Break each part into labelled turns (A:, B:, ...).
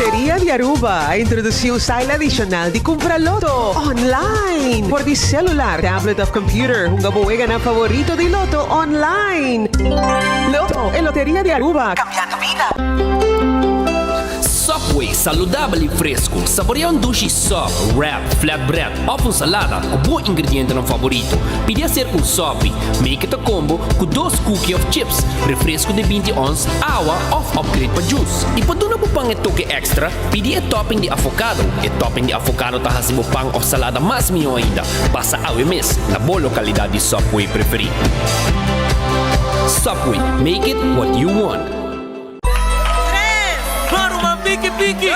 A: Lotería de Aruba introduziu um style adicional de comprar loto online por de celular, tablet of computer. Un gabuega na favorito de loto online. Loto e Loteria de Aruba, cambiando vida.
B: Subway, saudável e fresco. Saboreia sushi soft, wrap, flatbread ou com salada com bom ingrediente no favorito. Pide ser um sopi. Make it a combo com 2 cookies of chips, refresco de 20 ons, água ou upgrade para juice. E para dar um pão e toque extra, pide a topping de avocado. E topping de avocado tá fazendo pão ou salada mais melhor ainda. Passa ao mês na boa localidade de Subway preferido. Subway, make it what you want.
C: Pique!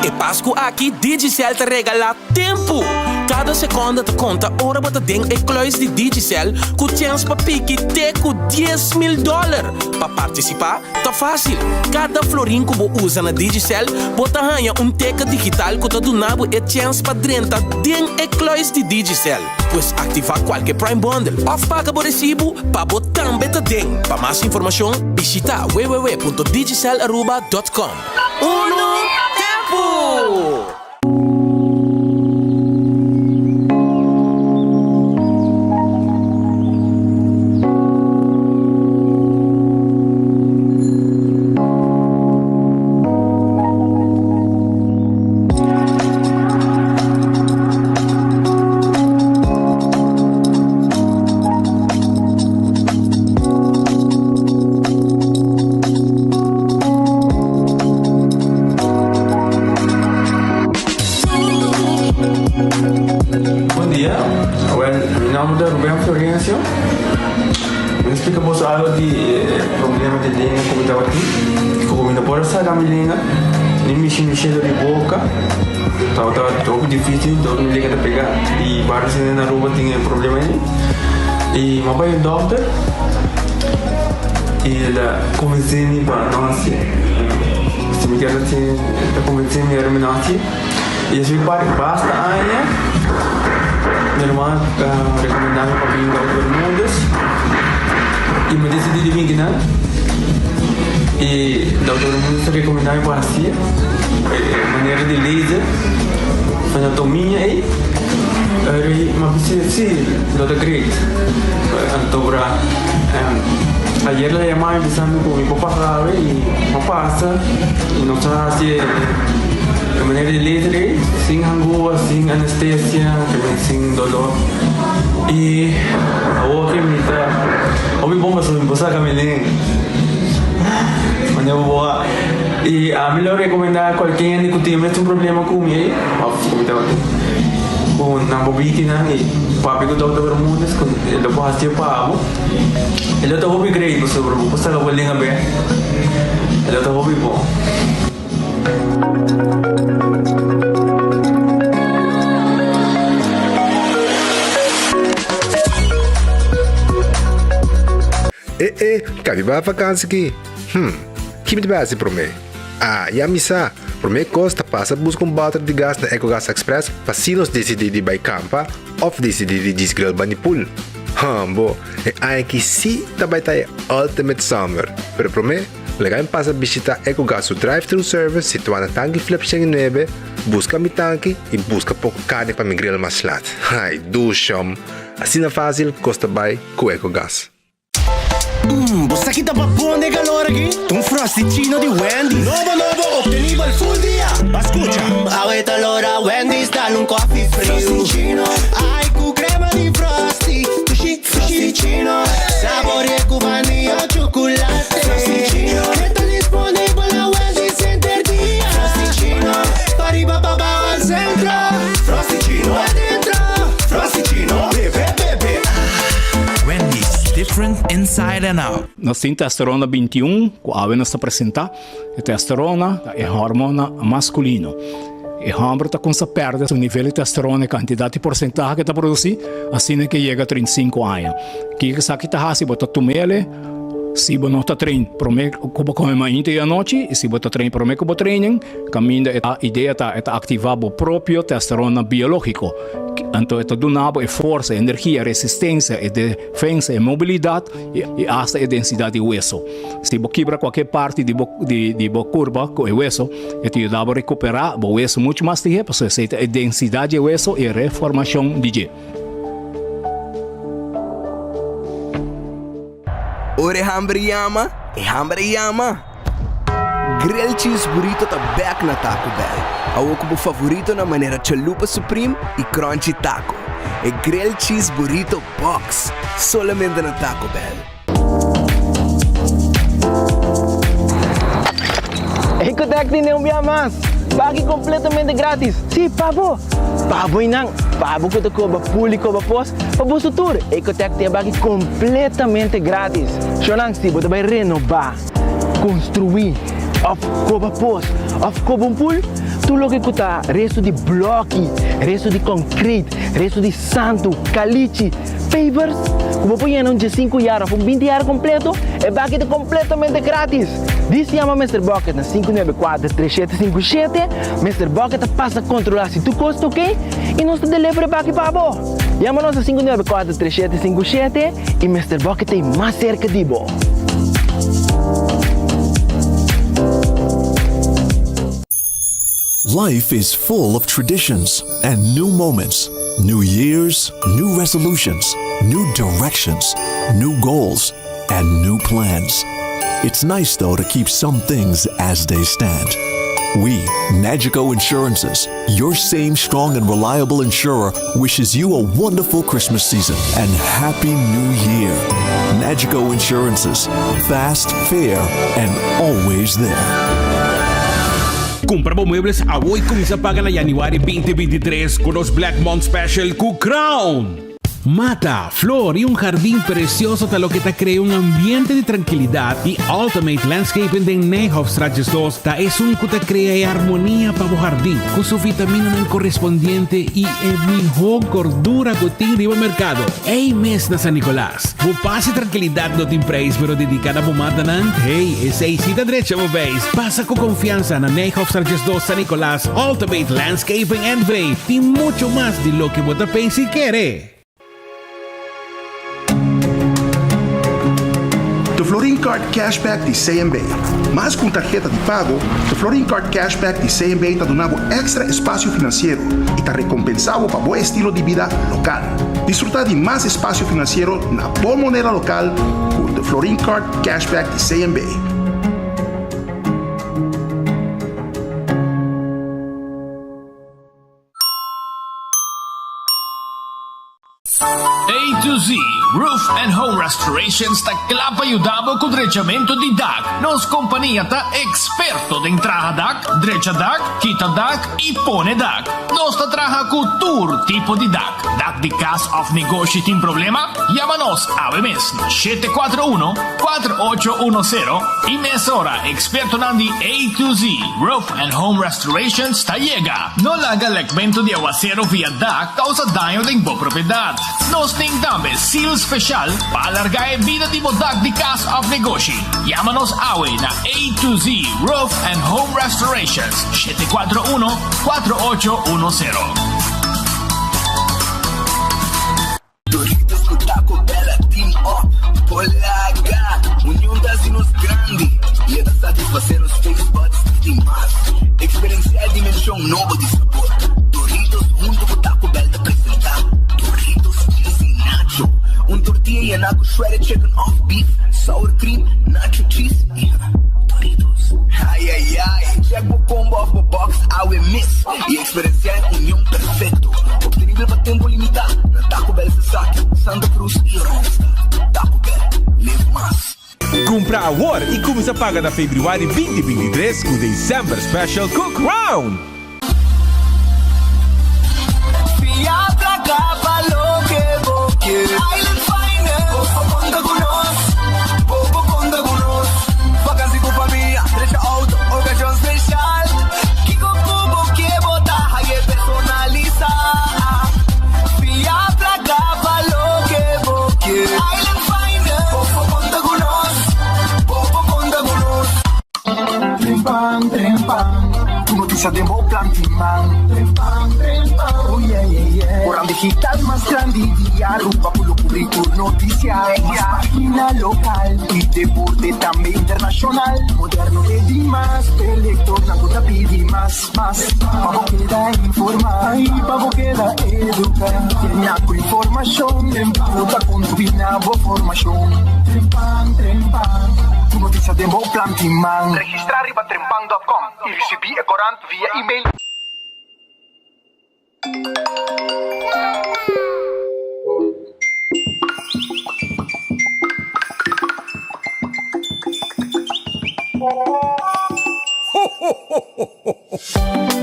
C: E Páscoa aqui, Digicel te regala tempo. Cada segunda te conta, hora bota ding e kluis de Digicel com chance para pique te com $10,000. Para participar, tá fácil. Cada florim que você usa na Digicel, bota ganha teca digital que tá donado e chance para 30 ding e kluis de Digicel. Pois ativar qualquer Prime Bundle ou paga por recibo para botar também te ding. Para mais informação, visita www.digicelaruba.com. Uno tempo!
D: Algo de problema de língua como estava aqui, comendo por essa gamilinha, nem mexendo de boca, estava todo difícil, todo me liga de pegar e vários na rua tinha problema aí. E meu pai é doutor e ele convenceu-me para nós, se me quer assim, convenceu-me a nós e eu fui para basta aí, minha irmã recomendava para vir ao Bermudas. E me decidi de vir aqui, e o doutor Mundo recomendava para assim, maneira de laser, anatomia e uma pessoa sim, doutor Great, antobra. Ayer le llamaba empezando con mi papá grave y no pasa, y no está así de manera de laser, sin angúa, sin anestesia, sin dolor. E a outra me tá. Ouvi bomba sobre você, Camilinha. Mas eu vou. E a melhor recomendar a qualquer que tenha um problema com ele, com na bobitina e papi que doutor Bermudas, ele pode ser pago. Ele tá hobby great sobre o você vai ligar bem. Ele tá hobby bom.
E: Cabe para vacança aqui. Que me base para mim? Já me sa. Para mim costa passa buscar bater de gás na EcoGas Express para se nós decidir de ir campa ou decidir de desgrill banipul. Bo, aqui sim também tá Ultimate Summer. Pero para mim, legal passa visitar EcoGas o drive-thru service situado na tanque flip 9, busca mi tanque e busca pouco carne para me grill mais lat. Ai, duchom. Assim na fácil, costa bem com EcoGas.
F: Você aqui tá bom de calor aqui? Frosticino di Wendy's. Nuovo, ottenivo il full dia. Ascolta, avete allora Wendy's, dale un coffee frio. Frosticino, ai cu crema di Frosty. Frosticino, sapore cu vaniglia o cioccolato. Frosticino, che disponibile a Wendy's Center dia. Frosticino, pari papà al centro. Frosticino, è dentro. Frosticino, bebe.
G: Different inside and out.
H: Nós temos testosterona 21, que a nós apresenta. A testosterona é hormona masculino. E o homem está com essa perda o nível de testosterona, a quantidade de porcentagem que está produzindo, assim que chega a 35 anos. Que isso aqui está assim, bota tomele, Se você não está treinando, prometo que come mais à noite, e se você está treinando, prometo que training, caminho a ideia é ativar o próprio testosterona biológico. Então, é donado força, energia, resistência, defesa, mobilidade e até a densidade de hueso. Se você quebra qualquer parte de curva com o hueso, te ajuda a recuperar o hueso muito mais rápido, porque a densidade de hueso e a reformação de gel.
I: Ore hambre yama, Grill cheese burrito tá back na Taco Bell. Ao meu favorito na maneira chalupa supreme e crunchy taco. É Grill cheese burrito box, solamente na Taco Bell.
J: Ecotec tem um mais. Bagi completamente grátis. Sim, pabo. Pabo inang. Pabo que tu cobra público para pós. Pabo sutur. Ecotec tem bagi completamente grátis. Xonang se você vai renovar, construir, of cobra pós, of cobra pool, tu logo que tá resto de bloque, resto de concreto, resto de santo, caliche, pavers. Como põe em 5 horas, 20 horas completo, é bagi completamente grátis. Diz se chama Mr. Bucket na 594-3757. Mr. Bucket passa a controlar se tu custa, ok? E nós te delivery back para bo. Chama-nos a 594-3757 e Mr. Bucket tem mais cerca de bo.
K: Life is full of traditions and new moments. New years, new resolutions, new directions, new goals, and new plans. It's nice, though, to keep some things as they stand. We, Nagico Insurances, your same strong and reliable insurer, wishes you a wonderful Christmas season and Happy New Year. Nagico Insurances, fast, fair, and always there.
L: Compra muebles a hoy comienza a pagar en January 2023 con los Black Month Special con Crown. Mata, flor y un jardín precioso te lo que te crea un ambiente de tranquilidad y Ultimate Landscaping de Nijhoffstraatjes 2 es un que te crea armonía para tu jardín con su vitamina correspondiente y el mejor cordura que tiene el mercado. Hey, mes de San Nicolás, vos pase tranquilidad no te impreis pero dedicada a mata nan. Hey, esa cita derecha vos veis. Pasa con confianza en Nijhoffstraatjes 2 San Nicolás, Ultimate Landscaping and Bay y mucho más de lo que vos te pensa y quiere.
M: The Florin Card Cashback de CMB. Mas com tarjeta de pago, The Florin Card Cashback de CMB está dando extra espaço financeiro e está recompensado para bom estilo de vida local. Desfrutar de mais espaço financeiro na boa moneda local com The Florin Card Cashback de CMB.
N: A to Z Roof and Home Restorations ta clapa aiutavo con drecciamento di DAC. Nos compagnia ta esperto de entraja DAC, dreccia DAC, quita DAC e pone DAC. Nos ta traja con tour tipo di DAC. DAC di cas of negoci tin problema? Llámanos a mes 741-4810 y mesora experto nandi A to Z Roof and Home Restorations ta llega. No la haga legmento di aguacero via DAC causa daño de bo propiedad. Nos ting tambe seal special para alargar la vida de DAC de Cas of Negoci. Llámanos hoy na A to Z Roof and Home Restorations 741-4810.
I: Doritos com Taco Bella Team Up, Polaga, união das inos grande. E é da satisfazer os taste buds de mais. Experienciar a dimensão nova de sabor. Doritos junto com Taco Bell te apresentar. Doritos cheesy nacho. Tortilla naco shredded chicken off beef, sour cream, nacho cheese. Doritos. Ai, ai, ai. Check o combo off the box, I will miss. E experienciar união perfeito. Obtenível para tempo limitado. Na Taco Bell se sabe. Santa Cruz e Rosta. Taco Bell, live mais.
L: Compra agora e começa a pagar na February 2023 com o December Special com Crown.
I: Fiatra capa lo que vos quieres. Island Finance. Poco conta con nos. Poco conta con nos. Vacancy con familia. Derecha auto. Ocasión especial. Kiko Kubo que botar. Hay personaliza. Fiatra capa lo que vos quieres. Island Finance. Poco conta con nos. trempang. Tu noticia de mo plantiman. Trempang. Oh yeah, yeah, yeah. Orang digital más grande y Aruba pulo currículum noticias. Más página local y deporte también internacional. Moderno de Dimas, elector, la puta pidi más. Pavo queda informar, pavo queda educar. Tiene algo información, en puta con tu binabo formación. Trempang. Tu noticia de mo plantiman. Registrar arriba trempang.com y recibí el corant via email.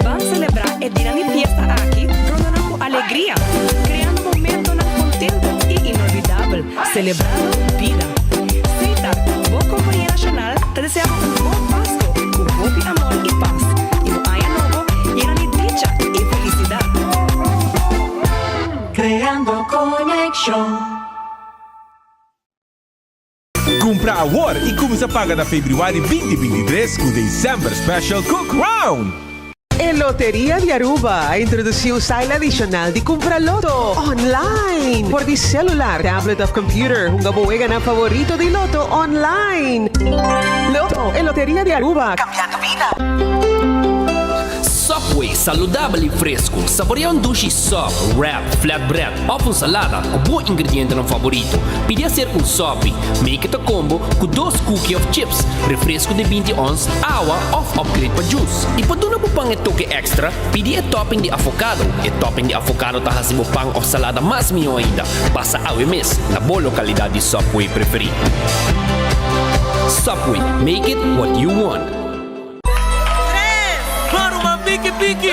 O: Vamos celebrar el día de fiesta aquí, rodando alegría, creando momentos contentos y inolvidables, celebrando vida. Cita, vos Compañía Nacional, te deseamos un buen Pascua, con buen amor y paz, y un año nuevo lleno de dicha y felicidad.
I: Creando conexión.
L: Compra agora e começa a pagar na Februário 2023 com o December Special com Crown.
A: En Lotería de Aruba introdució un style adicional de comprar loto online por di celular, tablet of computer. Un gabuega na favorito di loto online. Loto en Lotería de Aruba. Cambiando vida.
B: Subway, saudável e fresco. Saboreia dushi soft, wrap, flatbread ou uma salada com bom ingrediente no favorito. Pide ser um sopi, make it a combo com 2 cookies of chips, refresco de 20 ons, água ou upgrade para juice. E para dar um pão e toque extra, pide a topping de avocado. E topping de avocado tá fazendo pão ou salada mais melhor ainda. Passa ao mês na boa localidade de Subway preferida. Subway, make it what you want.
C: Pique!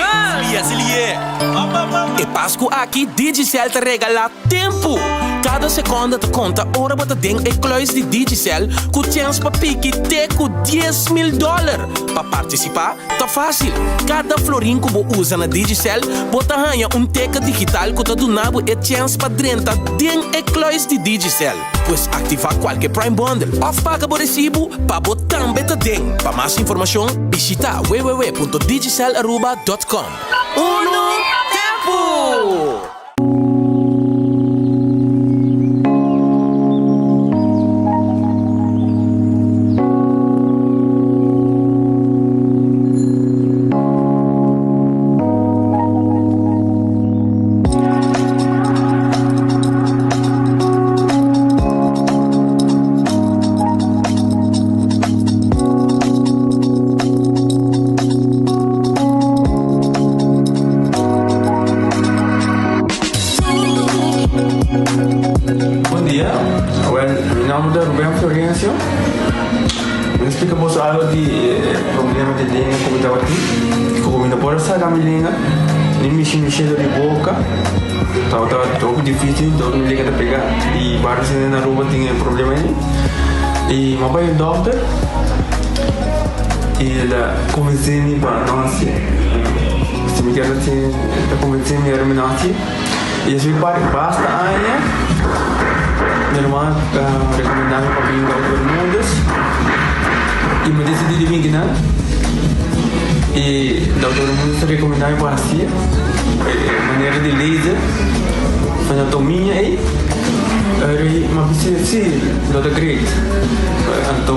C: E Páscoa aqui, Digicel te regala tempo. Cada segunda te conta hora bota ding e kluis de Digicel com chance para pique te com $10,000. Para participar, tá fácil. Cada florim que você usa na Digicel, bota ganha teca digital que tá donando e chance para 30 ding e kluis de Digicel. Pois ativar qualquer Prime Bundle ou paga por recibo para botar também te ding. Para mais informação, visita www.digicelaruba.com. Uno tempo!
D: Algo de problema de dengue como estava aqui, comendo por essa camilinha, nem me cheiro de boca, estava todo difícil, todo me liga de pegar e vários na rua tinha problema aí e meu pai é doutor e ele convenceu-me para nós, se me quer assim, convenceu-me a terminar e eu fui para basta aí, minha irmã recomendava para vir ao Bermudas. E me decidi de vir aqui, e o doutor Mundo recomendava para si maneira de laser, anatomia e uma pessoa sim, doutor Great. Então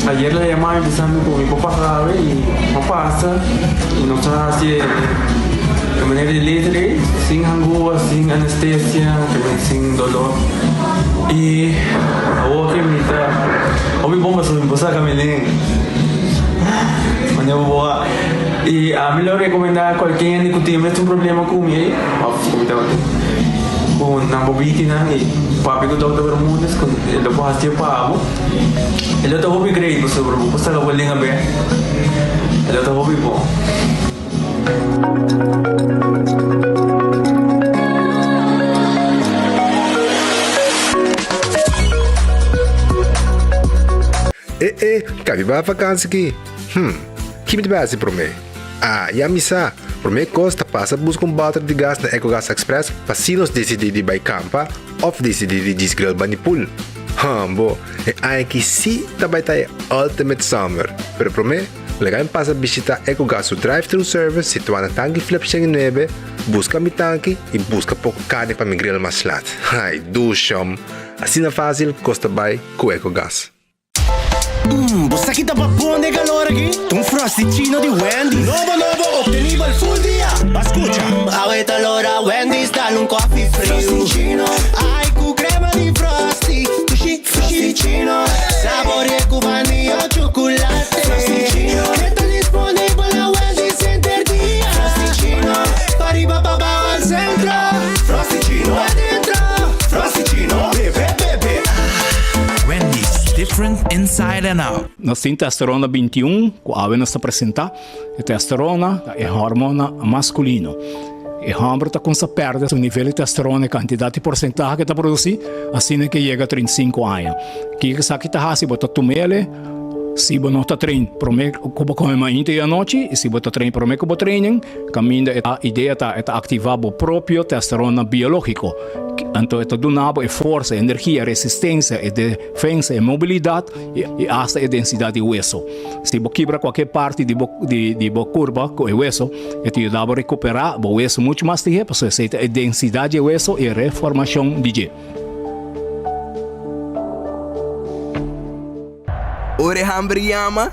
D: ayer le llamaba empezando con mi papá grave y no pasa y no está así de manera de laser, sin angúa, sin anestesia, sin dolor. E a outra imita, ouvi bomba sobre você caminhando, mas eu vou e a melhor recomendar qualquer que tenha um problema comigo, com na bobitina e papi que doutor Bermudas, com ele pode ser pago, ele tá hobby great sobre o você não vai ligar bem, ele tá hobby bom.
E: Cabe para vacança aqui. Que me base para mim? Já me sa. Para mim costa passa buscar bater de gás na EcoGas Express para se nós decidir de ir campa ou decidir de desgrillar banipul. Bo, e aqui sim também tá Ultimate Summer. Pero para mim, legal passa a visitar EcoGas o drive-thru service situado na tanque flip 9, busca mi tanque e busca pouco carne para me grill mais lat. Ai, dushom. Assim na fácil, custa bem com EcoGas.
F: Você aqui tá bom de calor aqui? Frosticino di Wendy's. Novo, ottenibile full dia. Ascolta, avete allora Wendy's, dale un coffee frosticino. Ai, cu crema di Frosty, frosticino. Sapore cu vaniglia, cioccolato. Frosticino, che sta disponibile a Wendy's Center dia. Frosticino, arriva papà al centro. Frosticino, è dentro. Frosticino, bebe.
G: Wendy's, different inside and out.
H: Nós temos testosterona 21, que a nós apresenta. A testosterona é hormona masculino. E o homem está com essa perda, o nível de testosterona, a quantidade de porcentagem que está produzindo, assim que chega a 35 anos. Que está aqui, se você tomar ele, se você não está treinando, prometo que você come mais à noite, e se você está treinando, prometo que você treina, caminho a ideia é ativar o próprio testosterona biológico. Então, é donado força, energia, resistência, defesa, mobilidade e até a densidade de hueso. Se você quebra qualquer parte de curva com o hueso, te ajuda a recuperar o hueso muito mais tempo, porque a densidade de hueso e a reformação de G.
P: Ore hambriyama,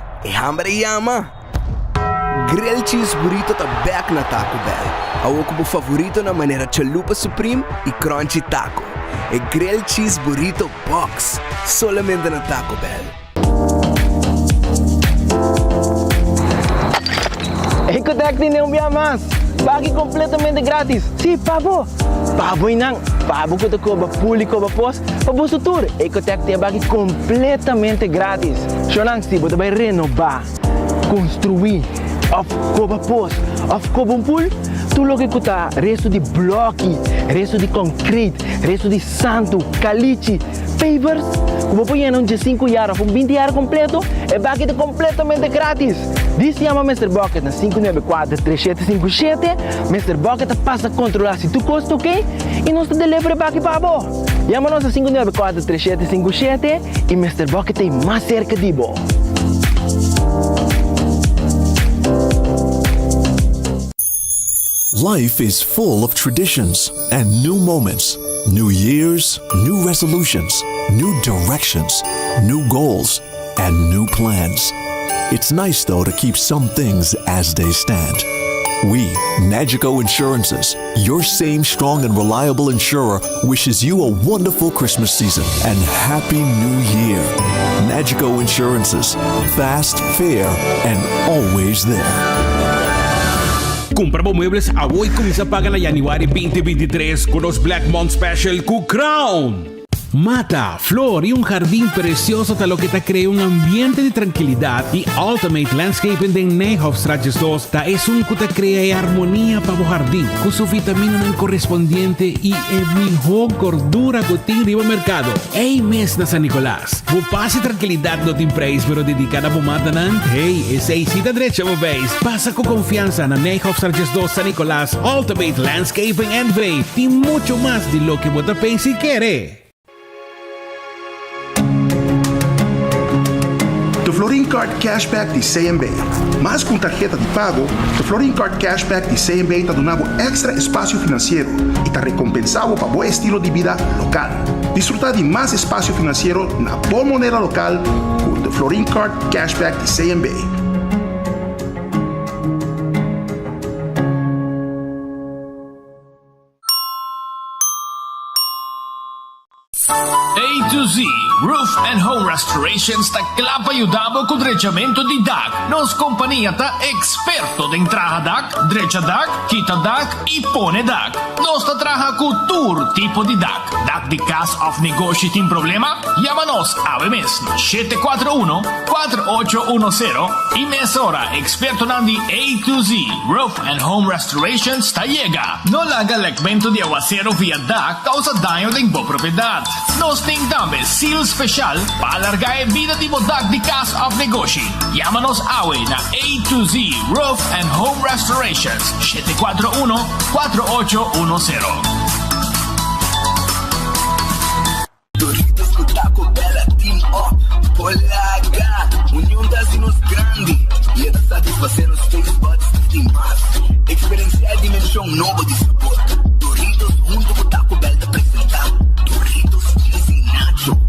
P: Grill cheese burrito tá back na Taco Bell. Ao meu favorito na maneira chalupa supreme e crunchy taco. É Grill cheese burrito box, solamente na Taco Bell.
J: Ecotec não me amas. Pague completamente grátis. Sim, pabo. Pabo inang. Pabo que te cobra público para pós. Pabo futuro. Ecotec te pague completamente grátis. Chonan se você vai renovar, construir, of cobra pós, of cobra pool. Tu lo que custa resto de bloque, resto de concreto, resto de santo, caliche, pavers. Como põe em 5 anos, 20 anos completo, é pague completamente grátis. Diz se chama Mr. Bucket na 594-3757. Mr. Bucket passa a controlar se tu custa ok e nós te delivery back para bo. Chama-nos a 594-3757 e Mr. Bucket é mais cerca de bo.
K: Life is full of traditions and new moments, new years, new resolutions, new directions, new goals, and new plans. It's nice, though, to keep some things as they stand. We, Nagico Insurances, your same strong and reliable insurer, wishes you a wonderful Christmas season and Happy New Year. Nagico Insurances, fast, fair, and always there.
L: Compra muebles a hoy comienza a pagar en January 2023 con los Black Month Special con Crown. Mata, flor y un jardín precioso tal lo que te crea un ambiente de tranquilidad y Ultimate Landscaping de Nijhoffstraatjes 2 ta es un que te crea armonía para tu jardín con su vitamina correspondiente y el mejor gordura que tiene riba mercado. Hey mes na San Nicolás, vos paz y tranquilidad no te preis pero dedicada a pomada nan. Hey, esa cita derecha vos veis. Pasa con confianza na Nijhoffstraatjes 2 San Nicolás, Ultimate Landscaping and Bay y mucho más de lo que vos te pensa y quiere.
M: The Florin Card Cashback de CMB. Mas com tarjeta de pago, the Florin Card Cashback de CMB está dando extra espaço financeiro e está recompensado para bom estilo de vida local. Desfrutar de mais espaço financeiro na boa moneda local com the Florin Card Cashback de CMB.
N: A to Z Roof and Home Restorations ta clapa aiutavo con drecciamento di DAC. Nos compagnia ta esperto de entraja DAC, dreccia DAC, quita DAC e pone DAC. Nos ta traja con tour tipo di DAC. DAC di cas of negócio tem problema? Llámanos a mes 741-4810 e mesora experto nandi A to Z Roof and Home Restorations ta llega. No la haga legmento di aguacero via DAC causa daño de bo propriedad. Nos tem também seal special para alargar a vida de DAC de cas of negócio. Llámanos awe na A to Z Roof and Home Restorations 741-4810.
I: Doritos com Taco Bell. Polaga, união das nos grande. E é da satisfazer os taste buds demais. Experienciar a dimensão nova de sabor. Doritos junto com Taco Bell te apresentar. Doritos cheesy nacho.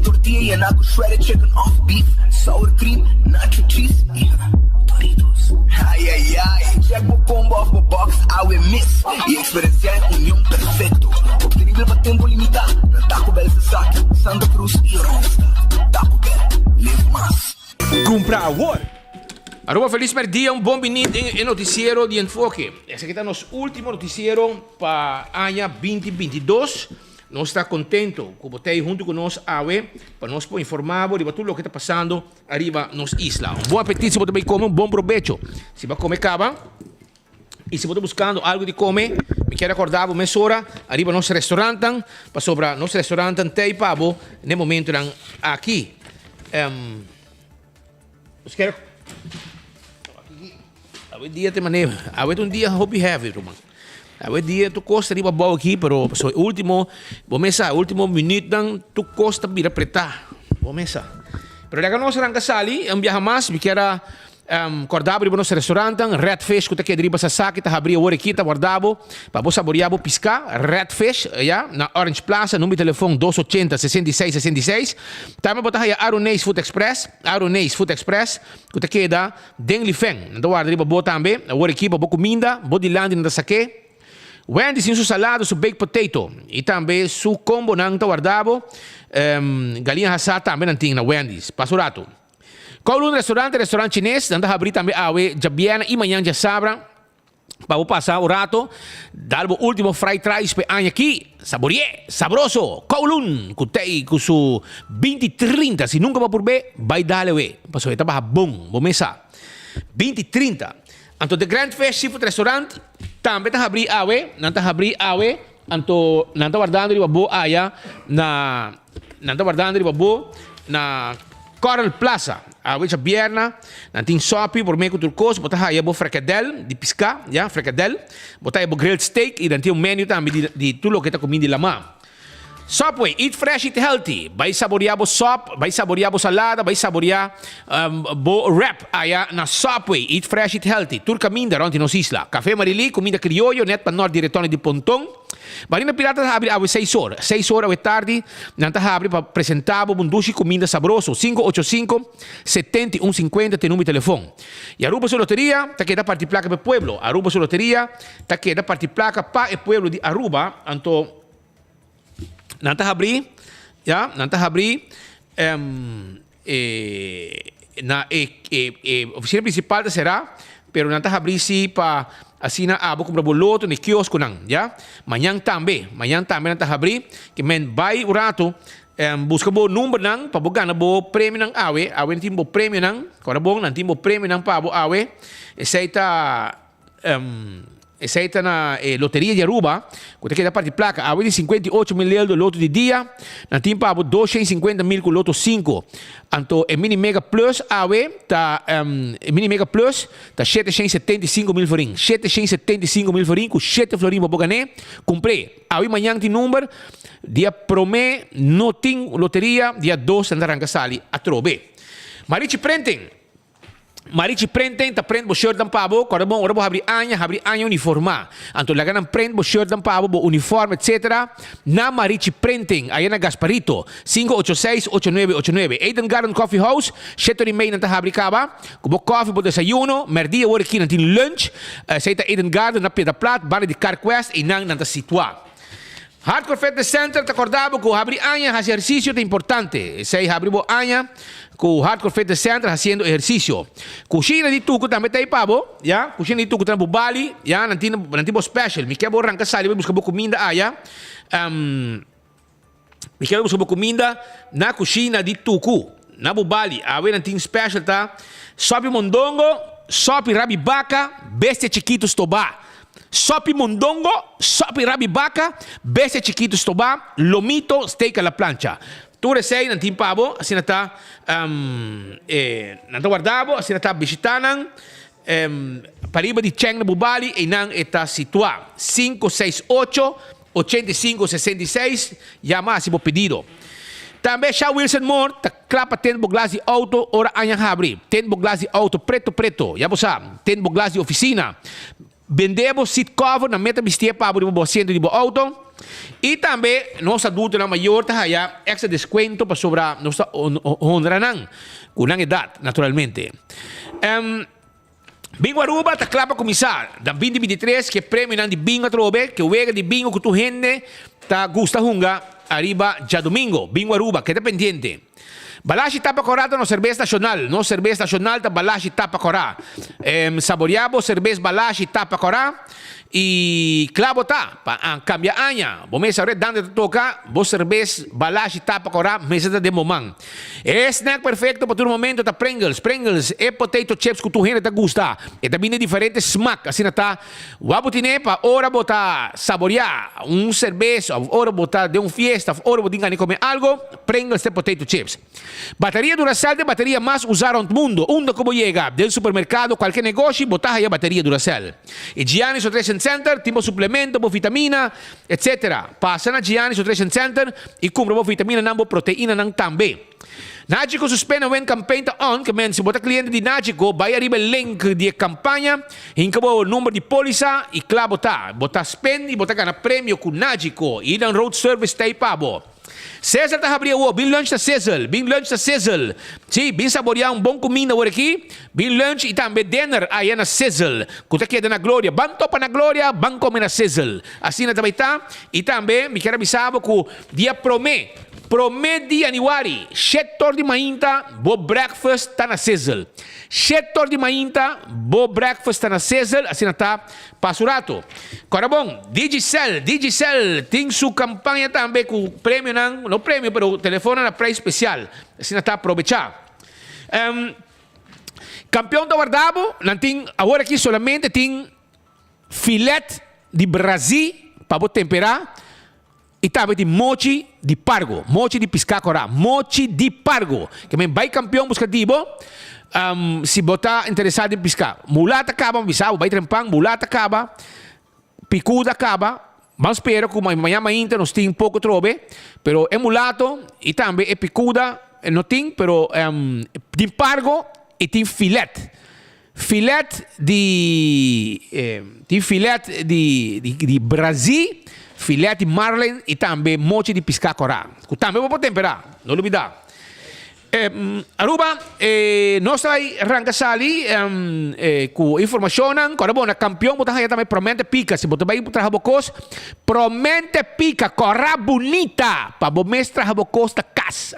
I: Tortilla e naco shredded chicken off beef. Sour cream, nacho cheese e Doritos. Ai, ai, ai. Check o combo off the box, I will miss. E experienciar a união perfeito. Obtenível para tempo limitado. Na Taco Bell se sabe. Santa Cruz e Ronsta. Taco Bell, live mais.
Q: Comprar agora. Aruba, feliz dia, bom bonito em noticiero de Enfoque. Esse aqui está nosso último noticiero para ano 2022. Nós está contento com você junto com nós, para nós informar de tudo o que está passando arriba nos isla. Bom apetite se você vai comer, bom provecho. Se vai comer cava, e se você está buscando algo de comer, me quero acordar uma hora, arriba nosso restaurante, para sobre nosso restaurante tem pavo, no momento aqui. Os quero a dia tem maneira, a dia hobby heavy, irmão. A dia tu costa riba bom aqui, pero so último, último minuto dan tu costa vir apretar. Bomesa. Pero daga nós arranca sali, viaja mais, me quero acordar riba nosso restaurante, Redfish, que tá aqui riba sa saque, tá abrir hora aqui, tá guardado, para você saborear, piscar, Redfish, já, na Orange Plaza, número de telefone 280-6666. Também botar aí Aronês Food Express, que tá aqui da Deng Feng. Então guarda riba boa também, a hora aqui, para boa comida, boa de land na saque. Wendy's em sua salada, seu baked potato e também seu combo não está guardado. Galinha assada também não tem na Wendy's. Passo rato. Kowloon restaurante chinês, não está abrir também já viene e amanhã já sabra. Para passar o rato, dar o último fried rice para ano aqui. Saboreé, sabroso. Kowloon, com seu 20-30. Se nunca vai por ver, vai dar le. Passo está bom, vou mesa. 20-30. Então, the Grand Fish Seafood Restaurant também está abrir não está abrir então não está guardando riba boa não está guardando riba boa na Coral Plaza. Já bierna, não tem sopi por meio de turcos, botar aí bo fricadelle de piscar, já fricadelle, botar aí bo grilled steak e tem menu também de tudo o que está comendo de lama. Subway, eat fresh, eat healthy. Vai saborear bo sop, vai saborear bo salada, vai saborear bo wrap aí na Subway, eat fresh, eat healthy. Turca minda ronti nos isla. Café Marili, comida criollo, net para nord direttore di Pontong. Marina Pirata abre às 6 horas. 6 horas da tarde, nanta abre para apresentar um duche comida sabroso. 585-7150 tem número de telefone. E Aruba sua loteria, tá que dá parte placa para o pueblo. Aruba sua loteria, tá que dá parte placa para o pueblo de Aruba. Então, nanta abrir, já, nanta abrir na oficina principal será, pero nanta abrir se para assim na abo comprar boloto ni kiosco nang, já? Manhã também nanta abrir, que men vai o rato busca bo número nang para ganhar bo prêmio nang awe não tem bo prêmio nang, agora bom não tem bo prêmio nang para bo awe, Essa na loteria de Aruba, que tem que parte placa, há 58 mil do loto de dia, na timpa há 250 mil com loto 5. Então, o Mini Mega Plus, Mini Mega Plus, tá 775 mil florim. 775 mil florim, com 7 florim para bogané. Comprei. Aí amanhã tem número, dia promê, não tem loteria, dia 2 andar arranca sali, a trobe. Marichi prenden, ta prend bo shirt dan pabo, quando bom, ora bo abrir anya uniforma. Anto laga nan prend bo shirt dan pabo, bo uniforme, etc. Na Marichi Printing, aí na Gasparito, 586-8989. Eden Garden Coffee House, 7:30 nan ta abrir kaba. Kubo coffee bo desayuno, merdia ora aqui nan tin lunch. Seita Eden Garden na Pedra Plat, bane de Carquest e nan ta situa. Hardcore Fitness Center, te acordava que abrir anya faz exercício é importante. Sei abrir bo anya com o Hardcore Fitness Center fazendo exercício. Cozinha de tuco também tem pabo, já? Cozinha de tuco também Bali, já? Não tem special. Me quero arrancar sali, me buscar comida aí, me quero buscar comida na cozinha de tuco, na Bali. Aí não tem special, tá? Sopi mondongo, sopi rabibaca, bestia chiquitos tobá. Sopi mondongo, sopi rabibaca, bestia chiquitos tobá, lomito, steak a la plancha. Tu resei não tem pavo, assim está, não está guardado, assim está visitando, pariba de Cheng na Bubali e não está situado. 568-8566, llama se pedido. Também Shaw Wilson Moore, ta klapa ten boglas de auto, ora anyang habri. Ten boglas de auto preto. Ya bosa, ten boglas de oficina. Vendemos seat cover na meta bistia para o assento de auto. E também, nós adultos na maior, haya extra descuento para sobrar nossa honranang, com a idade, naturalmente. Bingo Aruba, ta klapa começar. Da 2023, que prêmio nang de bingo trobe, que o wega de bingo que tu gente, ta gusta hunga, arriba já domingo. Bingo Aruba, que tá pendiente. Balashi tapa corata no cerveja nacional. No cerveja nacional ta balashi tapa corá. Saboreabo cerveja balashi tapa corá. E clavo tá, cambia anha. Bom mês agora dando toca, bo cerveja balashi tapa corá, mês da demomang. É snack perfeito para todo momento tá Pringles. Pringles é potato chips que tu gente tá gusta. E também é diferente smack, assim tá. Wabutine pa ora botar saborear cerveja, ora botar de fiesta, ora botar comer algo. Pringles de potato chips. Bateria Duracell de bateria mais usada no mundo. Onde como chega? Del supermercado, qualquer negócio, botar aí a bateria Duracell. E Giannis Nutrition Center, tipo suplemento, vitamina, etc. Passa na Giannis Nutrition Center e compra vitamina, nambo proteína nang também. Nagico suspende o campaign on, que men se botar cliente de Nagico, vai arriba o link de campanha, incabo o número de polícia e claro botar spend e botar ganhar prêmio com Nagico e dan road service tay pabo. César tá abriu o bin lunch da César. Sim, bin saborear bom comida por aqui, bin lunch e também dinner aí na César. Kuta queda na Glória, banto pa na Glória, ban comer na César. Assim na também tá e também me quero avisar que dia Promete de januari, 7 de mainta, bo breakfast tá na César. 7 de mainta, bo breakfast tá na César, assim tá pasurato. Agora bom, Digicel tem sua campanha também com prêmio, não prêmio, pero telefone na preço especial. Assim tá aproveitar. Campeão do guardabo, não tem, agora aqui solamente tem filete de Brasil para temperar. E também de mochi de pargo, mochi de piscacora, mochi de pargo. Que me vai campeão buscativo, se botar interessado em piscar. Mulata acaba, bisao, vai trempang, mulata acaba, picuda acaba, mas espero que amanhã ainda nós tem pouco trobe, pero é mulato e também é picuda, não tem, pero de pargo e tem filete. Filete de Brasil, filete marlin e também mochi de piscacora. Que também vou temperar, não olvidar. Aruba, nós aí arrancasali com informação, agora bom, na campeão botar aí também promete pica, se botar aí para bocos, promete pica, corra bonita, para bom mês para bocos da cas,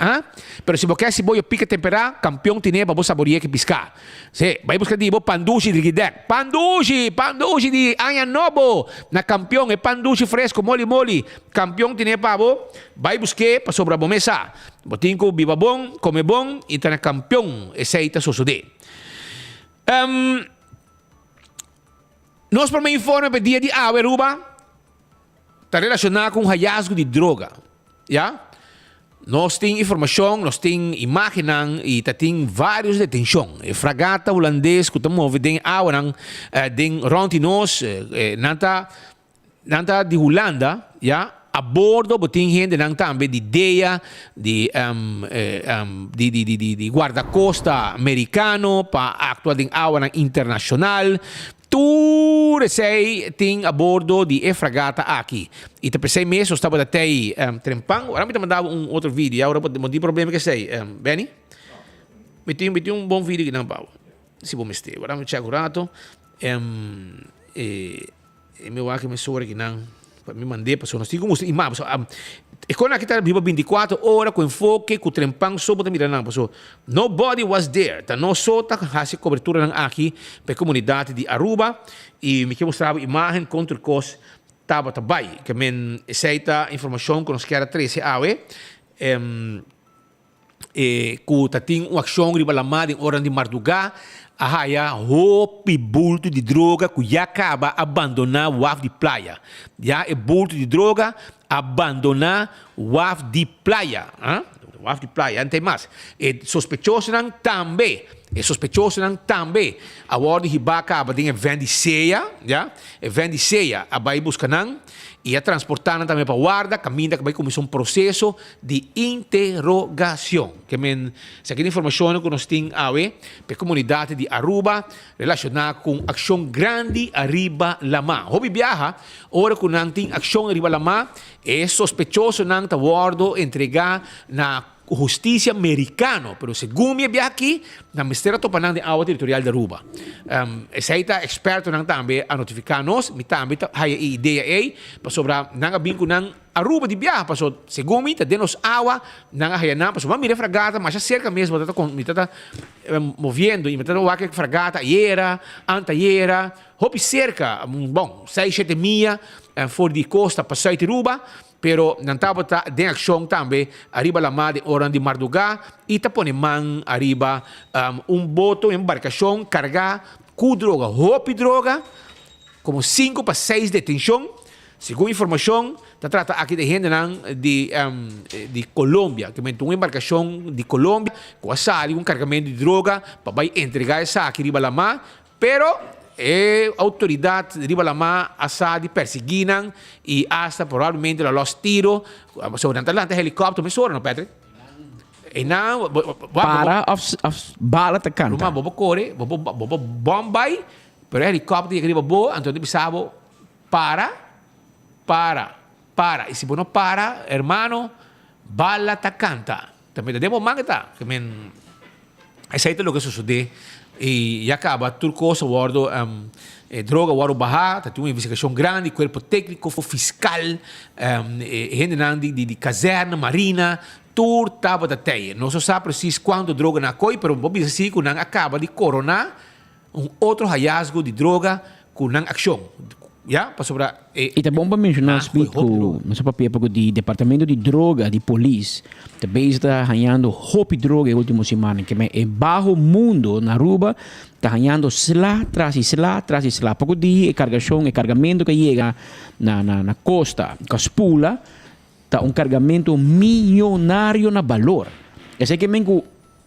Q: pero se você se boia pica temperar, campeão tiene para bom saborear que piscar. Se vai buscar de pandushi de guidec, pandushi de anha novo, na campeão é pandushi fresco, moli, campeão tiene para bom, vai buscar para sobra bom mesa. Botinko biba bom, come bom e tá na campeão eceita sosode. Nós para me informar para dia de Aruba está relacionado com hallazgo de droga, já? Nós tem informação, nós tem imagem e tem vários detenção. Fragata holandês que estamos vendo agora, den rond nós, nanta de Holanda, já? A bordo botin gente nang também de ideia de guarda-costa americano para actuar em água internacional. Tudo sei tem a bordo de fragata aqui. E te pensei mesmo estava até trempang. Agora me mandava outro vídeo. Agora não tem problema que sei. Benny? Me tem bom vídeo que não pau. Se vou mexer. Agora me chego rato. Meu aqui me soa que não. Me mandei para nós tínhamos imagem e quando aqui está viva 24 horas com enfoque com trempang sobre também não pessoal nobody was there tá nós só tá fazendo cobertura aqui para a comunidade de Aruba e me quer mostrar imagem contra cos tava também que men aceita informação que nós quer 13 awe que tá tem uma ação riba lamada em hora de madrugada ahaya hopi bulto de droga que já acaba abandonar o waf de praia. Já é bulto de droga abandonar o waf de praia. Waf de praia, não tem mais. E sospechoso também É sospechoso nang também. A ordem ribaca abading vende ceia, já? E vende ceia, abai busca nang e a transportar também para guarda, caminha que vai começar um processo de interrogação. Que men, se aqui informação que nós temos para a comunidade de Aruba relacionada com ação grande arriba lama. Hobby viaja, ora que nang tem ação arriba lama, é sospechoso nang tawardo entregar na justiça americana, pero segundo me aqui na Ministério Topanang de Água Territorial de Aruba. Essa está experto nang também a notificar-nos, mi também a ideia aí, para sobre nang abinco nang Aruba de viaja, para segundo me tá denos água nang hayanan, para sobre mire fragata, mas já cerca mesmo, me tá movendo e me tá o que fragata iera, antaiera, hopi cerca, bom, 6-7 milha fora de costa para sair de Aruba. Pero não estava de ação também arriba lá de hora de madrugada e tá pone man arriba boto embarcação carga com droga, roupa e droga, como 5 para 6 detenção. Segundo informação, tá trata aqui de gente de Colômbia, que mentou uma embarcação de Colômbia com a sali carregamento de droga para vai entregar essa aqui arriba lá, pero a autoridade de Ribalama assadi perseguiram e hasta provavelmente los tiro sobre Atlanta helicóptero, mas não, Patrick? E não,
R: para of bala te canta.
Q: Bobo corre, bobo bombay, pero helicóptero que riba bo, então bisabo para. E se não para, hermano, bala te canta. Também demo mangata, que men essa é o que sucede. E acaba turcoso guardo droga guardo barra, tem uma investigação grande, corpo técnico, fiscal, gente de caserna, marina, tudo estava da teia. Não se sabe preciso quando droga na coi, mas vamos dizer que não acaba de coronar outro hallazgo de droga com não ação. Ja, para sobre
R: e tá bom para mencionar no nosso papel porque de departamento de droga de polícia também está ganhando roupa droga na última semana que é baixo mundo na Aruba está ganhando slá tras slá porque de cargação e cargamento que chega na costa Caspula tá cargamento milionário na valor esse que mengo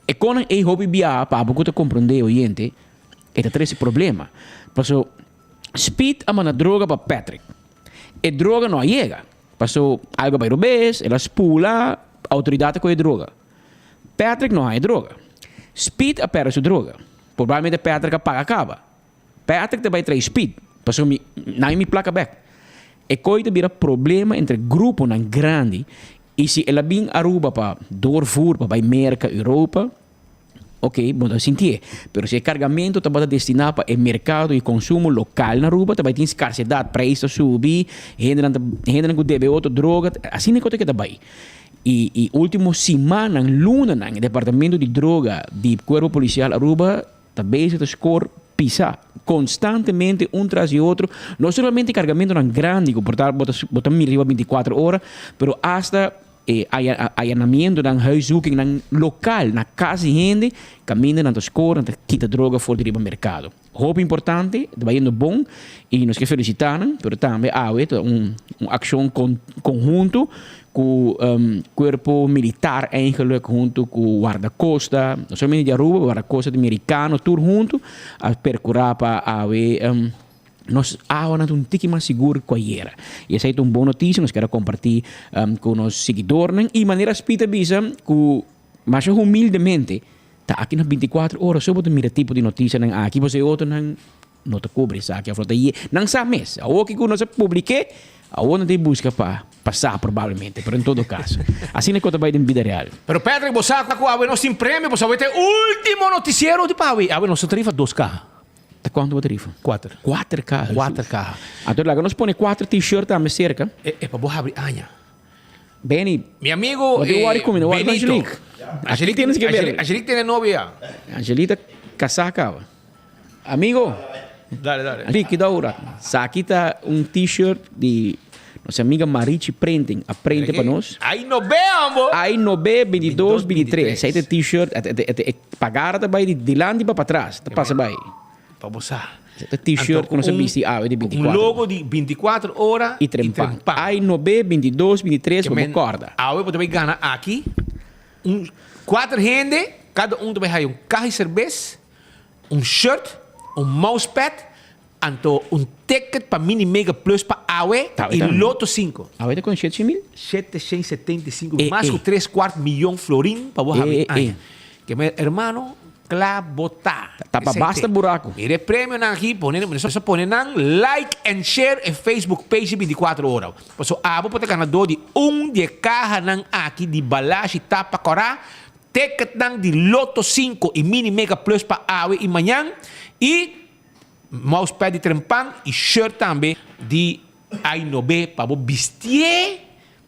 R: e com e roupa bia para você compreender oriente é esse problema porque speed a mana droga para Patrick. E droga não chega. Passou algo para o bes, ela spula, a autoridade com a droga. Patrick não há droga. Speed a perde sua droga. Provavelmente Patrick apaga acaba. Patrick também traz speed. Passou não me placa back. E coisa vira problema entre grupo não grande. E se ela vem a Aruba para doorvoer, para América, Europa, ok, vamos sentir. Pero se o cargamento está destinado para o mercado e consumo local na Aruba, também tem escassidade, preço subir, gente não deve outra droga, assim é que está bem. E última semana, luna, o departamento de droga do Corpo Policial Aruba também se score pisar constantemente tras o outro, não somente cargamento não grande, que botar 24 horas, pero hasta allanamento ng huiszoeking ng local, na casa gente, caminha na score, na quita droga fora do mercado. Hope importante, vai indo bom, e nós que felicitamos, pero também há uma ação conjunto com o corpo militar eigenlijk, junto com o guarda-costa, não somente de Aruba, o guarda-costa americano, tudo junto, a percurar para nós agora um tique mais seguro que era. E essa é uma boa notícia, nós queremos compartilhar com os seguidores e maneira espírita bisa que mais humildemente tá aqui nas 24 horas só botar mira tipo de notícia não aqui você outro não te cobre isso aqui a frota aí não sabe mesmo o que nós publiquei a onda de busca para passar provavelmente, pero em todo caso assim é que vai em vida real.
Q: Pero Patrick, você com a nós tem prêmio, você vai ter último noticiero de Paui. A nós tarifa 2 carros.
R: Quanto você tarifa?
Q: 4.
R: 4 carros.
Q: 4 carros.
R: Então, lá, nós põe 4 t-shirts a cerca.
Q: É para você abrir anha.
R: Benny.
Q: Meu amigo
R: Benito.
Q: Angelique tem novia.
R: Angelita casaca. Amigo.
Q: Dale.
R: Angelique, da hora. Aqui está t-shirt de nossa amiga Marichi Printing. Aprende para nós.
Q: Aí no B,
R: Aí no B, 22, 23. Esse t-shirt, pagar também de lande para trás. Passa bem.
Q: Para você.
R: T-shirt com nossa vesti de 24.
Q: Um logo de 24 horas
R: e trempa. Aí no B, 22, 23, como corda.
Q: Aí você vai ganhar aqui 4 gente, cada um vai ganhar carro de cerveja um shirt, um mousepad, anto um ticket para Mini Mega Plus para AWE e Loto 5.
R: AWE está com 7 mil?
Q: 775, mais que 3/4 milhão florim para você. Que meu irmão, clabotar.
R: Tapa basta buraco.
Q: Mire prêmio aqui, só põe like and share em Facebook page 24 horas. Passo abo para ganador de de carro aqui de balagem tapa corá, ticket de Loto 5 e Mini Mega Plus para AWE e manhã e mousepad de trempan e shirt também de A9B para vestir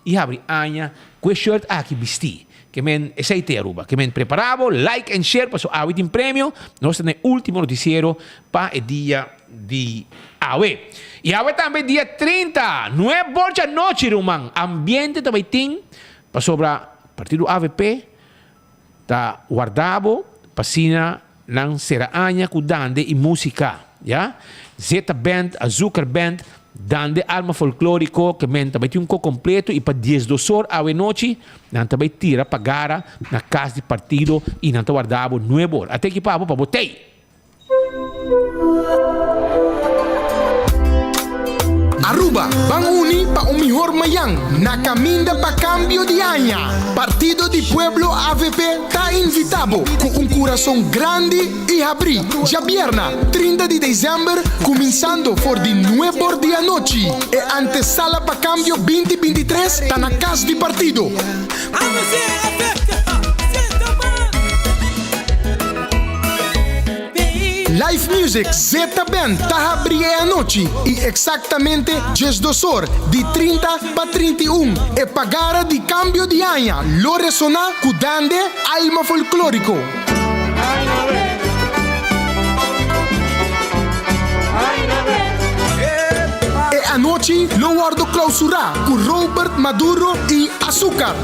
Q: e abrir anha com shirt aqui vestir. Que men aceite Aruba, que men preparado, like and share, para AWE tem prêmio. Nós temos o último noticiero para o dia de AWE. E AWE também dia 30, não é bolsa noite, irmão. Ambiente também tem, para sobre partido AVP, tá guardado, para sina, não será anha com dande e música, já? Zeta Band, Azúcar Band, dande alma folclórico que men também tem completo e para 10 horas à noite não também tira pagara na casa de partido e não guardava 9 horas até que para botei.
S: Aruba, vamos unir para un mejor mayang na caminda para cambio de año. Partido de Pueblo AVP está invitado con un corazón grande y abrir. Ya viernes, 30 de diciembre, comenzando por de 9 horas de la noche. E antesala para cambio 2023 está na casa de partido. Live Music Zeta Band está abrindo a noite e exatamente 10 horas de 30 para 31 e pagara de cambio de año lo resona com dande alma folclórico. E a noite lo guardo clausura com Robert Maduro e Azúcar.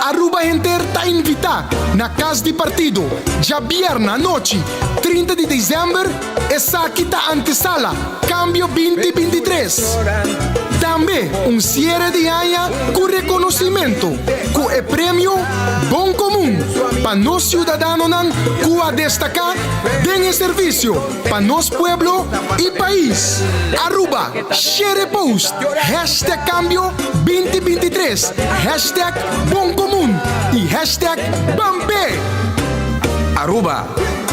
S: Aruba inteira está invitada na casa de partido. Já viernes noite, 30 de dezembro, essa aqui está antesala, cambio 2023. Também cierre de año com reconhecimento, com o prêmio Bom Comum, para nós cidadãos que a destacar, den serviço para nosso pueblo e país. Aruba, share post, hashtag cambio 2023, hashtag Bom Comum e hashtag Bambe.
T: Aruba,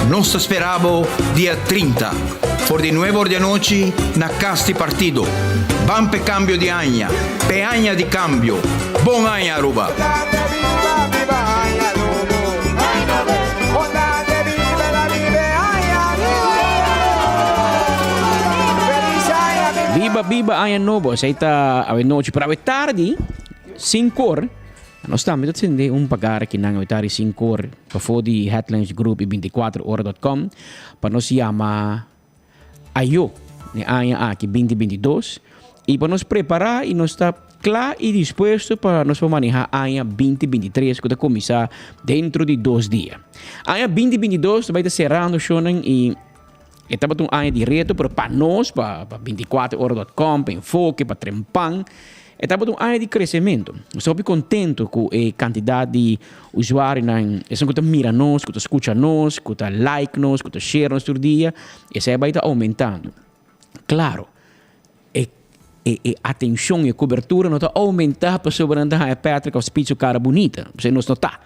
T: nós esperamos dia 30, por de 9 horas da noite, na casa de partido. Vamos para cambio de año, pe año de cambio. Bom año, Aruba.
R: Viva año novo, aceita a noite para a tarde, 5 horas. Nós estamos a um pagar que não é 5 horas para fora de Headlines Group e 24horas.com para nós chamar ayo ne ano aqui 2022 e para nos preparar e nós está claro e disposto para nós manejar ano 2023 que vai começar dentro de 2 dias. Ano 2022 vai estar cerrando e estava um ano de reto para nós, para 24horas.com, para Enfoque, para Trempan. Estava um ano de crescimento. Estou contente com a quantidade de usuários que miram nós, que escutam nós, que like nós, que share nós todo dia. Isso vai estar aumentando. Claro, a atenção e a cobertura não está aumentando para sobre a Patrick ou Spitz cara bonita. Você não está.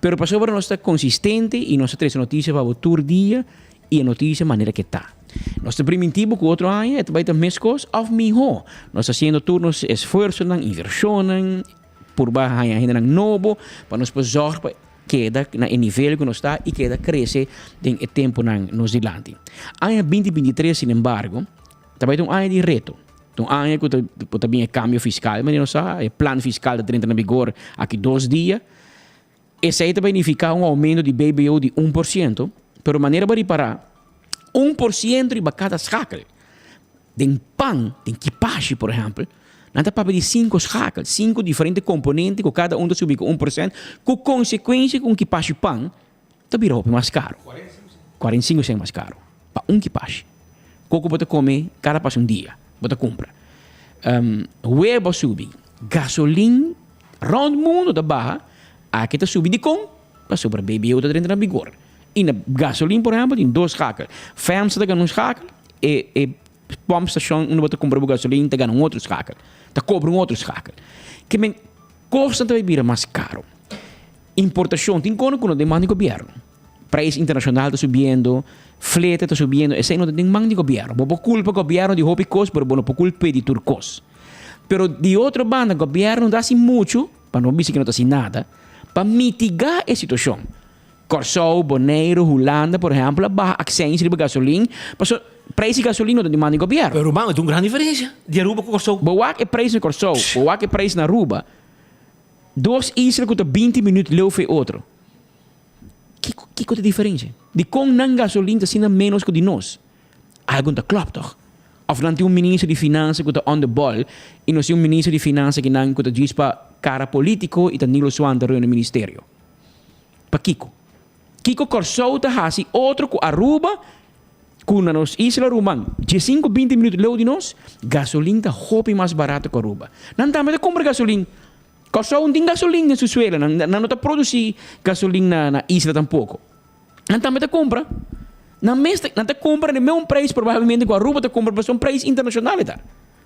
R: Mas para sobre nós está consistente e nós temos notícias para o todo dia e a notícia de maneira que está. Nosso primitivo com outro ano é vai ter mais coisas ou melhor. Nós fazendo turnos esforços, inversões, por baixo ainda novo, para nós zorgar para queda no nível que nós está e queda crescer em tempo nos dilante. Ano 2023, sin embargo, também um ano de reto. Um ano que também é cambio fiscal, mas não sabe, é plano fiscal de 30 na vigor aqui 2 dias. Esse aí também significa um aumento de BBO de 1%, pero maneira para reparar 1% de cada schakel. Den pan, den equipagem, por exemplo, não dá para pedir 5 schakel, 5 diferentes componentes, com cada um subir com 1%, com consequência com equipagem pan, está virou mais caro. 45% mais caro. Para equipagem. Coco você come, cada passa dia, você compra. Web subir, gasolina, round mundo da barra, aqui está subindo de com, para sobre BBO está dentro da vigor. in de gasoline, por exemplo, tem 2 schakels. FAMSA tem um schakel e pompstation, onde você compra gasolina, tem um outro schakel. Você cobra um outro schakel. Que men custa também vira mais caro. Importação, tem quando não demanda do governo. Preço internacional está subindo, flete está subindo, e sem não tem mão de governo. Por culpa do governo de hobby cost, mas por culpa de turcos. Pero de outra banda, o governo dá assim muito, para não dizer que não dá assim nada, para mitigar a situação. Corsou, Bonaire, Holanda, por exemplo, baixa access de gasolina, mas o preço de gasolina não demanda do governo.
Q: Pero mano, tem uma grande diferença de Aruba com Corsou.
R: Boa que preço na Corsou, boa que preço na Aruba. 2 islas custa 20 minutos, leu foi outro. Que coisa diferente? De com não gasolina assim menos que de nós. Algo não klopt toch? Of dan tem ministro de finanças que está on the ball e não tem ministro de finanças que não diz para cara político e está nilo suando no ministério. Para Kiko. Kiko Corsou está assim, outro com Aruba, com nos islas Rumang, 15, 20 minutos leu de nós, gasolina está hopi mais barato que Aruba. Não está mais comprar gasolina. Corsou não tem gasolina na Suécia, não está produzir gasolina na isla tampouco. Não está mais compra. Não te compra no mesmo preço, provavelmente, com a Aruba te compra por um preço internacional.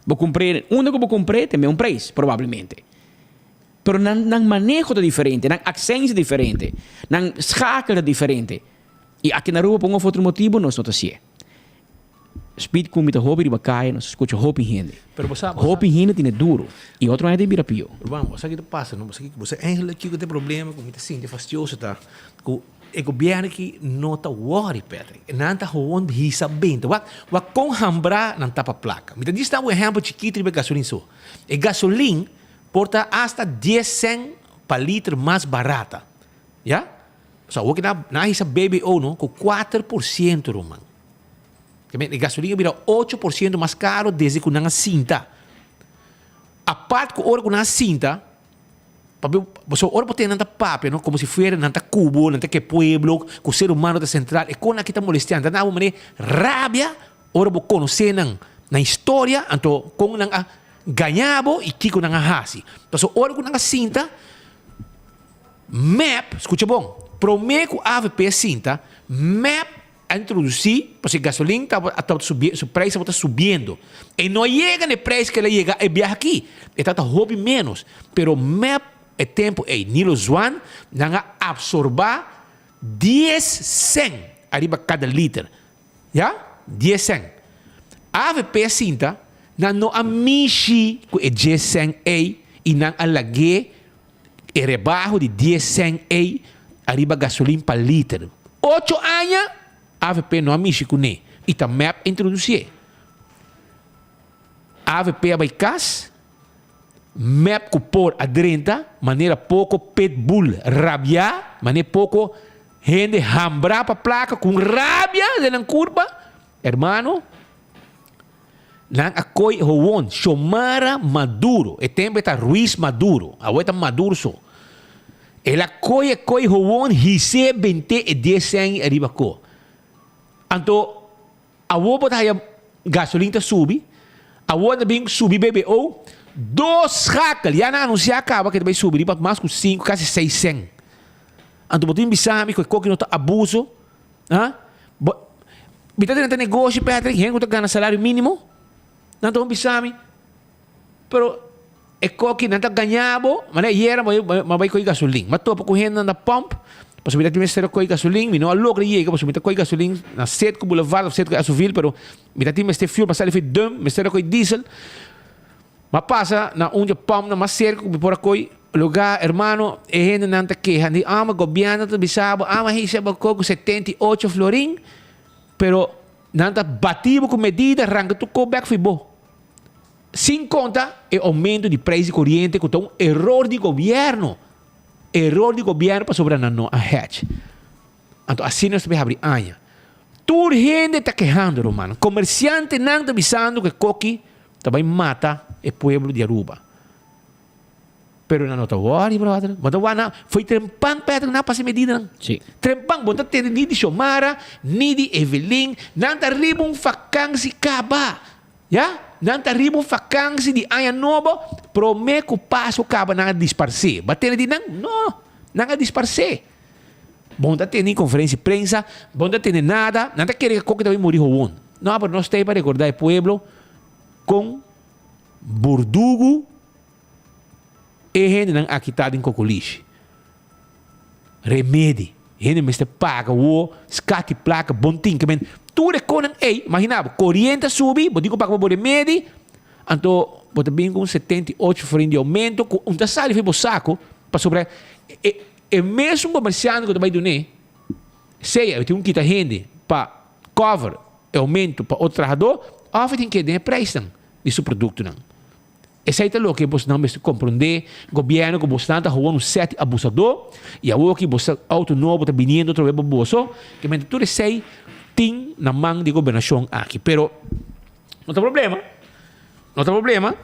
R: Vou comprar, onde eu vou comprar, tem mesmo preço, provavelmente. Pero não manejo é diferente, não access é diferente, não schakel é diferente. E aqui na Aruba, por um outro motivo, nós não assim. Speed com muita hobby de bacana, nós escuta hobby gente. Hobby gente tem duro. E outro é de birapio.
Q: Vamos, você que passa, não? Você é que tem problema com muita sim, de fastioso, tá? O governo que não está worry, Patrick. Não está gewoon hisa bem. Wat com hambra não está para placa. Me diz um exemplo chiquito de gasolina só. E gasolina porta hasta 10 cents para litro mais barata. Já? So, o que na hisa BBO, não? Com 4%, Roman. A gasolina vira 8% mais caro desde que não há cinta. A parte que hora que não há cinta, você ora pode ter nanta papel, não? Como se fosse nanta cubo, nanta que pueblo, que o ser humano da central, e quando aqui está molestando, na uma rabia, ora vou conhecer na história, então com não ganhavo e que não hasi. Então ora que não cinta, map, escuta bom, prometo AVP cinta, map a introduzir, porque gasolina está subindo, o preço está subindo. E não chega no preço que ela chega, e viaja aqui. Está hobby menos. Pero map é tempo, Nilo Zuan, não absorver 10 cents arriba cada litro. Já? 10 cents. A AVP cinta, não amishi com 10 cents e não alague e rebaixo de 10 cents arriba gasolina para litro. 8 anos, AVP não amishi com ne. E tá map introduzir. AVP vai cas, map com por adrenta, maneira pouco pitbull rabia, maneira pouco gente hambra para placa com rabia de na curva, hermano. Nang akoy hoon, Xiomara Maduro, e tempo tá Ruiz Maduro, agora Maduro so. Ela akoy hoon, hise 20 e 10 cents arriba ko. Anto, a wobo tayo gasolina subi, a wobo bing subi BBO, 2 schakal. Yan na anuncia acaba que vai subir para mais com 5, quase 6 cents. Anto, botin bisami ko que não tá abuso, ha? Bita na negócio, Patrick, hengo tá ganha salário mínimo. Não tá bisami. Pero e koki não tá ganhavo, mas era vai com gasolina. Mas tô para correndo na pump. Pas kita times ter koi gasolina, mino allo kriye ka pas kita koi gasolina na set ko boulevard of set ko asovil, pero kita times ter fuel pasal foi dum, mister koi diesel. Ma pasa na unja pump na mas cerco por koi lugar, hermano, e gente nanta que handi ama governo to bisabo, ama recebe ko 78 florin, pero nanta bativo com medida arranca tu ko back fibo. Sem conta e aumento de preço corrente que é erro de governo. Erro de governo para sobreviver a hedge. Então, assim nós vamos abrir aña. Toda gente está quejando, romano. Comerciante não está avisando que coqui também mata o povo de Aruba. Pero não está worry, brother. Mas não foi trempang, Pedro, não passa medida.
R: Sim.
Q: Trempang, bom, tem ni de Xiomara, ni de Evelyn, não está ribong facang-se caba. Já? Não está ribong facang-se de aña novo, prometo passo caba não disparcer. Bater de não a disparcer. bom da ter conferência de prensa, bom da ter nada, nada quer que também morrer o não, mas nós temos para recordar o povo com burdugo e gente não aquitado em cocoliche. Remédio. Gente me paga o escate placa bom tim que men tu reconan imagina corrente subi botico paga por remédio então bota bem com 78% de aumento com um salário foi saco para sobre e mesmo comerciante que vai donar sei eu tenho que ter gente para cover aumento para outro trabalhador tem que dar preço de seu produto não. Esse é o que você não compreende. O governo que você está jogando um set abusador e agora que você auto novo está vindo outra vez para você, que mente tudo isso tem na mão de governação aqui. Pero não tem problema.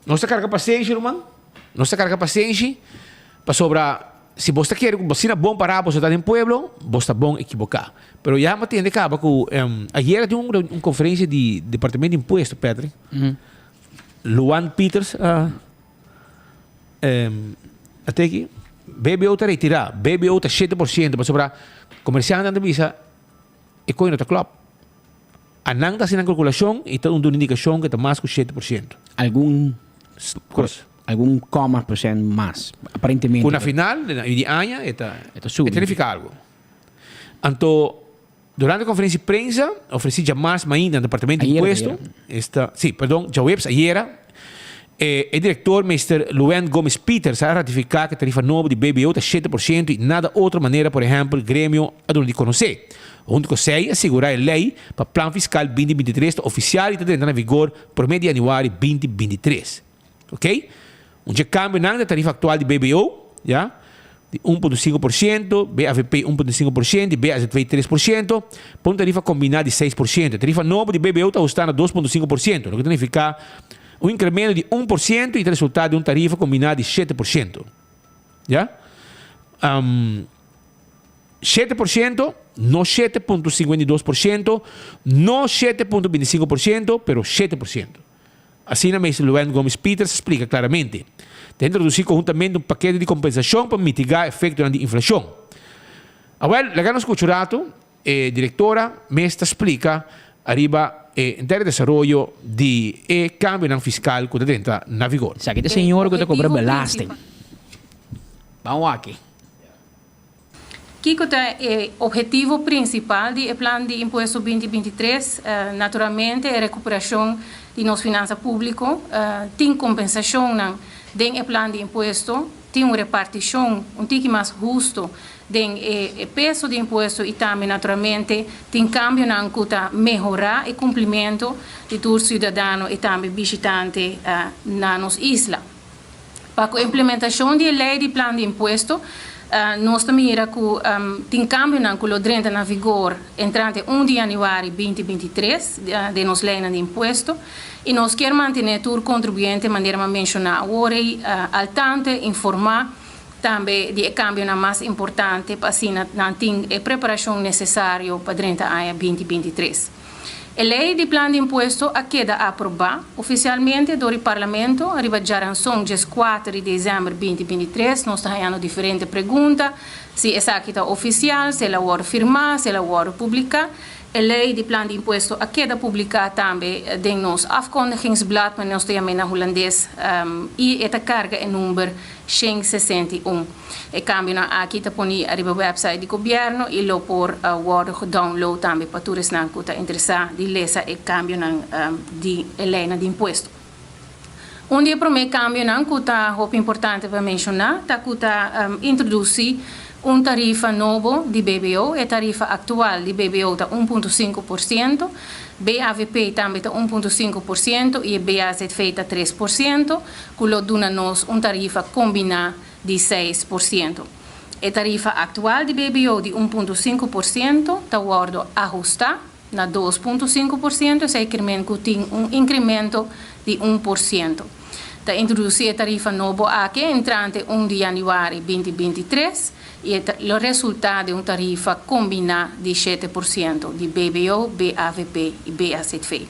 Q: Nossa carga paciência, irmão. Nossa carga paciência para sobrar. Se você quer que você bom para você estar em pueblo, você está bom equivocar. Pero já me entende acaba que ayer tinha uma conferência de departamento de imposto, Pedro. Luan Peters até aqui BBO está retirado BBO está 7% para sobrar comerciante da visa e coisa no club a não está sendo calculação e está dando indicação que está mais que 7%
R: algum coma % mais aparentemente
Q: com a final de ano está verificar algo então durante a conferência de prensa, ofereci já mais ainda no departamento de imposto. Já webs, ayer, o diretor, Mr. Luan Gomes Peters, a ratificar que a tarifa nova de BBO está 7% e nada outra maneira, por exemplo, o grêmio a de conhecer. Junto com sei, assegurar a lei para o plano fiscal 2023 oficial e está entrando em vigor por mês de janeiro 2023. Ok? Onde cambio na tarifa atual de BBO, já? De 1,5%, BAVP 1,5% e BAZV 3%, por uma tarifa combinada de 6%. A tarifa nova de BBO está ajustada a 2,5%, o que significa um incremento de 1% e o resultado de uma tarifa combinada de 7%. Já? 7%, não 7,52%, não 7,25%, pero 7%. Assim, a Mr. Luan Gomes Peters explica claramente. De introduzir conjuntamente um paquete de compensação para mitigar o efeito da inflação. Agora, lá nos escutamos, a diretora mestra explica arriba em desenvolvimento de cambio fiscal que está dentro na vigor.
R: Sabe que senhor que está cobrando belasting. Vamos aqui.
U: Kiko o objetivo principal do plano de imposto 2023, naturalmente, é a recuperação de nossa finança pública, tem compensação do plano de imposto, tem uma repartição um pouco mais justo do peso de imposto e também, naturalmente, tem cambio para melhorar o cumprimento de todos os cidadãos e também visitantes na nossa isla. Para a implementação da lei de plano de imposto, nós também tem cambio que entra na vigor entrante 1 de janeiro 2023 de nossa lei de imposto e nós queremos manter todo contribuinte de maneira a mencionar agora al tanto informar também de cambio mais importante para assim não tem a preparação necessária para durante a 2023. A lei de plano de imposto queda aprovada oficialmente do Parlamento, arriba já em 4 de dezembro de 2023. Nós estamos fazendo diferentes perguntas, se essa aqui está oficial, se ela vai firmar, se ela vai publicar. A lei de plano de imposto queda publicada também em nosso afkondigingsblad, mas nós temos na holandês, e esta carga é número 161. E cambio aqui está poni arriba website do governo e lo por word download também para todos que estão interessados em ler e cambio de lei de imposto. Dia primeiro cambio que está importante para mencionar, está introduzir tarifa novo de BBO, a tarifa atual de BBO está 1,5%, BAVP também está 1,5% e BAZV está 3%, que dá-nos tarifa combinada de 6%. A tarifa atual de BBO de 1,5% está ajustada na 2,5%, esse incremento tem incremento de 1%. Está introduzir a tarifa nova aqui entrante 1 de janeiro 2023 e o resultado é uma tarifa combinada de 7% de BBO, BAVP e BAZV.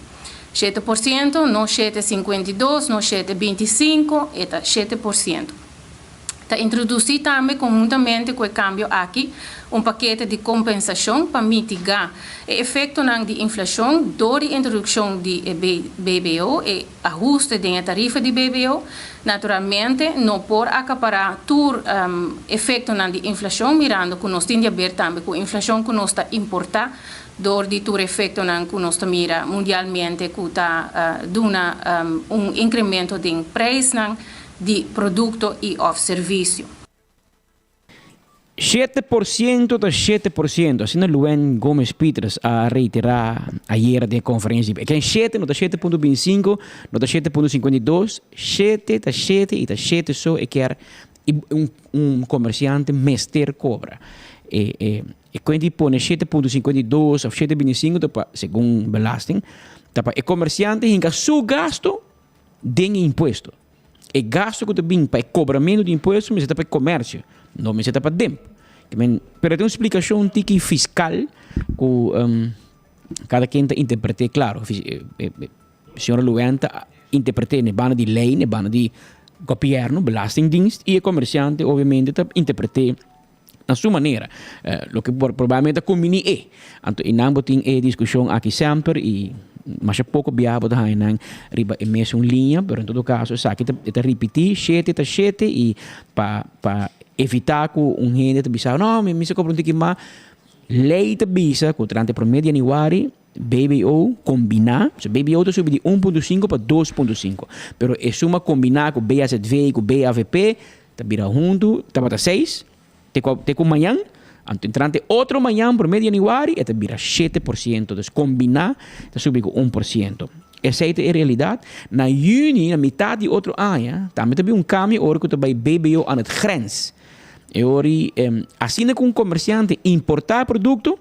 U: 7%, não 7,52%, não 7,25%, é 7%. introduzir também conjuntamente com o câmbio aqui paquete de compensação para mitigar o efeito de inflação door de introdução de BBO e ajuste da tarifa de BBO. Naturalmente, não por acaparar todo efeito de inflação, mirando que nós temos de ver também com a inflação que nós está importar, door de todo efeito que nós mira mundialmente, que está dando incremento de preço de produto e of serviço.
R: 7% a 7%. Assim, Luen Gomes Peters a reiterar ayer de conferência. Que 7, nota 7.25, nota 7.52, 7 a 7 e 7 só é que comerciante mester cobra. E quando põe 7.52 ou 7.25, segundo belasting, o comerciante tem seu gasto de imposto. E gasto que tem para cobramento de imposto, mas é para comércio, não mas é para dentro. Mas tem uma explicação tiki fiscal que cada quem interpreta, claro. A senhora Luenta interpreta na banda de lei, na banda de governo, belastingdienst, e o comerciante, obviamente, interpreta na sua maneira. O que provavelmente combina é. Então, em ambos tem a discussão aqui sempre e mas pouco biabo da hainan riba é mesmo linha, pero em todo caso, sabe que está repetir 7 e para evitar que gente te bisa não, me se compra que mais lei te bisa que durante promedio de januário BBO combinar, so BBO te sube de 1.5 para 2.5, pero é suma combinar com BAZV com BAVP, te vira junto, te bota 6, te com manhã. Entrante outro manhã, por meio de januário, é vira 7%. Então, combinar, está subindo 1%. Essa é a realidade. Na junho, na metade de outro ano, também tem câmbio, hora que vai BBO aan het grens. E hora, assim com um comerciante importar produto,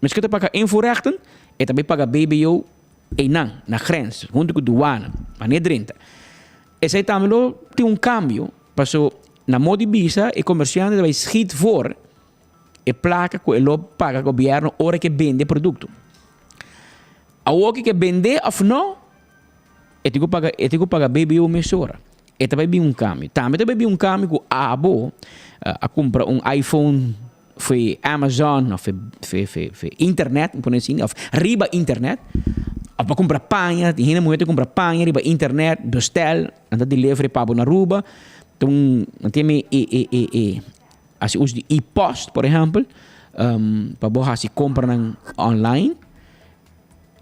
R: mas que paga invoerrechten, e também paga BBO na grens, junto com a douane, maneira 30. Essa também tem câmbio, passou na moda de visa, e comerciante vai schiet voor, e placa que ele paga o governo hora que vende produto. A hora que vende ou não, é que paga BBO mesora. E também câmbio. Também câmbio que a abo a compra iPhone foi Amazon ou foi internet, por assim, ou riba internet. Ou para comprar panha, tem gente muito compra panha, riba internet, bestel, anda delivery para na ruba. Então, tem als je usa de e-post, por exemplo, para você se compra online,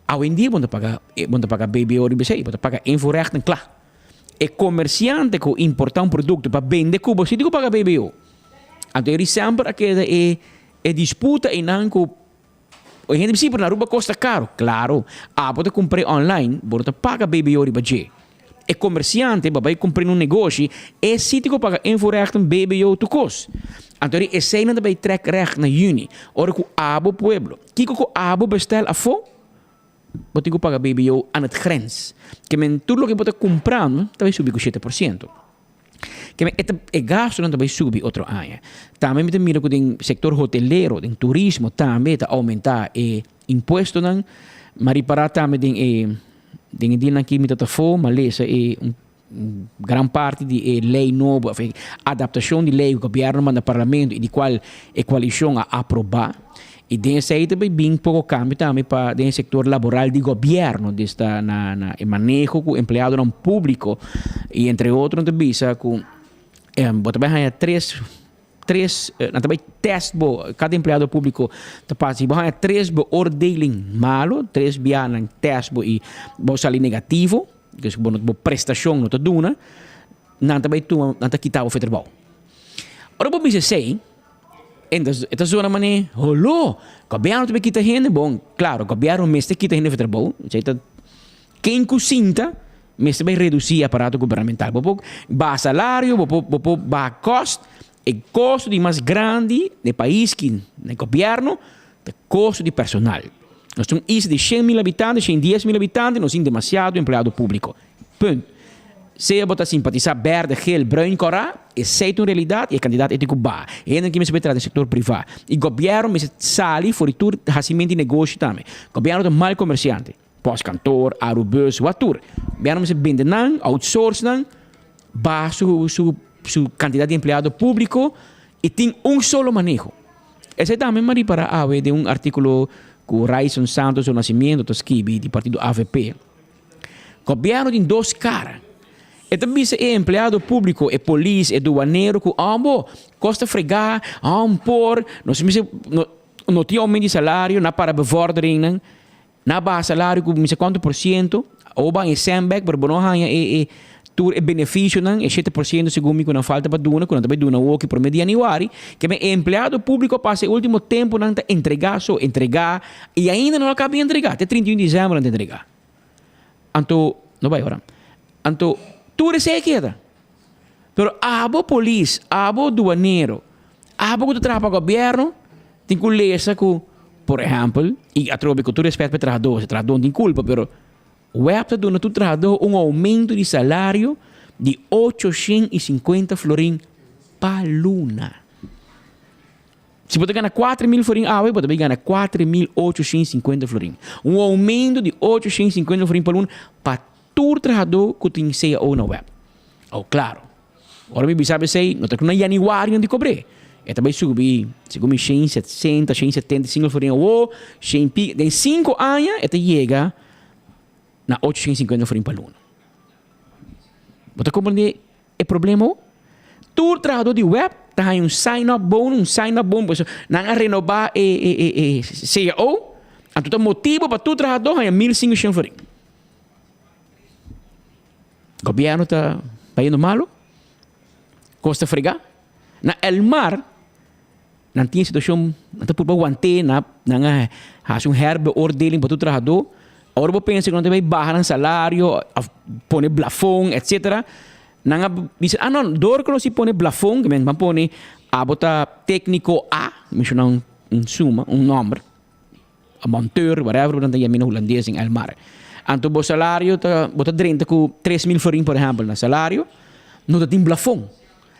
R: hoje em dia você paga BBO, você paga invoerrechten, claro. E comerciante que importa produto para vender, você tem que pagar BBO. Então, ele sempre é disputa e não que a gente sempre na rua custa caro, claro. Você compra online, você paga BBO riba G. E comerciante, vai comprar negócio, é sítio que paga invoerrechten BBO to kost. Então, é cena de trek recht na juni. Ora que o abo pueblo. Kiko que o abo bestel a fo, você que paga BBO aan het grens. Que men tudo que você comprando, também subir com 7%. Que men é gasto não também subir outro ano. Também me mira que o setor hoteleiro, o turismo também está aumentar e imposto não, mas para também tem dia aqui me tá fo, mas é gran parte de lei nova, adaptação de lei que o governo manda para o parlamento e de qual a coalição a aprovar. E desse aí também bem pouco câmbio também para o setor laboral de governo, desta na manejo com o empregado não público e entre outros também com também há três também teste cada empregado público passa se há 3 beoordeling malo, 3 bianan teste e salir negativo, que é uma prestação não te duna, não também tu não te quitar o trabalho. Ora bom me sei, então esta zona mané, holo, governo também quita gente, bom, claro, governo mestre quita gente o trabalho, então quem cozinha mestre vai reduzir o aparato governamental, ba salário, ba cost. O custo de mais grande do país que no governo, o custo de personal. Nós temos isso de 100.000 habitantes, 110.000 habitantes, nós temos demasiado empregado público. Ponto. Se você simpatizar verde, gel, bruin, corá, essa é uma realidade e o candidato é de Cuba. E ainda que me se no setor privado. E o governo me sali for tudo recimento de negócio também. O governo é mal comerciante. Pós-cantor, aerobus, watur. O governo me se vende não, outsource não, ba su su cantidad de empleado público y tiene un solo manejo. Ese también Mari para ave de un artículo con Raison Santos, o Nascimento, Tosquibi, do partido AVP. Gobierno tem duas caras. E também é empregado público, é polícia, é doaneiro, que costa fregar, por, não tem aumento de salário, não para bevordering, não para salário com quanto por cento, ou vai em sandbag, para não ganhar benefício, é 7% segundo que não falta para duna, quando também duna o que por meio de januário, que é empregado público passa o último tempo não entregar, e ainda não acaba de entregar, até 31 de dezembro não entregar. Então, não vai agora. Então, tudo isso é queda. Pero abo polícia, abo doaneiro, abo que trabalha para o governo, tem que ler que, por exemplo, e a troca que tu respeita para o trabalhador não tem culpa, pero o web está dando tu trabalhador aumento de salário de 850 florim para luna. Se você ganha 4.000 florim, você vai ganhar 4.850 florim. Aumento de 850 florim para luna para todo trabalhador que tem ceia ou na web. Claro. Agora me sabe se não está com januário não de cobrar. Também subir, segundo 170, 175 florim ou 100 pico. Em 5 anos, chega na 850 florim para luna. Você compreende o problema? Todo trabalhador de web tem um sign-up bônus, não renovar CEO, então o motivo para todo trabalhador é 1.500 florim. O governo está indo malo, costa fregar. Na El Mar, não tem situação, não está por aguantar, não há herbe ordeling para todo trabalhador. Agora você pensa que não vai baixar o salário, pôr plafond, etc. Não, dor que não se põe plafond, que man põe a botar técnico A, mencionar suma, nome, a monteur, whatever, não tem a mina holandês em El Mar. Então, o salário, você drenta com 3.000 florim, por exemplo, no salário, não tem plafond.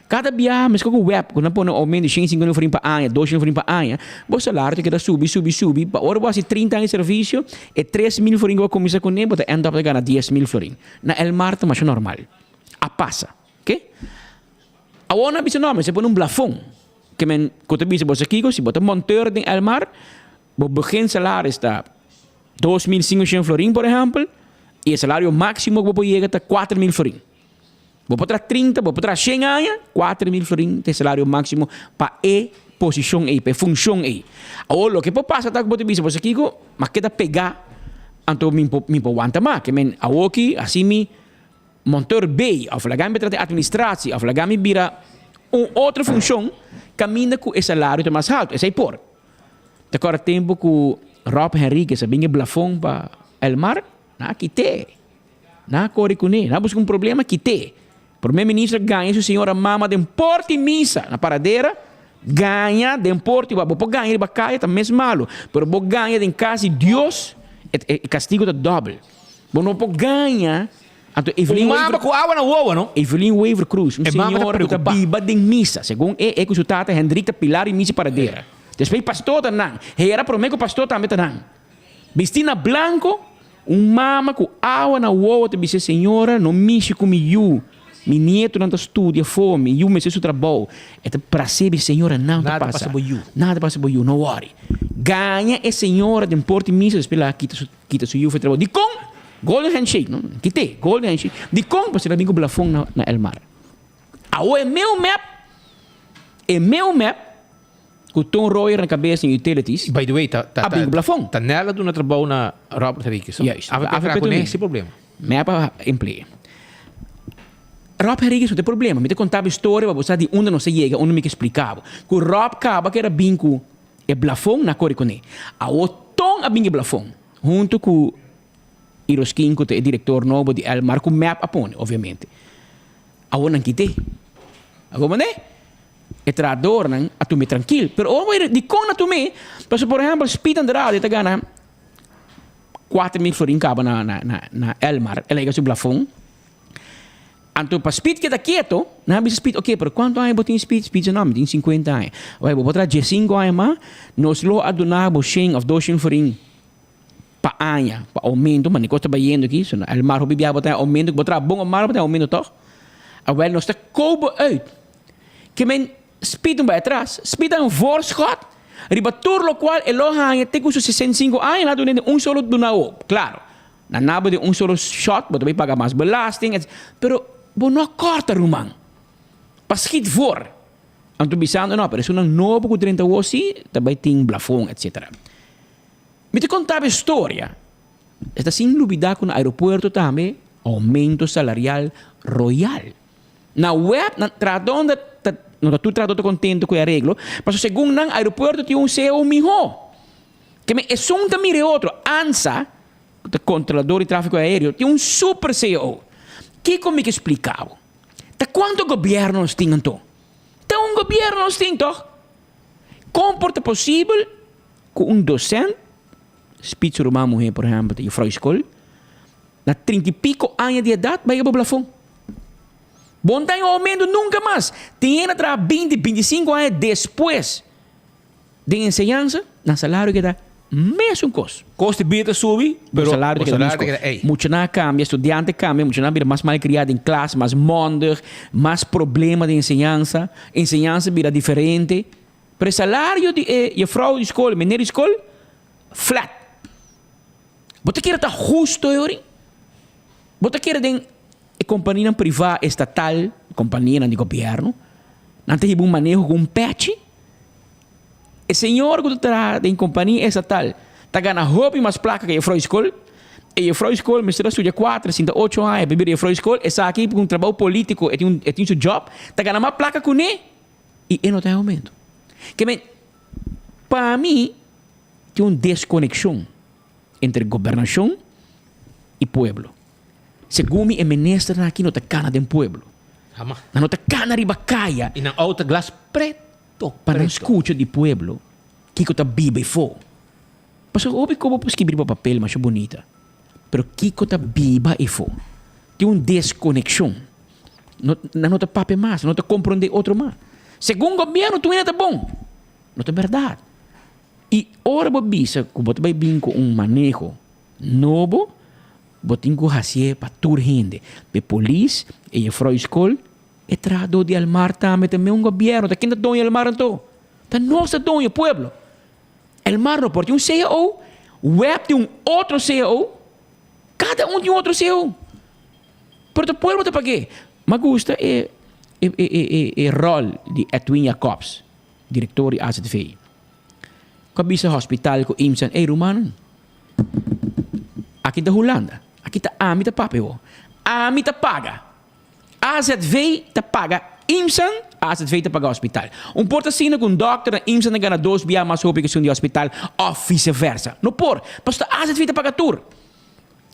R: Cada dia, mas com o web, quando põe aumento de 150 florim para ano, 200 florim para ano, o salário tem que subir. Agora você 30 anos de serviço, e 3.000 florim que começa com ele, você anda para ganhar 10.000 florim. Na El Mar, é mais normal. A passa, ok? Agora, você põe plafond. Que quando você aqui, se você monteur em El Mar, o begin salário está 2.500 florim, por exemplo, e o salário máximo que você chega está 4.000 florim. Vou para 30, vou para 100 anos, 4.000 florim é salário máximo para a posição aí, para a função aí. Agora, o que passa tá que você aqui, mas queda pegar, então me aguanta mais, que aqui, assim me monteur B, ou flagame trata administração, ou flagame vira outra função, caminha com o salário mais alto, esse é por. Agora tempo que Rob Henrique sabia plafond para El Mar, na quite, na corre com ele, na busca problema quite. O primeiro-ministro ganha se a senhora mama de porte e missa na paradeira, ganha de porte, você ganha de bacaia, tá mesmo malo, mas você ganha de casa de Deus, o castigo é doble. Você não pode ganhar.
Q: Mama com água na uova, não?
R: Evelyn Waver Cruz, senhora que está viva de missa, segundo que o tata Hendrita Pilar e missa paradeira. Depois pastor também, era para mim que o pastor também também. Vestina branco, mama com água na uova, te disse senhora, não mexe comigo. Meu neto não estuda, fome, eu me sei o trabalho. É para ser senhora, não te passa. Nada passa por you, não worry. Ganha a senhora de porte missa, espera quita seu foi trabalho. De com golden handshake, não? Quite, golden handshake. De com você vai vir com o plafond na El Mar. Agora é meu map, com o Tom Royer na cabeça em utilities.
Q: By the way, tá
R: plafond.
Q: Tá nela do trabalho na Robert Henrique.
R: Yes.
Q: A com esse problema.
R: Map emprego. Rob Henrique não tem problema. Me contava a história, você de onde não se chega, onde me explicava. Que o Rob acaba que era binco e plafond na cor com ele. A o tom a binco plafond. Junto com Iroskin, que é o diretor novo de El Mar, com map apone, obviamente. A o não quite. Agora, né? E tradutor não, a tu me tranquilo. Pero agora, de com a tu me, por exemplo, Speed Andrade, está ganhando 4.000 florim caba na El Mar. Ela é o plafond. Então, para Speed que está quieto, não é Speed, ok, pero quanto anos tem Speed? Speed não, tem 50 anos. Vai, vou botar 15 anos mais, nós lo adunamos 100 ou 200 florim para ano, para aumento, mas não custa baiando aqui, El Mar, o bibia botar aumento, botar bom o mar, botar aumento, toch? Wel, nós está kopen uit. Que men spit bij atrás, spit een voorschot. Ribatur lo qual e lo hange te custo 65 anos lá donde um solo do na claro. Na nabo de um solo shot, você vai pagar mais belasting, pero bo não corta rumang. Paskit voor. Anto bisando no, pero isso não novo com 30 osi, também tem blafon, etc. Me te contava história. Está sem dúvida com o aeroporto também aumento salarial royal. Na web, na tradonda, não tu tradota contento com o arreglo, mas segundo o aeroporto tem um CEO mijo. Que me é um também outro, ANSA, o controlador de tráfego aéreo, tem um super CEO. Que como que explicava? Tá quanto governo nós temos então? Tá governo nós temos toch? Comporta possível com docente, spitz uma mulher, por exemplo, de Frau School, na 30 e pico anos de idade, vai para o plafond. Bom, tem aumento nunca mais. Tem entra 20, 25 anos depois de ensinança, na salário que dá mesmo custo.
Q: Custo de vida sube,
R: pero o salário que dá muito não cambia, estudante cambia, muito não vira mais mal criado em classe, mais mondig, mais problema de ensinança vira diferente. Pero o salário de vrouw de escola, meneer de escola, flat. Você quer estar justo, Yori? Você quer companhia privada estatal, companhia de governo, não tem um manejo com patch. O senhor que está em companhia estatal está ganhando roupa e mais placa que a Frau School, e a Frau School mistura estuda 4, 5, 8 anos, beber a Frau School, e está aqui com um trabalho político, e tem seu job, está ganhando mais placa com ele, e ele não tem aumento. Para mim, tem uma desconexão entre governação e povo. Segundo o ministro aqui não está cana do povo. Não está cana riba caia.
Q: E na outra glass preto.
R: Para não escutar do povo, que está biba e fo. Mas eu ouvi como posso escrever para papel, mas é bonita. Pero que está biba e fo. Tem uma desconexão. Não está papel mais, não está compreender outro mais. Segundo o governo, tu ainda está bom. Não é verdade. E ora você bisa que você vai vir com um manejo novo, você tem que fazer para toda gente. A polícia e a Frau School e trado de almar também um governo. Tá quem tá dono almar então? Tá nossa dono o povo. Almar não pode um CEO, web tem um outro CEO, cada um tem outro CEO. Pero o povo tá para quê? Mas gusta o rol de Edwin Jacobs, diretor de AZV. Kabisa hospital ko imsan Romano. Aqui da Holanda. Aqui tá AMI tá papel. AMI tá paga. AZV tá paga imsan, AZV tá paga hospital. Porta sina com doctor imsan na gana 2 biya mais obrigação de hospital ou vice-versa. No por, basta AZV tá paga tur.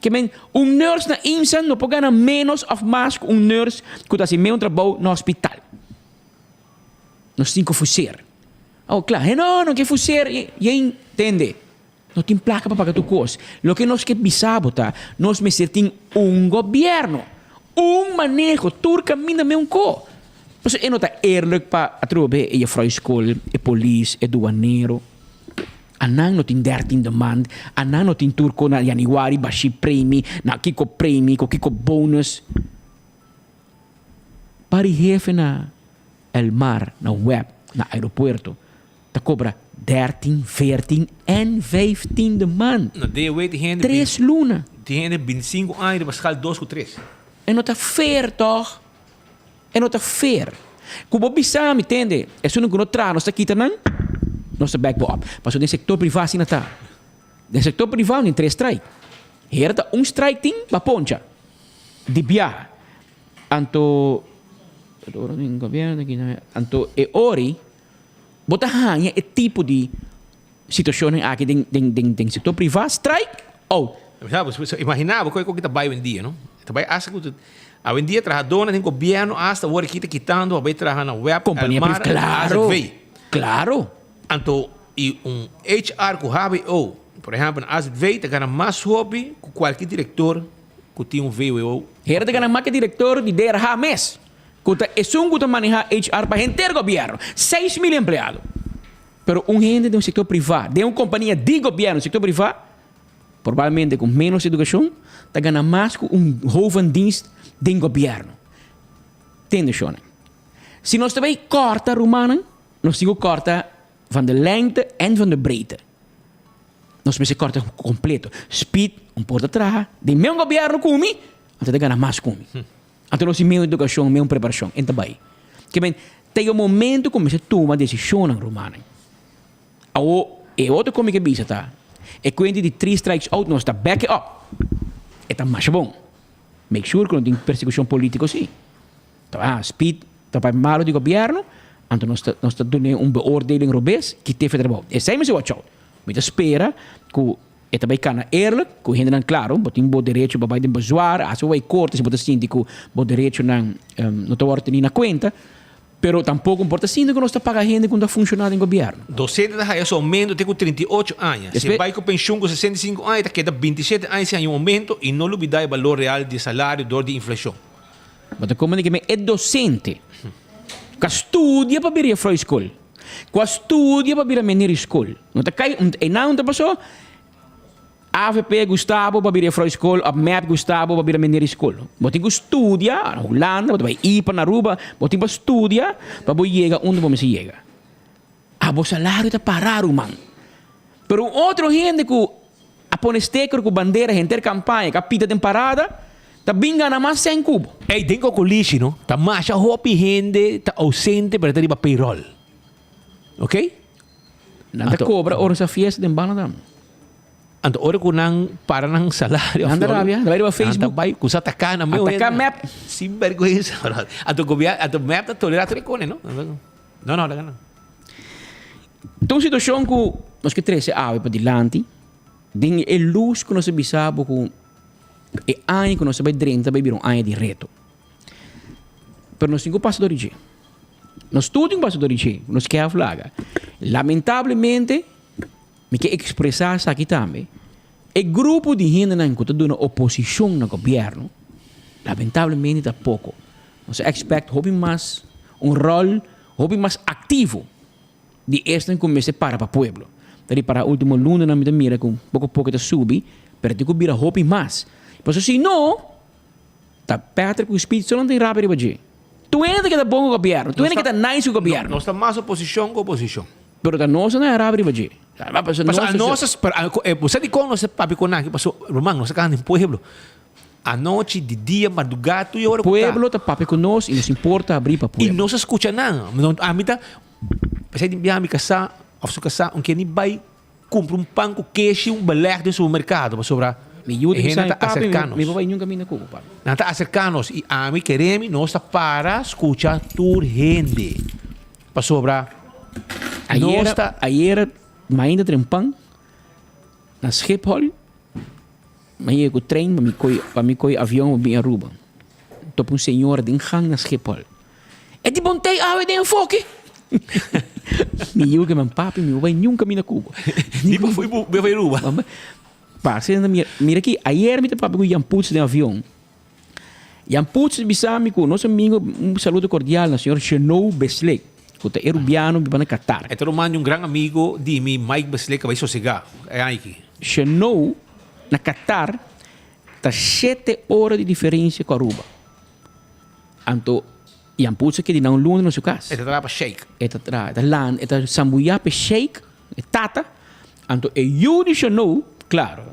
R: Que men nurse na imsan no pode ganhar menos ou mais que nurse que tá assim meio trabalho no hospital. Nos 5 fuser. Oh, claro, não quer fazer, e entende? Não tem placa para pagar tu coisa. O que nós queremos tá? Nós tem governo, manejo, tudo caminho mesmo co. Mas eu não está eerlijk para atrobe e a Frau School, e polícia, e doaneiro. Anang não tem 13 demand, anang não tem turco na januari, baixi prêmio, na kiko bonus. Para jefe na el mar, na web, na aeroporto. Te cobra 13, 14 en 15 de maand.
Q: Nou, die weet diegene...
R: 3 luna.
Q: Diegene 25 anos de bascal 2 ou 3.
R: En não tá fair, toch? En não tá fair. Como bisa, me entende? É só que não traz, nós aqui também, nós backbop. Mas no setor privado, assim não tá. No setor privado, tem 3 strike. Hier tá strike tem, ba poncha. De bia. Anto... Anto, e ori... Bota hanya é tipo de situação aqui em setor privado, strike ou
Q: imaginava que está bem hoje em dia, não? Está bem, acho que hoje em dia trabalhadores tem governo hasta agora que está quitando, vai trabalhar na web,
R: companhia privada, claro.
Q: Então, e HR que have ou, por exemplo, na AZV está ganhando mais hobby que qualquer diretor que tem VO.
R: Era de ganhar mais que diretor de DRH mês. Kuta esung kuta manejar HR para inteiro governo, 6.000 empregados. Pero gente de setor privado, de uma companhia de governo, setor privado, provavelmente com menos educação, está ganhando mais que hoofddienst de governo. tende schonen. Se nós também corta romanen, nós digo corta van de lengte en van de breedte. Nós precisamos corta completo. Speed, porta atrás. De meu governo come, até de ganhar mais come. Até nós temos educação, mesmo preparação. Então, vai. Que bem, tem um momento como se toma decisão em romanen. E outro como que bisa tá. E quando de 3 strikes out, nós está back up. É tá mais bom. Make sure que não tem perseguição política assim. Então, speed, tá para malo de governo, então nós está dando beoordeling robês que teve trabalho. E sai, mas eu watch out. Mas espera que é também cana eerlijk, que o gente claro, botem bom direito para baixo de bezwaar, a sua corte se botar sinto que bom direito não está ordem na conta. Pero tampouco importa sinto que nós está pagando gente quando está funcionando em governo.
Q: Docente da esse aumento tem com 38 anos. Se vai com pensão com 65 anos, queda 27 anos em aumento e não olvidar o valor real de salário dor de inflação.
R: Mas como é que é docente? Que estudia para vir a Freud School. Que estudia para vir a Menir School. Não está cai, e não está passou. AVP Gustavo para vir a Freud School, a MEP Gustavo para vir a Menir School. Botem que estudia na Holanda, botem ir para Aruba, botem para estudia para você chegar onde você chega. O salário está parado, man. Pero outro gente que a põe sticker com bandeira, gente campanha, capita temporada, tá bem ganhando mais 100 cubo.
Q: Ei, tem que ocultar, não? Tá mais a hopi gente, tá ausente para ter payroll. Ok?
R: Nada cobra, ora essa fiesta de embala.
Q: Anto ora ko nang para ng salário.
R: Anda rabia, vai Facebook.
Q: Vai kusa taka na meu.
R: Ataka map.
Q: Sim vergonha. Anto governo, anto map ta tolerate ko ne, no? Não, não.
R: Então situação que nós que três ave para dilante, tem a luz que nós bisabo com e ano que nós vai drenta vai vir ano de reto. Pero nós cinco passador de nós tudo passador de nós quer a flaga. Lamentavelmente me quer expressar isso aqui também. O grupo de gente que está dando oposição no governo, lamentavelmente está pouco. Nós expect mais rol, mais ativo de este começar para o povo. Daí para o último lunes na minha mira com pouco está subir, pero tem que vir a mais. Porque se não, tá perto que o espírito só não tem rápido para dizer. Tu ainda que está bom o governo, tu ainda que está nice o governo.
Q: Nós está mais oposição que oposição.
R: Pero da nossa não é rápido para dizer.
Q: Você de como você papi com aqui, passou, Romão, nós cá no pueblo. A noite, de dia, madrugada, tu e hora.
R: Pueblo tá papi com nós e nos importa abrir para pueblo.
Q: E não se escuta nada. A mim tá, pensei de minha amiga casar, a casar, que nem vai comprar pão com queijo, beleg do supermercado, para sobrar.
R: Me ajuda a acercar-nos. Me vai nunca me na Cuba, pai.
Q: Não está acercar-nos e a mim queremos nós está para escutar toda gente, para sobrar.
R: Ayer ainda trempang na Schiphol, mas com o trem para me coi avião bem Aruba. Top senhor de gang na Schiphol. É de bom tempo, de enfoque. Me digo que meu papi me vai nunca me na Cuba.
Q: Tipo foi Aruba.
R: Passa mira aqui, ayer me papi com Jan Putz de avião. Jan Putz bisami com nosso amigo, saludo cordial na senhora Chenou Beslek. Kuta erubiano bi na Qatar.
Q: Ito naman yung grande amigo di mi Mike Basley que vai sossegar. É aqui.
R: Chenou na Qatar tá 7 horas de diferença com Aruba. Anto Jan Putz que de não lunes no seu caso.
Q: Ito trapa shake.
R: Ito lan, ito sambuya pe shake, tata. Anto e yudi Chenou, claro.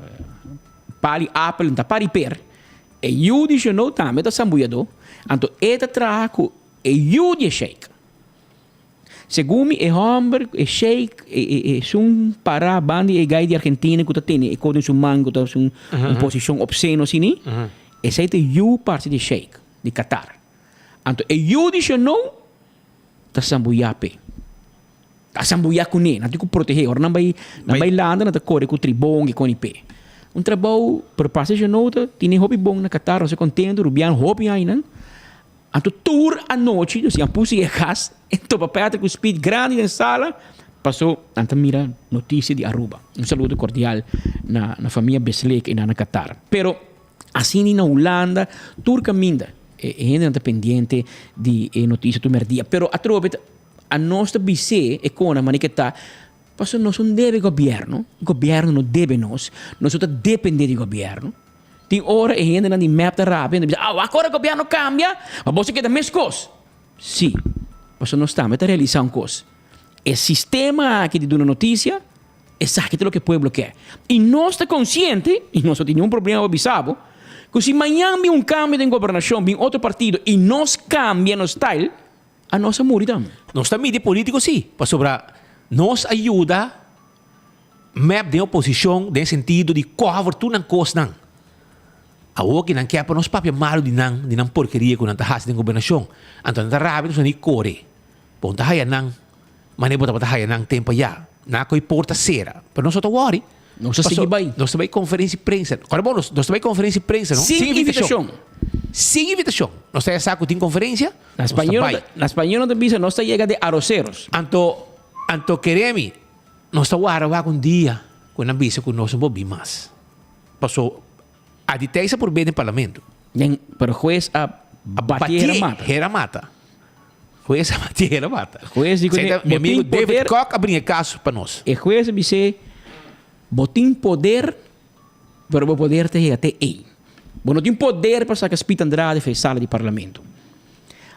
R: Pali apple ta pari per. E yudi Chenou também tá sambuya do. Anto ito traco e yudi shake. Segundo é homem, é shake, é sum para bandi e gai de Argentina que tem e com um mango, tá uma posição obscena assim, esse é o parte de shake de Qatar. Então é o de não tá sambuyape, tá sambuyacuné, não tem que proteger, ora não vai lá não tá corre com tribong e com ipé. Trabalho por parte de não tá tem hobby bom na Qatar, você contento, rubian hobby aí não. Então, tour à noite, assim, a pussy e casa, então, papel com speed grande na sala, passou, então, mira, notícia de Aruba. Saludo cordial na família Beslek e na Qatar. Pero, assim, na Holanda, tour caminha, gente está pendente de notícia do merdia. Pero, a nossa BC, com a maniqueta, passou, nós não deve governo não deve nós estamos dependendo do governo. Tem hora e gente na map da rápido. Agora o governo cambia, mas você quer dar mais coisas. Sim, mas não estamos a realizar uma coisa. O sistema que te dá notícia é exatamente o que o povo quer. E nós estamos conscientes, e nós não temos nenhum problema avisado, que se amanhã vem um cambio de governação, vem outro partido, e nós cambiamos style, a nossa morida.
Q: Nós também de político, sim. Para sobrar, nos ajuda map de oposição, no sentido de cobertura na costa. A que não quer para nós papel malo de não porcaria que não está fazendo governação. Então, não está rápido, não está corre. Bom, está aí não. Mas não está aí não tempo já. Não coi porta cera. Mas nós estamos worry.
R: Nós estamos bem.
Q: Nós estamos em conferência de prensa. Agora, bom, nós estamos em conferência de prensa, não?
R: Sem invitação.
Q: Sem invitação. Nós estamos saco de conferência.
R: Na espanhol não avisa, nós estamos de arroceros.
Q: Anto queremos, nós estamos a um dia, quando avisa que nós não vamos mais. Passou a diteixa por bem no parlamento.
R: Pero juez a bater
Q: a mata. Juez a bater a mata.
R: Juez digo,
Q: meu amigo David Koch abriu caso para nós.
R: E juez disse, botem poder, pero o poder te até aí. Bom, não tem poder para sacar Spita Andrade fez sala de parlamento.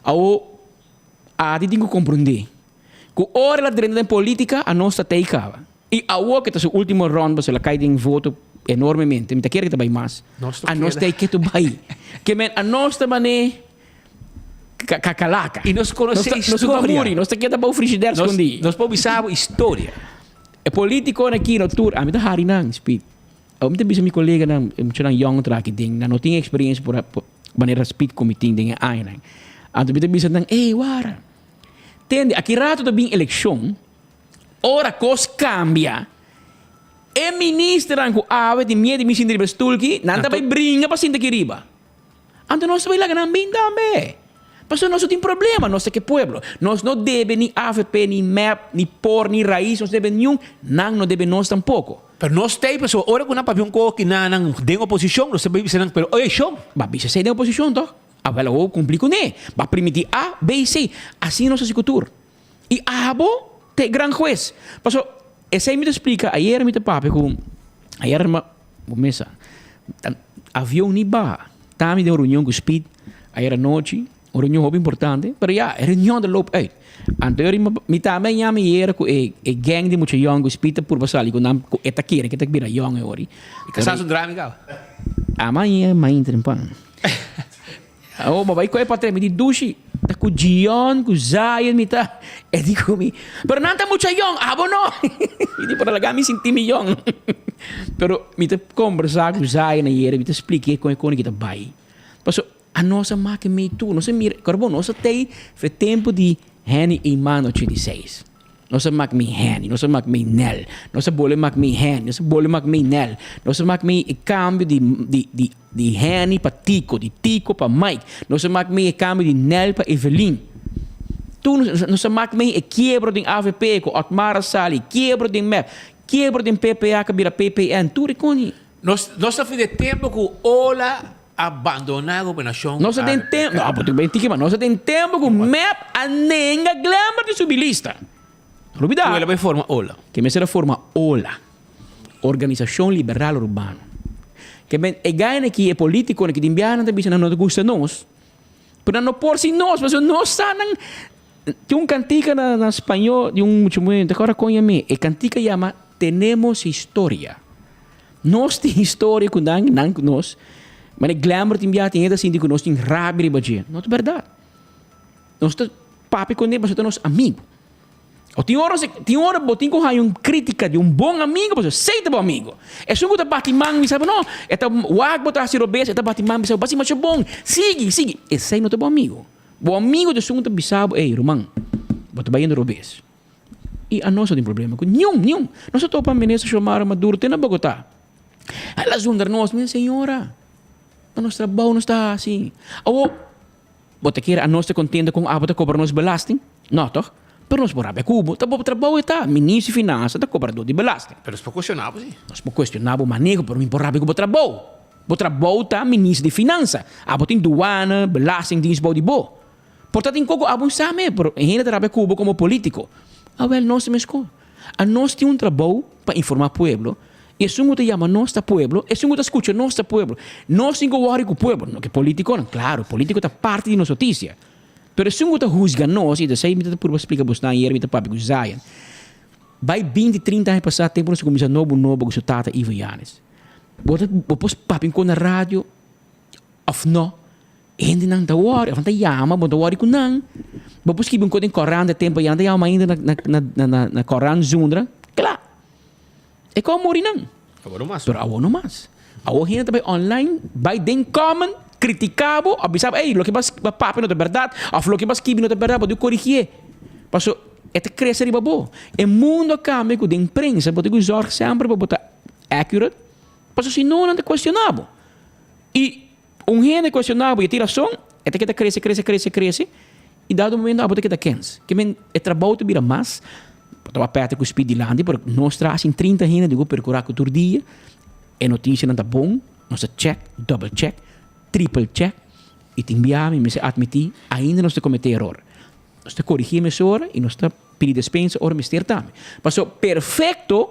R: A gente tem que compreender que a hora da política a nossa teicava. E a hora que está o último round, você cai em voto enormemente. Me quer que te vai mais. A nós tem que tu vai. Que a nossa maneira cacalaca.
Q: E nós conhecemos história.
R: Nós tem que dar o frigideiro escondido.
Q: Nós sabemos história.
R: É político aqui no tour. A mim tá hari nang speed. A mim também meu colega nang young track ding. Não tinha experiência por maneira speed committee ding ai nang. A mim também nang wara. Tende aqui rato da bem eleição. Ora cos cambia. E ministro ang ave de medo de me sentir bestulki, nada vai brinca para sentir riba. Então nós vai lá ganhar bem também. Mas nós tem problema, nós que pueblo. Nós não deve ni AFP, ni MAP, ni POR, ni raiz, nós deve nenhum, não deve nós tampouco.
Q: Pero nós tem pessoa, ora que não papião que não tem oposição, nós sabemos que não, pero oi show.
R: Ba bisa sai de oposição, toh. Agora o complico né. Ba permitir A, B e C. Assim nossa cultura. E abo te gran juez. Paso esse aí me explica, ayer me te papi com ayer uma mesa. Avião ni ba. Tá me de reunião com Speed ayer à noite. Uma reunião muito importante, mas já, reunião de loop uit. Anterior, me também já me era com a gang de muitos young espírita por passar ali com nam com eta kira que tá vira young agora.
Q: Casas um drama igual.
R: Amanhã mais trempan. Oh, mas vai com para trem de duche, tá com Dion, com Zion, me tá. É digo me, pero não tá muito young, abo não. E tipo para lá me senti me young. Pero me tá conversar com Zion ayer, me tá expliquei com que tá vai. Passou a nossa máquina meio tu, nossa mira, carbono, nossa tem foi tempo de Henny em mano 86. Nossa máquina Henny, nossa máquina Nel, nossa bola máquina Henny, nossa bola máquina Nel, nossa máquina cambio de Henny para Tico, de Tico para Mike, nossa máquina cambio de Nel para Evelyn. Tu nossa máquina quebra de AVP com Otmar Sali, quebra de MEP, quebra de PPA que vira PPN, tu reconi.
Q: Nossa foi de tempo que Ola abandonar a governação.
R: Nós tem tempo. Não, porque bem tique, mas nós tem tempo que o MEP a nenga glamour de subilista. Não olvidar.
Q: Ela vai forma OLA.
R: Que me será forma OLA, Organização Liberal Urbana. Que bem é ganha que é político que dimbiana também não nos gusta nós. Pero não por si nós, mas nós sanan tem um cantica na espanhol de um muito momento agora conhece e cantica chama Tenemos História. Nós tem história com nós. Mas o glamour tem ainda assim que nós temos rabia de não é verdade. Nós temos papi com ele, mas nós amigos. Tem hora botin com uma crítica de um bom amigo, mas sei que é bom amigo. É só que batimang me sabe não, é o wag botar se robes, é batimang me sabe, mas é bom. Sigue. É sei não é bom amigo. Bom amigo de sunta bisabo, ei, Romão. Bota bem no robes. E a nós tem problema com nenhum. Nós topa a ministra chamar Maduro tem na Bogotá. Ela zundar nós, minha senhora. A nosso trabalho não está assim. Ou, você quer a nossa contenda com a bota cobrar nos belasting? Não, toch? Pero nós por a Cuba, tá bom trabalho está. Ministro de Finanças está cobrador de belasting.
Q: Pero isso é questionável, sim.
R: Nós por questionável manejo, pero me por rápido com o trabalho. O trabalho está Ministro de Finanças. A bota em duana, belasting, dienstbouw de bo. Portanto, em coco abusame, pero em renda trabalho Cuba como político. Ah, well, nós mesmo. A nós tem trabalho para informar o povo. E se não te chama nosso pueblo, e se não te escuta nosso pueblo, nós não worry com o pueblo, não que político, não, claro, político é parte de nossa notícia. Mas se não te juzga nós, e daí me te por explicar você na me te papi com Zion. Vai 20, 30 anos passar tempo, nós começa novo com seu tata Ivo Yanes. Você papi com na rádio, of no, hindi nang tawari, of nang yama, mo tawari ko nang. Bapos kibing ko din koran de tempo, yan yama ainda na koran zundra, claro. É como morrer não.
Q: Agora não mais.
R: Pero agora não mais. Agora ainda também online, vai den common, criticado, avisava, ei, lo que vas papi não é verdade, ou lo que vas kibi não é verdade, pode corrigir. Passo, é te crescer riba bo. E mundo cambia com a imprensa, pode usar sempre para botar accurate, passo se não é questionável. E gente questionável e tira som, é que te cresce, e dado momento, pode que te quens. Que men é trabalho te vira mais. Estava perto com o Speed Land, porque nós trazemos 30 gente de percorrer todo dia. E notícia não está bom. Nós check, double check, triple check. E te enviamos, me admitir, ainda nós cometer erro. Nós corrigimos essa hora e nós pedimos dispensa, hora me também. Passou perfeito,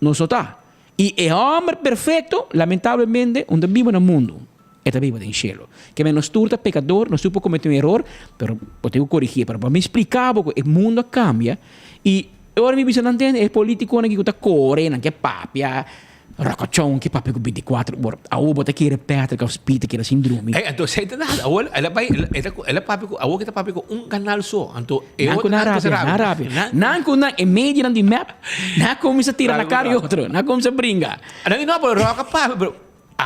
R: nós está. E é homem perfeito, lamentavelmente, onde vive no mundo. É também no cielo. Que nós turta pecador, nós podemos cometer erro, mas podemos corrigir. Para me explicar, porque o mundo cambia. E agora me bisogna entender, é político que está correndo, que é papia, rocachão, que papia com 24 horas. A uva está aqui, repete, que é hospita, que é síndrome.
Q: Então, sei de nada. Ela papia com, a uva está papia com canal só. Então,
R: não com na Arábia. Não com na média de map. Não começa a tirar na cara e outro. Não começa a brincar.
Q: Não, pero roca papia.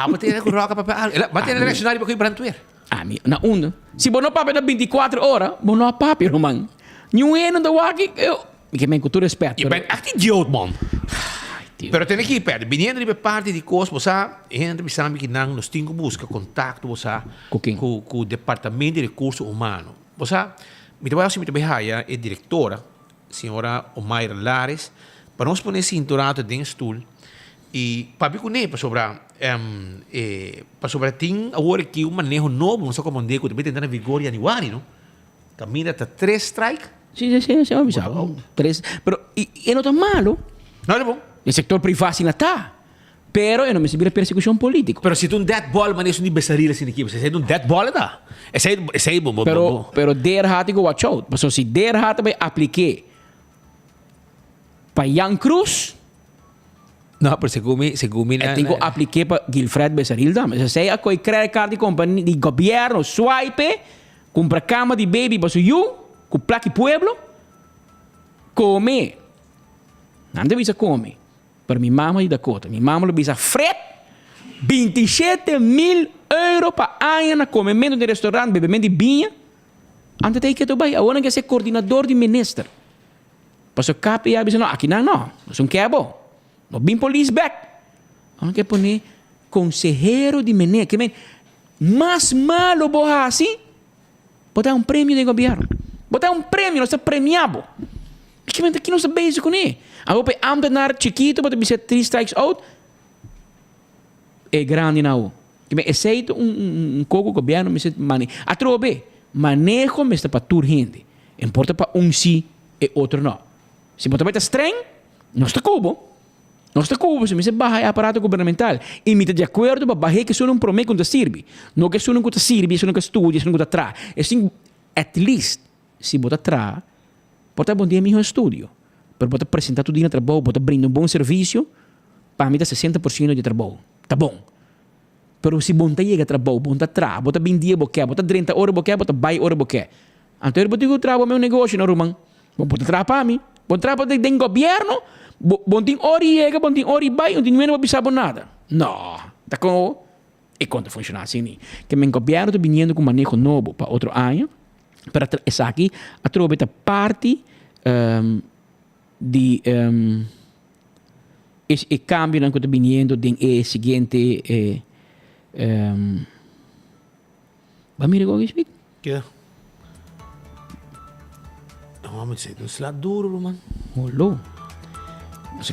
Q: Mas tem roca papia. Mas tem reacionário para ir brantuer.
R: Na onda. Se você não papia 24 horas, você não papia, Roman. Nenhum ano da waki, que me com todo respeito.
Q: Je bent echt idioot, man. Pero tem que ir perto. Vindo de parte de coisas, você ainda me sabe que não nos tem que buscar contato com o Departamento de Recursos Humanos. Você, me trabalho assim, me trabalho é diretora, senhora Omaira Lares, para nós poner cinturado dentro do stool e para ver com ele, para sobre tem agora que um manejo novo, não só como onde que também tem na vigor em januário, não? Caminha até 3 strike.
R: Sí, avisado. Pero, y no está malo.
Q: No es bom.
R: El sector privado sí está. Pero no me sirve persecución política.
Q: Pero si tú un dead ball, man, es un besaril sin equipo. Si es un dead ball, está. Ese bom.
R: Pero der hat go watch out. Pero si der hat me apliqué para Jan Cruz.
Q: No, pero según mi
R: tengo apliqué para Gilfred Besaril también. Se a coi credit card de compañía de gobierno swipe, compra cama de baby para su com plaque pueblo, come. Não devia comer. Para minha mama de Dakota. Minha mama devia fret 27.000 euros para ano na comimento de restaurante, bebimento de vinho. Antes de que tu vai, agora que ser coordenador de minister. Passou capa e a não, aqui não. Não sou quebo. Não bem police back. Agora que pôr consejero de minister. Que mais malo borra assim, botar prêmio de governo. Botar prêmio, nós estamos premiados. Que aqui não sabemos isso com ele. Agora, ambtenaar chiquito, para ser 3 strikes out, é grande não. Que é aceito coco governo, me manejo. A trobe, manejo me está para tur gente. Importa para sim e outro não. Se botar mais estranho, nós está cubo. Nós está cubo, se me se barra aparato governamental. E me está de acordo para barrar que isso não promete quando sirve. Não que isso não sirve, isso não estuda, isso não atrás. Assim, at least, se botar atrás, pode bom dia meu estúdio. Para botar apresentar tudo no trabalho, botar brindar bom serviço, para mim dá 60% de trabalho. Tá bom. Pero se bom chega trabalho, bom atrás, botar bem dia boquê, botar 30 horas boquê, botar vai hora boquê. Então eu botar trabalho meu negócio no Romão. Bom botar atrás para mim. Bom trabalho de governo, bom tem hora chega, bom tem hora vai, não tem ninguém vai saber nada. Não. Tá com e quando funciona assim, que meu governo está vindo com manejo novo para outro ano. Para essa aqui, a troca da parte de esse cambio que está vindo de seguinte vamos ver o que explica?
Q: Que? Não, mas isso é um slot duro, mano.
R: Olô.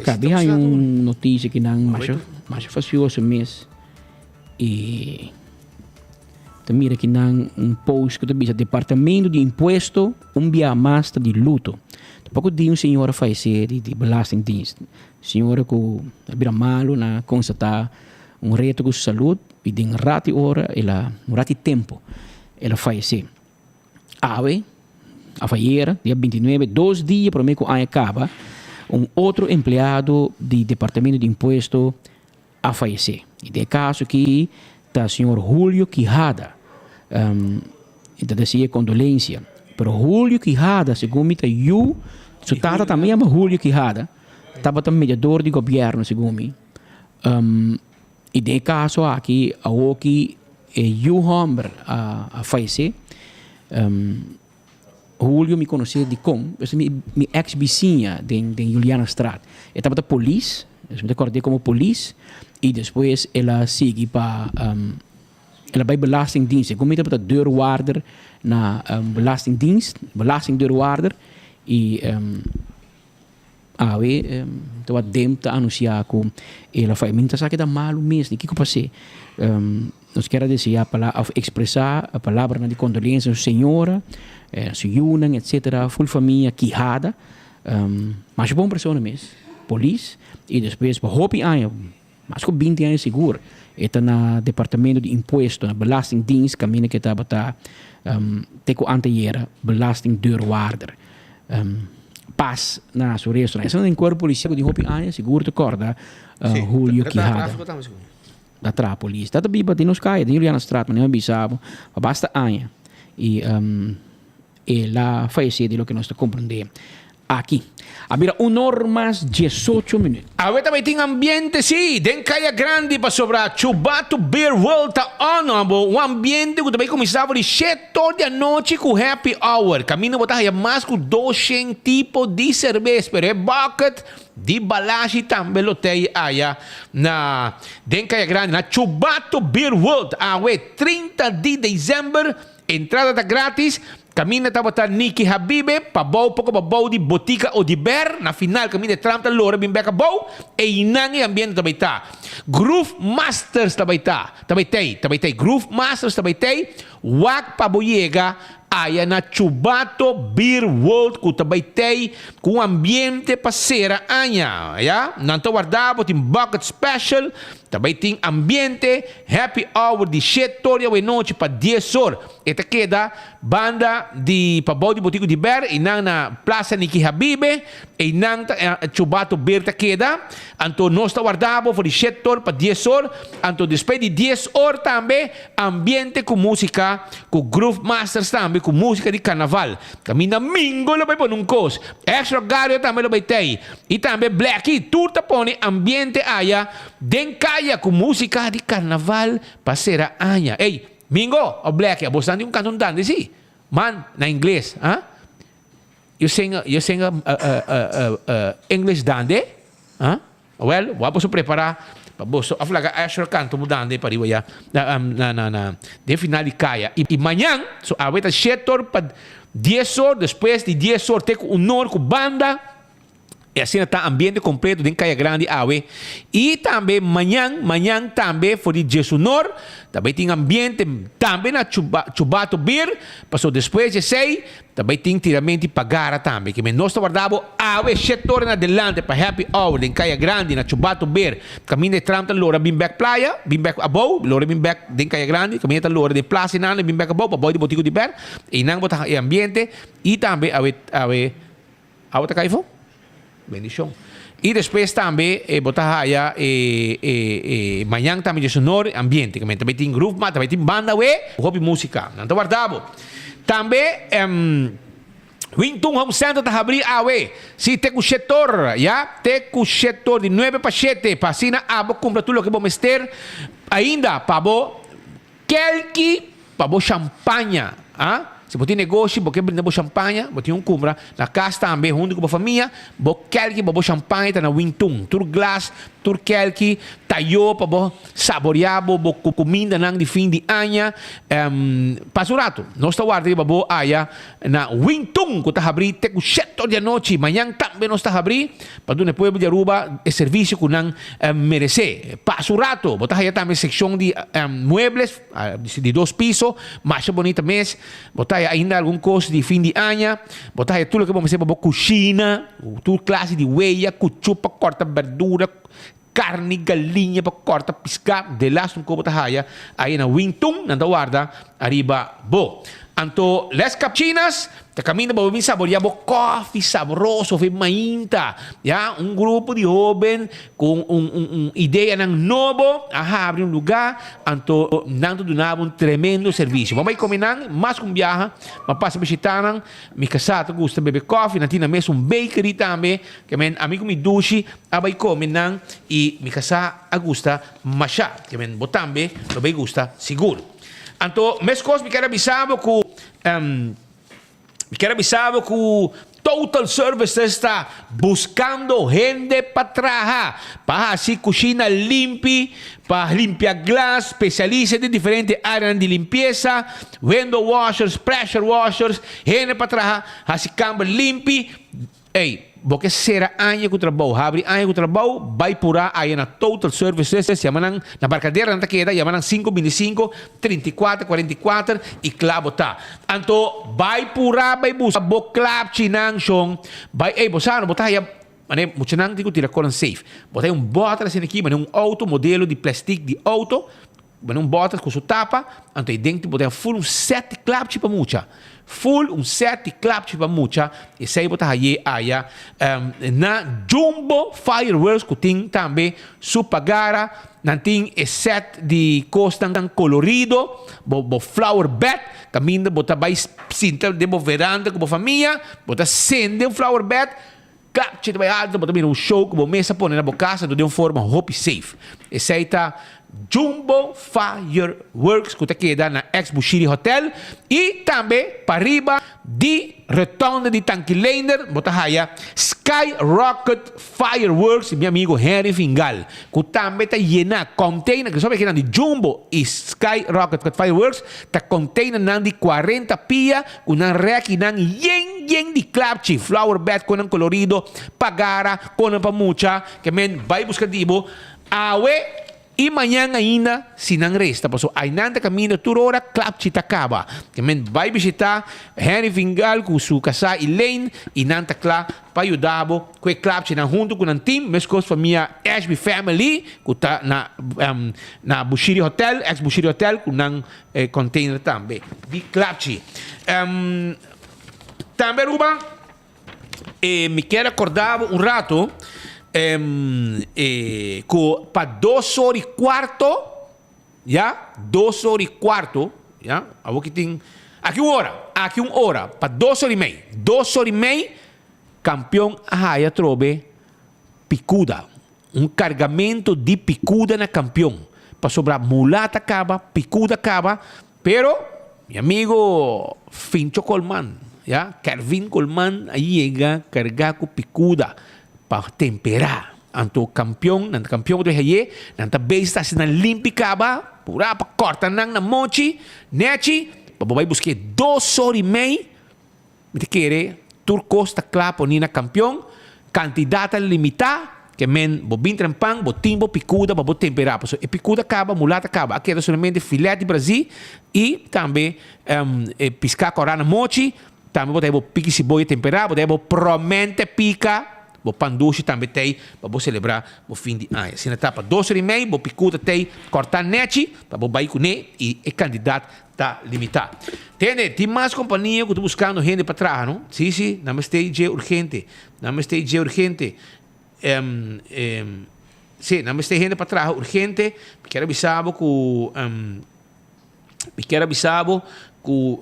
R: Havia uma notícia que não mais facioso mês e mira que não post que tu bisa Departamento de Imposto dia mais de luto. Pouco dia uma senhora faleceu de belastingdienst. Senhora que era malo na constatar reto com saúde e de rati hora ela rati tempo ela faleceu. A falleira, dia 29, 2 dias para mim que acaba, outro empregado do Departamento de Imposto a falecer. E de caso aqui está o senhor Julio Quijada. Então dizia condolência. Pero Julio Quijada, segundo me seu tata também é Julio Quijada. Estava também mediador de governo, segundo me. E de caso aqui, a Oki e o homem a falecer. Julio me conhecia de como, minha ex-vizinha de Juliana Straat. Ela estava da polícia, eu me acordei como polícia, e depois ela segue para ela vai belastingdienst. Como estava da deurwaarder na belastingdienst, belastingdeurwaarder, e então a DEM anunciar que ela faz muita saque da malo mesmo. O que eu passei? Nós queremos dizer expressar a palavra de condolência à senhora, sua Yunan, etc., full família, Quijada, mas bom pessoa mesmo, polícia, e depois, para Hopi anos, mais que 20 anos seguro, está no departamento de imposto, na belastingdienst, caminho que estava teco anteera, belastingdeurwaarder. Pas na sua restaurante. Essa é um corpo policial de Hopi anos, seguro, te acorda, Julio Quijada. Da Trápolis. Tata biba tem nos caia, tem Juliana Straat, mas não bisabo, basta anos. E ela faleceu de lo que nós compreendemos aqui. Había 1 hora más 18 minutos.
Q: Ahora também tem ambiente, sim. Den Caia Grande para sobrar Chubato Beer World tá on. Ambiente que também começava de 7 da noite com Happy Hour. Caminho botar mais com 200 tipos de cerveja. Pero é bucket de balagem também lotei aí na Den Caia Grande, na Chubato Beer World. 30 de dezembro. Entrada tá grátis. Caminha estava a Niki Habibe, pabau pouco pabau de botica ou de ber, na final caminha tramta lora bem beca bau, e inangi ambiente também tá. Groove Masters também tá, também tem Groove Masters também tem, wak paboyega aya na Chubato Beer World que também tem com ambiente parceira anya, ya? Nanto guardavo tem bucket special, também tem ambiente happy hour de 7 horas da noite para 10 horas. Esta queda banda de pabau de botico de ber e na Plaza Niki Habibe e nang Chubato Beer ta queda. Anto nós guardavo para 7 horas para 10 horas. Anto depois de 10 horas também ambiente com música, com Groove Masters também com música de carnaval. Camina mingo lo vai pôr num cos. Extra Gario também lo vai ter. E também Blackie turta põe ambiente aya Den Caia com música de carnaval parceira anya. Ei, Mingo, o Blackie, abusando de canto dande si. Man, na inglês, huh? You sing English dande? Huh? Well, vamos se preparar. Boso, a flaga extra canto mudando para ir na de final de Caia. E amanhã, so a veta 7 horas para 10 horas, depois de 10 horas tem um nor com banda. E assim está ambiente completo de Caia Grande awe. E também amanhã também foi de Jesunor, também tem ambiente também na Chubato Beer, passou depois de 6, também tem tiramento pagara também, que nós guardamos awe 7 horas adelante para Happy Hour de Caia Grande na Chubato Beer. Caminho de tramta lora Bimback Playa, Bimback Abou, lora Bimback de Caia Grande, caminho de lora de Plaza Nana, Bimback Abou, para de botico de Beer, e não botar ambiente e também awe tá caifo? Bendição. E depois também botar aí amanhã também de sonoro ambiente, que também tem groove, mas também tem banda, hobby música. Não estou guardado. Também Winton Home Center está abrir se tem o setor, já tem o setor de 9 para 7, para assim abo compra tudo o que vamos ter ainda para bo quelque para bo champanhe, se você tem negócio, você brindar champanhe, você tem compra na casa também, junto com a família, você quer que você champanhe está na Winton, tur glass, tur quelque, tayo para você saborear, você comida nang de fim de ano, pasurato, nós estamos guardando para você aí na Winton, que está abrindo até o 7 da noite, amanhã também nós estamos abrindo, para o povo de Aruba, o serviço que não merece, pasurato, você aí também secção de muebles, de 2 pisos, mais bonita mesmo, você ainda algum coisa de fim de ano, botar aí tudo que vamos fazer para a cozinha, tudo classe de weia, cuchupa, corta verdura, carne, galinha, para corta, piscar, de lá, um copo de raia, aí na Winton, na guarda, arriba, bo. Anto, les capchinas, te caminho para mim saborear coffee saboroso, foi mainta, ya, grupo de jovens com ideia ng novo, abrir lugar, anto, nando donava tremendo serviço. Vamos combinar, mas com viaja, mas passa visitando, mi casata gusta beber coffee, natina mesmo bakery também, que men amigo mi dushi, abay combinar e mi casata gusta masha, que men botambe, lo bem gusta seguro. Anto, mes cos me quero avisar que Total Service está buscando gente para trabalhar, para assim cocina limpa, para limpar glass, especialista de diferentes áreas de limpeza, window washers, pressure washers, gente para trabalhar, assim câmara limpa. Ei, porque será ano que o trabalho, abre ano que o trabalho, vai por aí na Total Services, chamam na barcadeira, na queda, chamam 525 34 44 e clavo tá. Então, vai por aí, vai buscar, bo clap chinang chong, vai, ei, bosano, botar aí, mane, muito nang digo tira coran safe. Botar bota assim aqui, mane auto modelo de plástico de auto, mane bota com sua tapa, então aí dentro botar full 7 clap tipo mucha. Full 7 clap para mucha e sei botar aí na Jumbo Fireworks que tem também supagara nanting set de costa colorido bo flower bed caminho botar vai sinta de veranda com família botar sende flower bed clap chega vai alto botar show com mesa pôr na casa de uma forma hope safe e sei tá Jumbo Fireworks que queda na ex-Bushiri Hotel e também para riba de retorno de Tanquilender botahaya Skyrocket Fireworks meu amigo Henry Fingal que também está llena container que sabe que de Jumbo e Skyrocket Fireworks está container de 40 pia com uma reaki ng yen de clapchi flower bed com um colorido pagara com uma pamucha que men vai buscar dibo awe. E amanhã ainda, se não resta, passou ainda caminho toda hora, clap chita acaba. Que men vai visitar Henry Fingal com sua casa Elaine e nanta clap para ajudar com o clap chita junto com um team, mas com a família Ashby Family, que está na Bushiri Hotel, ex-Bushiri Hotel, com um container também. De clap chita. Também, Ruba, me quero acordar rato, para 2 horas e quarto, já? 2 horas e quarto, já? Aqui tem, aqui 1 hora, para 2 horas e meia. 2 horas e meia, campeão Arraia trobe picuda. Carregamento de picuda na campeão. Para sobrar mulata acaba, picuda acaba, pero, meu amigo Fincho Colman, já? Kervin Colman, aí chega carregar com picuda. Para temperar. Anto campeão do Haye, nanta besta se na limpicaba, pura para cortar na mochi, nechi, para vai buscar 2 horas e meia, me querer, turcosta clapo ni na campeão, quantidade limitada, que men bo bintran pang, bo timbo, picuda, bo temperar. So, e picuda acaba, mulata acaba. Aqui é somente filé de Brasil e também piscar corana mochi, também botar bo pique cebola temperar, botar bo promente pica, o panduche também tem para celebrar o fim de ano. Se na etapa 2 horas e meia, o picuda tem cortar nete para o bairro e o candidato está limitado. Tem mais companhia que estou buscando gente para trás, não? Sim, não esteja urgente. Sim, não esteja gente para trás urgente. Quero avisar que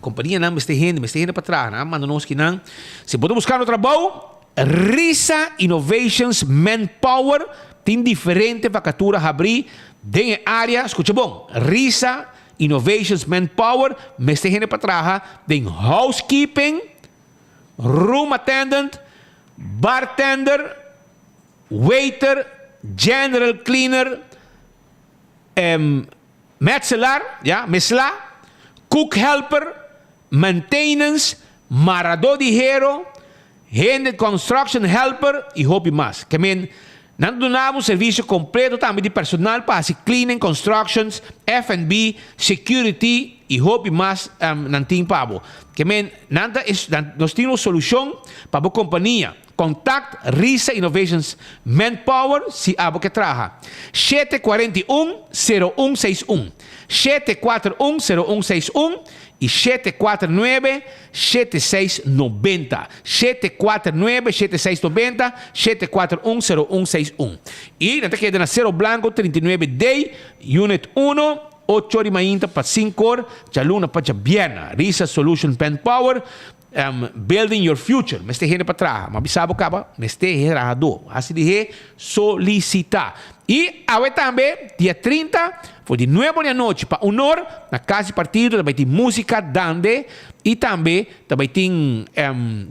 Q: companhia não está gente para trás, não, manda nós que não. Se pode buscar no trabalho, Risa Innovations Manpower tem diferente vacatura a abrir dentro da área, escuta bom, Risa Innovations Manpower, mas tem gente para trás, tem housekeeping, room attendant, bartender, waiter, general cleaner, metzelar, cook helper, maintenance, marador de hero, hand construction helper e hobby mais. Que men Nós donamos serviço completo também de personal para cleaning, constructions, F&B, security e hobby mais nanting pabo. Que men nós temos solução para a companhia. Contact Risa Innovations Manpower se abo que traja. 741-0161. 741-0161 e 749-7690. 749-7690, 741-0161. E nós queda na Cerro Blanco 39D, Unit 1, 8 horas mainta para 5 horas, Jaluna para Jabiana. Risa Solution Manpower. Building your future. Mas tem gente para trás. Mas bisabo caba, mas tem errado. Assim de solicitar. E agora também, dia 30, foi de 9 da noite para 1 hora, na casa de partido, também tem música, dande, e também tem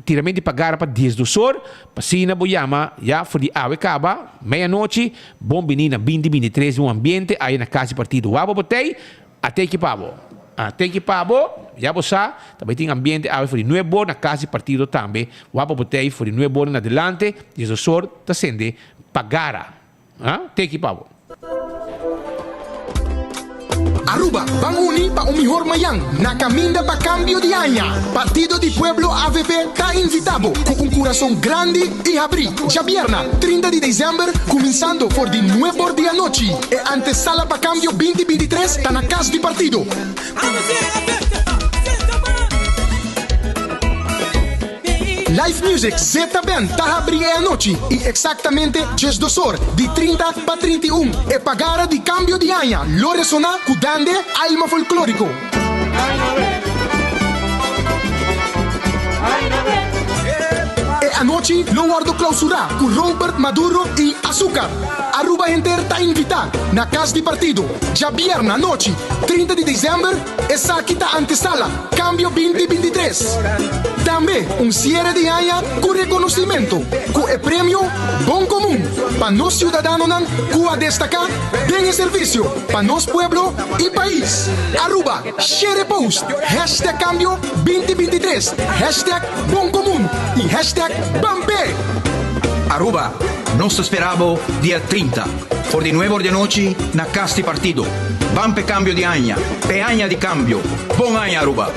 Q: tiramento de pagar para 10 do sol, para Sina Boyama, já foi de agora caba, meia-noite, bom menina, 2023, um ambiente, aí na casa de partido. Wabo botei, até que pabo. Até que pabo, já você também tem ambiente, aí foi de 9 na casa de partido também. Wabo botei, foi de 9 na adelante, 10 do sol, está sendo pagara. Tem que pabo.
S: Aruba, Banguni pa umihor mayang, nakaminda pa cambio de aña. Partido di Pueblo AVP ta invitado, con un corazón grande y abrí. Ya viernes, 30 de diciembre, comenzando por di 9 de la noche. E antesala pa cambio 2023, ta na casa di partido. Live Music Z-Ben ta abri a noche e exactamente 10 horas, di 30 pa 31 e pagara di cambio di aña. Lo resona cudande alma folclórico. E a noche lo guardo clausura con Robert Maduro y Azúcar. Aruba Enter ta invita na casa di partido. Ya viernes noche, 30 de diciembre, esa quita antesala, cambio 2023. También un cierre de año con reconocimiento, con el premio Bon Común, para los ciudadanos que a destacar en el servicio, para los pueblos y país. Aruba, share post, hashtag cambio 2023, hashtag Bon Común y hashtag Bambe.
T: Aruba, nos esperamos día 30, por di 9 de noche, na casa di partido. Van pe cambio di aña, pe aña di cambio. Bon año, Aruba.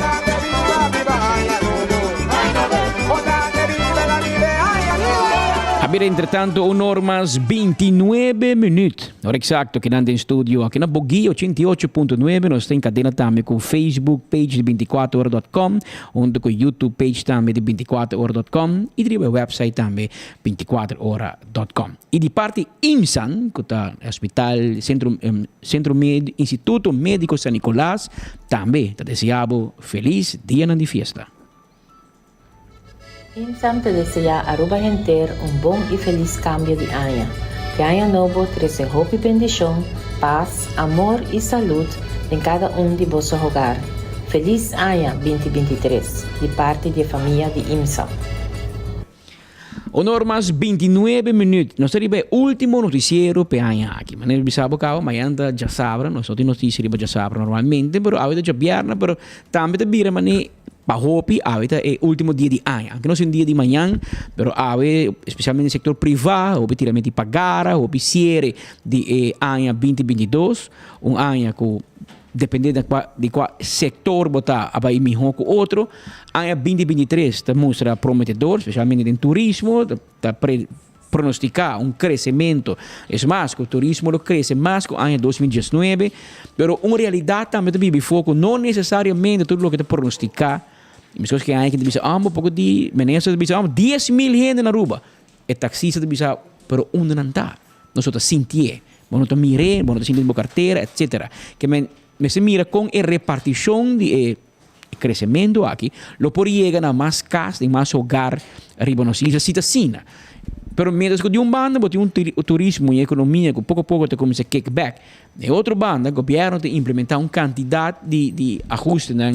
R: Abbiamo intanto un'ormas 29 minuti. Ora esatto che andando in studio anche na Boghi 88.9, noi stiamo in cadena tambe con Facebook page di 24ore.com, onde con YouTube page tambe di 24ore.com e di website tambe 24ore.com. E di parte IMSAN, che è l'ospedale Centro Istituto Medico San Nicolás, tambe ti desiamo feliz dia di fiesta.
O: IMSAM te desea a Aruba Enter un buen y feliz cambio de año. Que año nuevo trae hope y bendición, paz, amor y salud en cada uno de vuestros hogares. Feliz año 2023, de parte de familia de IMSAM.
R: Onormas 29 minuti. Nós temos o último noticiero per año aqui. Mas não sabe como, mas ainda já sabe. Nós temos notícias já sabe normalmente, mas agora já vierna, mas também também mas para hopi, avete é o último dia de ano. Anche não é um dia de manhã, mas ave, especialmente no setor privado, houve tiramento de pagar, houve cierre de ano 2022, ano que dependendo de qual setor botar, vai melhor que o outro. Ano 2023 está mostra prometedor, especialmente em turismo, está pronosticar um crescimento. É mais que o turismo lo cresce mais que o ano 2019, mas uma realidade também de foco não necessariamente tudo o que está pronosticar. Misschien que hay que dizer, um pouco de menesa dizer, 10.000 gente na Aruba. E taxista dizer, pero onde não está? Nós estamos sentir, nós estamos mirando, nós estamos sentindo carteira, etc. Que me se mira com a repartição de crescimento aqui, lo por llegar a mais casas, em mais hogar, arriba nos islas citacina. Pero mientras que de um banda, bote turismo e economia, que pouco a pouco começa a kickback. De outra banda, o governo tem implementar uma quantidade de ajustes na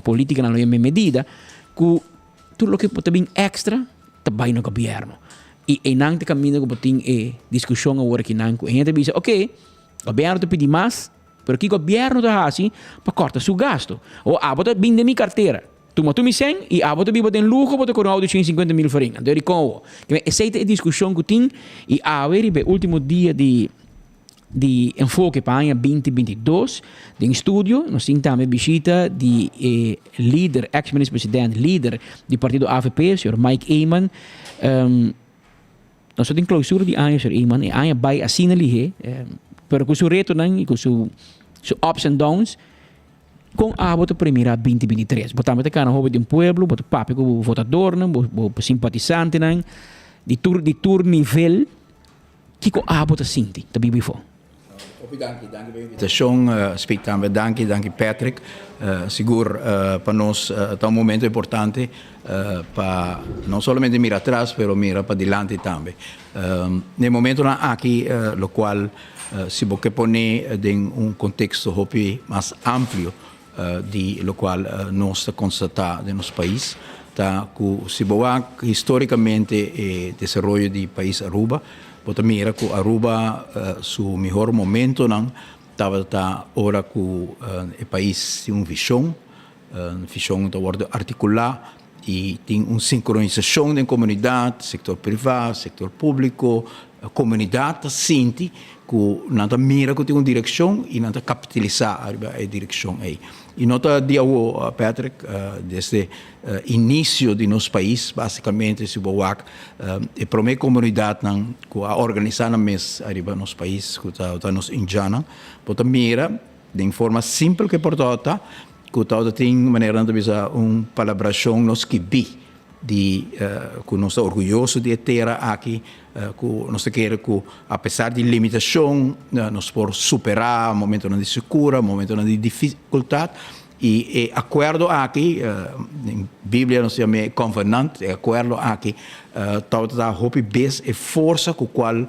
R: política na mesma medida que tudo o que pode vir extra também no governo e não tem caminho que tem discussão agora que não a gente diz ok, o governo te pede mais, mas que o governo está assim para cortar seu gasto ou bota bem de minha carteira tu me sen e abo tu bibo den lugo boto con auto 150 mil farinha. De riconvo. Que essa é a discussão que tem e a ver o último dia de enfoque para a 2022 em estúdio nós temos também visita de líder, ex-ministro-presidente, líder do partido AVP, Sr. Mike Eyman. Nós temos clausura de Aya, Sr. Eyman, e Aya vai assim ali, pero com seu reto e com seu ups and downs, com a voto primeira 2023. Botamos aqui na roupa de pueblo, boto papo com o votador, o simpatizante, de tour nível, que com a voto sinti, tá bem before.
T: Dank pela invitação, speak também, dank Patrick. Seguro para nós é um momento importante para não somente mirar atrás, mas mirar para diante também. No momento aqui, o qual se pode pôr em contexto mais amplo, de lo qual nós constatamos no nosso país, tá, que se pode historicamente o desenvolvimento do país Aruba. Bota mira que Aruba su melhor momento não estava hora que o país tem uma visão da ordem articular e tem uma sincronização da comunidade, sector privado, sector público, a comunidade sente que nada mira que tem uma direção e nada capitalizar a direção aí. E nota dia Patrick desde início de nosso país basicamente se boak a primeira comunidade não que a organizar na mês arriba nosso país que está nos indiana bota mira de forma simples que portata que tá tem maneira de bisa palabração nos que bi de que nós estamos orgulhosos de ter aqui que nós queremos que apesar de limitação nós por superar momento de segura momento de dificuldade e acordo aqui em Bíblia nós chama covenant acordo aqui toda a hope base e força com qual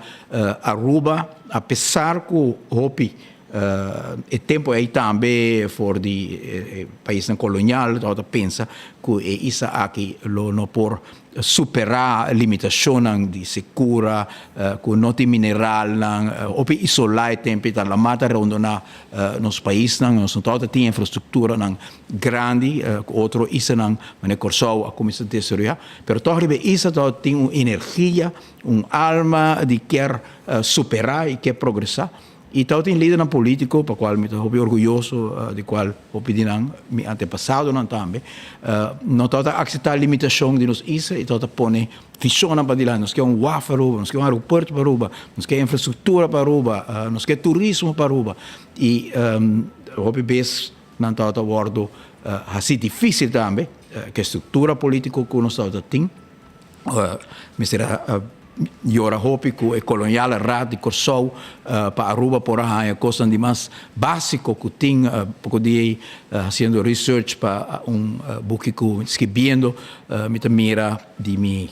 T: Aruba apesar que hope e tempo aí também for de país colonial toda pensa que isso aqui não por superar a limitação de segura que não tem mineral ou isolar tempo da la mata onde nos país nós toda tem infraestrutura grande outro isso mas corso a comissão de segurança pero torre isso tem uma energia alma de quer superar e quer progressar. E tal tem líder político, para qual me estou orgulhoso, de qual opinião me antepassado também, não está aceitar a limitação de nos isso e está põe visão para diante. Nós queremos WAF para Aruba, nós queremos aeroporto para Aruba, nós queremos infraestrutura para Aruba, nós queremos turismo para Aruba. E o PBS não está a bordo assim difícil também, que a estrutura política que nós temos, mas será Jora hopi que o colonial rat de Corsou para Aruba por a coisa de mais básico que tem porque fazendo research para book que escrevendo me mira de mi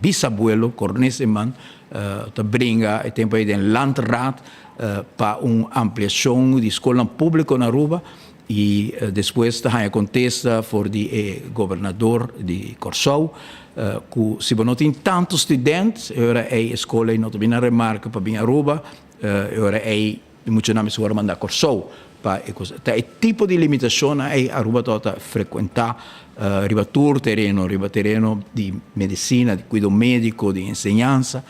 T: bisabuelo Cornés Eman te bringa o tempo aí de landrat para ampliação de escola pública na Aruba e depois a contesta for de governador de Corsou que se não tem tantos estudantes ora é escola e não tem a remarca para vir a Aruba ora é muito nome se mandar Corsou para é tipo de limitação é Aruba toda frequentar ribatur terreno de medicina de cuidado médico de enseñanza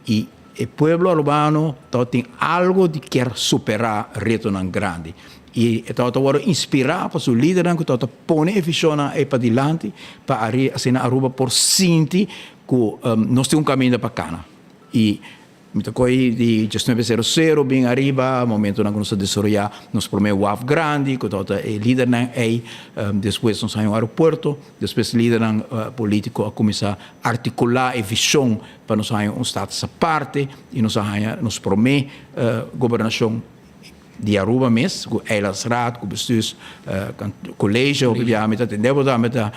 T: e o pueblo urbano tem algo de quer superar reto grande e estava inspirar para o líder que estava põe a visão para diante para assim Aruba por sentir que nós temos caminho para cá e me tocou de gestão 00 bem arriba momento na nossa desenvolver nos primeiro WAF grande que estava líder aí depois nós saímos ao aeroporto depois líder político a começar a articular a visão para nós sair estado essa parte e nos promete governação de Aruba mesmo, com elas rat, com bestuurs, colégio, obviamente, atendemos também da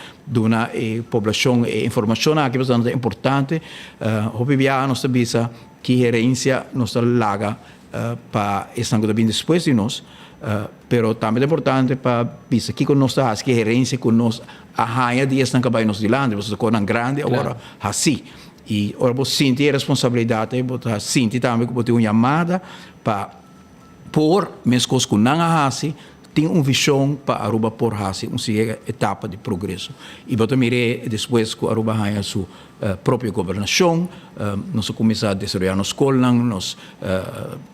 T: população e informação aqui bastante importante, obviamente nós sabemos que gerência nos laga para estar bem depois de nós, pero também é importante para ver que com nós está que gerência com nós a raia de estar acabando nos dilante, você com um grande agora assim. E ora você sente a responsabilidade, você sente também que você tem uma chamada para por mesmo que não há tem uma visão para Aruba por hasi uma etapa de progresso. E bota mire depois que Aruba ganha sua própria governação, nós começamos a desenvolver nos escolas, nós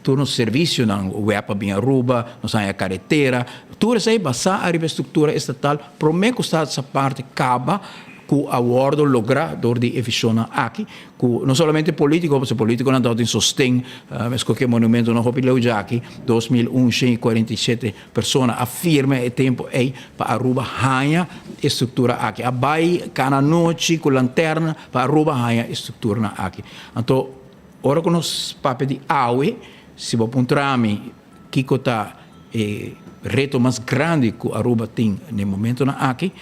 T: todos os serviços na web bem Aruba, nós ganha carretera, tudo isso aí basa a estrutura estatal, prometo que essa parte acaba com a acordo logrado de eficiência aqui, não somente político, porque político não dá sostém, mas qualquer monumento não houve já aqui, 2047 pessoas afirma o tempo aí para Aruba ganha estrutura aqui, a bai cada noite com lanterna para Aruba ganha estrutura aqui. Então, ora com os papéis de AUE, se vou apontar-me que está reto mais grande que Aruba tem no momento aqui,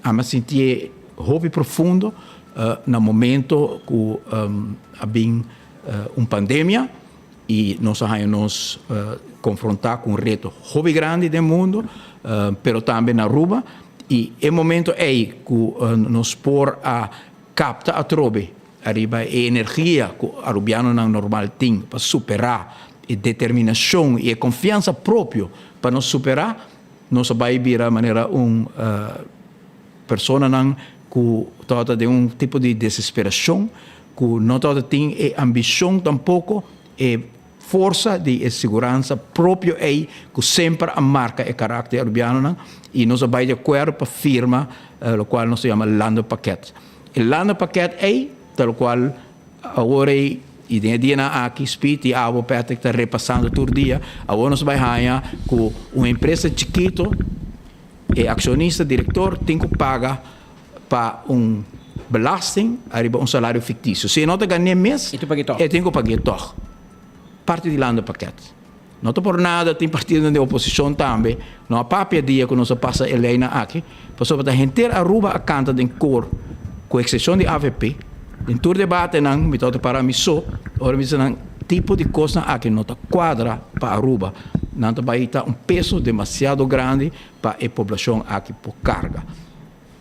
T: a sentir hobby profundo no momento que havia uma pandemia e nós vamos confrontar com um reto hobby grande do mundo, mas também na Aruba, e é momento aí que nós por a captar a trobe arriba a energia que o arubiano não normal tem para superar e determinação e a confiança própria para nos superar, nós vamos virar maneira pessoa que toda de tipo de desesperação, que não toda tem ambição tampouco, e força de segurança própria aí, que sempre marca o caráter arubiano, e nós vamos de acordo para a firma, o qual nós chamamos Land Packet. O Land Packet é, tal qual agora e dia na aqui speed e a Patrick está repassando todo dia, agora nós vamos ganhar com uma empresa chiquita, e acionista, diretor, tem que pagar para belasting, arriba salário fictício. Se não te ganha mês, eu tenho que pagar todo. Parte de Land Packet. Não estou por nada, tem partido de oposição também. Não há papel dia que nós passa a lei aqui. Para a gente Aruba a canta de cor, com exceção de AVP, em todo debate, me toca para mim só, ora me dizem, tipo de coisa aqui não está quadra para Aruba. Não vai estar peso demasiado grande para a população aqui por carga.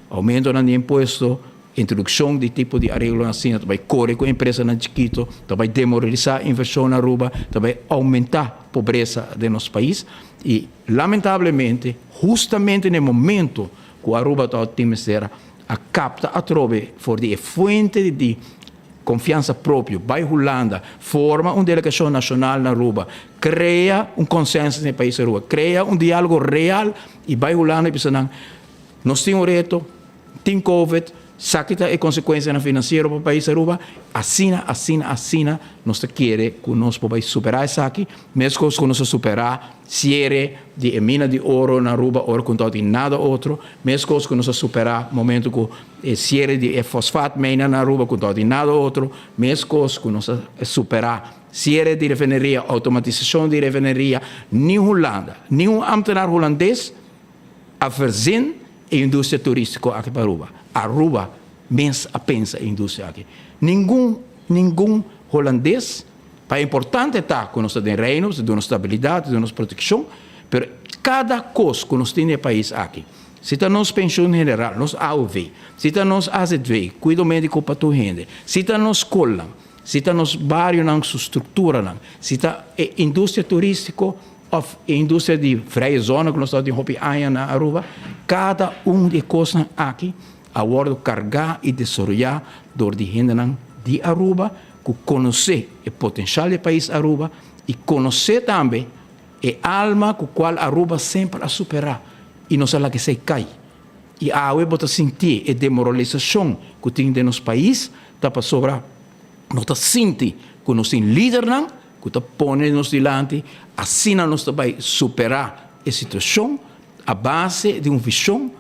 T: Aumento no imposto, introdução de tipo de arreglo assim, vai correr com a empresa na chiquito, vai demoralizar a inversão na Aruba, vai aumentar a pobreza do nosso país e, lamentavelmente, justamente no momento que a Aruba está otimizada, a capta a trove for de fonte de confiança própria, vai Holanda, forma uma delegação nacional na Aruba, cria um consenso no país da Aruba, cria um diálogo real e vai Holanda e pensa, nós temos reto, tem Covid, saquita e consequência financeira para o país da Aruba, assina, nós queremos que nós possamos superar isso aqui, mesmo que nós superar, se de mina de ouro na Aruba, ou com todo e nada outro, mesmo que nós superar momento que se de fosfato mina na Aruba, com todo e nada outro, mesmo que nós superar, se de refineria, automatização de refineria, nenhum Holanda, nenhum ambtenaar holandês, a fazer a indústria turística aqui para Aruba. Aruba pensa a indústria aqui. Nenhum holandês, para importante está que nós temos reinos, temos estabilidade, temos proteção, mas cada coisa que nós temos no país aqui, se está nos pensão general, nos AUV, se está nos AZV, cuido médico para tua gente, se está nos escola, se está nos bairros, na sua estrutura, se está a indústria turística, a indústria de freia zona, que nós estamos em Hopi Aya, na Aruba, cada de coisas aqui, a hora de carregar e desenvolver dor de gente de Aruba, que conhecer o potencial do país Aruba e conhecer também a alma com a qual Aruba sempre a superar e não sabe que se cai. E a AUE pode sentir a demoralização que tem no nosso país, está para sobrar, não está sentir que nós temos líder, que está pondo-nos diante, assim nós vai superar a situação, a base de uma visão,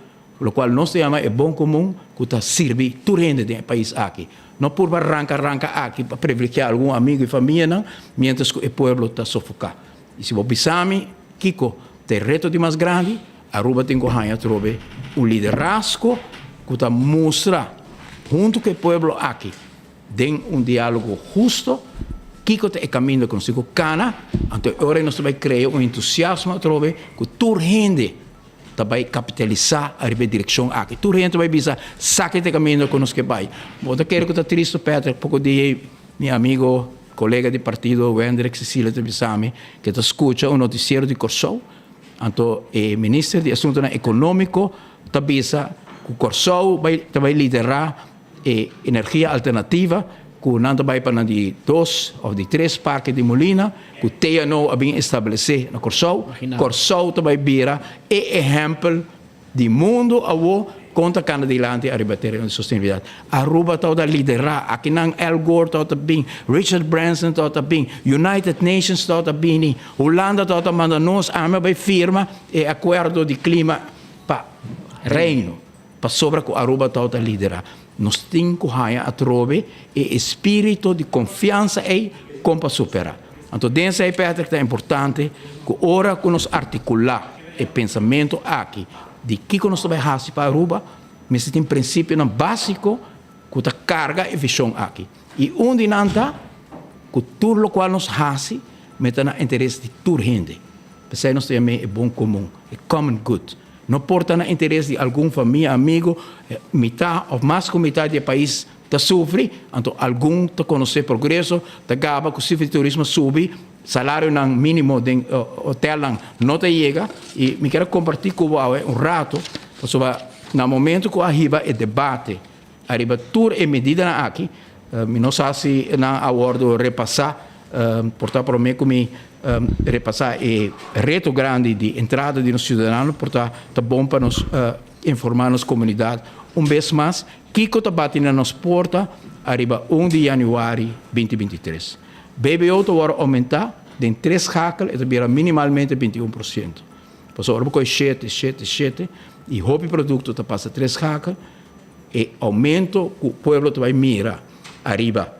T: o qual nós chamamos bom comum, que está servir tudo do país aqui. Não por arrancar aqui para privilegiar algum amigo e família, não, mientras que o povo está sufocado. E se você pensar, Kiko, tem reto de mais grande, Aruba tem que ganhar um liderazgo que está mostrar, junto com o povo aqui, tem um diálogo justo, Kiko é caminho consigo cana, então agora nós vamos criar um entusiasmo que toda gente vai capitalizar a direção aqui. Toda gente vai pensar, saque de caminho que nós que vai. Eu quero que está triste, Pedro, pouco de meu amigo, colega de partido, Wendrik Cecília Tebisami, que escuta um noticiero de Corsou, Anto o Ministro de Assuntos Econômicos tabisa que o Corsou vai liderar energia alternativa, que não vai para de 2 ou de 3 parques de Molina, que o TNO a bem estabelecer no Corsou. Corsou também vira exemplo de mundo contra candidato a ribattere a sostenibilidade. Aruba toda liderar, aqui não Al Gore toda bem, Richard Branson toda bem, United Nations toda bem, Holanda toda manda nós a firma e acordo de clima para reino, para sobre que Aruba toda liderar. Nós temos que atrove e espírito de confiança e como para superar. Então, dessa é Patrick, é importante que ora que nós articular o pensamento aqui de que nós vamos fazer para Aruba, mas tem princípio básico que a carga e visão aqui. E onde não está, que tudo o qual nós fazemos, meta no interesse de toda gente. Porque nós temos é bom comum, é common good. Não porta no interesse de alguma família, amigo, metade ou mais que metade do país está sofre, então algum está conhecer progresso, está gaba que o civil turismo sube, salário não mínimo de hotel não chega, e me quero compartilhar com você rato, sobre no momento que arriba o debate, arriba tudo e medida aqui, não sei se na acordo repassar, portanto para mim como repassar o reto grande de entrada de nos cidadãos, portanto é bom para nos informar nas comunidades. Vez mais, Kiko está batendo na nossa porta, arriba 1 de janeiro 2023. BBO vai aumentar de 3 hackles e vira minimalmente 21%. Passou agora com 7, e o produto está passa 3 hackles, e aumento que o povo vai mirar arriba.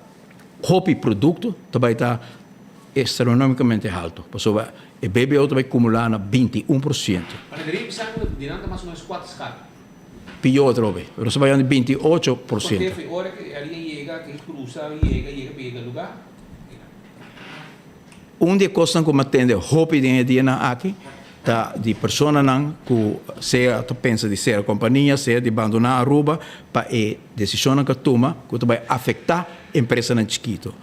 T: O produto vai estar astronomicamente alto. Passou o BBO vai acumular na 21%.
Q: Para direito, mais ou menos 4 hackles.
T: Pior trove, pero se vayan de 28%.
Q: Porque ahora que alguien llega, que cruza, llega al lugar.
T: Onde costa como atende hopi de dia na aqui, tá de persona não que seja tu pensa de ser a companhia, seja de abandonar a Aruba, para a decisão que toma que vai afetar a empresa na chiquito.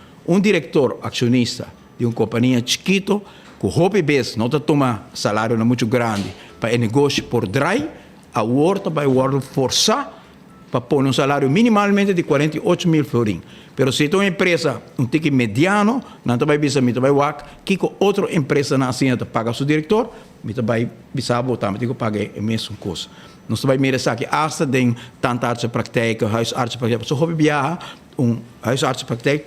T: Diretor acionista de uma companhia chiquito, que hopi bes não toma salário não muito grande para o negócio por dry, a horta vai forçar para pôr um salário minimalmente de 48 mil florins. Pero se uma empresa, ticket mediano, não vai bisa, me vai wak, que outra empresa na assim paga seu diretor, me vai bisa botar, me paga a mesma coisa. Nós vai mirar aqui, hasta tem tandartsenpraktijk, huisartsenpraktijk, so hobby viaja, huisartsenpraktijk,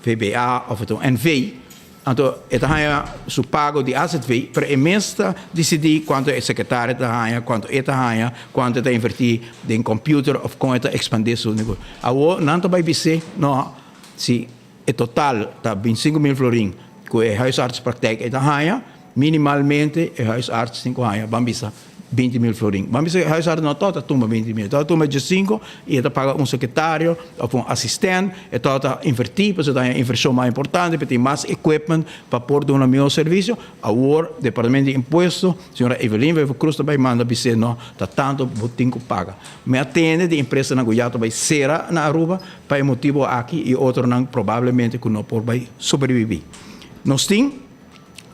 T: VBA of NV. Então, é o pago de AZV, para a mesa decidir quanto é secretário da quanto é invertir em computer ou quanto é expandir seu negócio. Agora, não vai dizer, não, se é total, está 25 mil florins, que é huisartsenpraktijk da minimalmente é huisarts 5 anos, vamos 20 mil florins. Vamos dizer, huisarts não toda toma 20 mil, toda toma de 5 e ele paga secretário ou assistente, e toda invertir, porque tem inversão mais importante, porque tem mais equipment para pôr um melhor serviço. Agora, o Departamento de Imposto, a senhora Evelyn Cruz também manda dizer, não, está tanto, botinho paga. Me atende de empresa na Goiás, vai ser na Aruba, para o motivo aqui, e outro não, provavelmente, que não vai sobreviver. Nós temos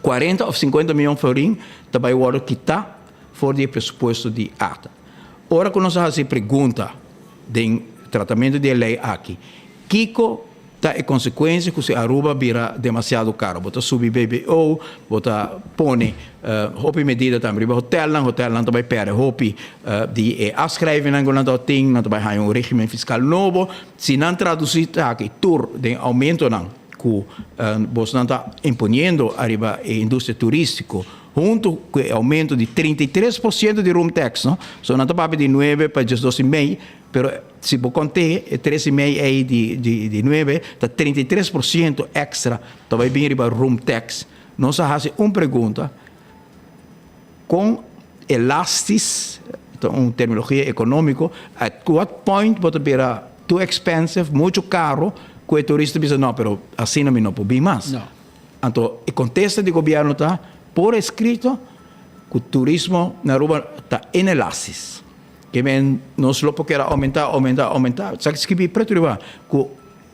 T: 40 ou 50 milhões de florins, também agora quitar fora do pressuposto de ata. Ora que nós fazemos pergunta do tratamento de lei aqui, Kiko está a consequência que se Aruba vira demasiado caro. Bota subir BBO, bota põe hopi medida também, hotel não também perde hopi de afschrijven não tem, não vai um regime fiscal novo. Se não traduzir aqui tur de aumento não, que você não está imponendo arriba a indústria turística, junto com o aumento de 33% de room tax, não? So não está de 9 para 12,5, pero se você contar 13,5 aí de 9, está 33% extra, vai vir para room tax. Nós fazemos uma pergunta com elastis, então uma terminologia econômica, at what point pode virar too expensive, muito caro, que o turista diz, não, pero assim não pode vir mais. Então, o contexto do governo está por escrito que o turismo na Aruba está inelástico. Que nós lo podemos aumentar. Só que escrevi preto que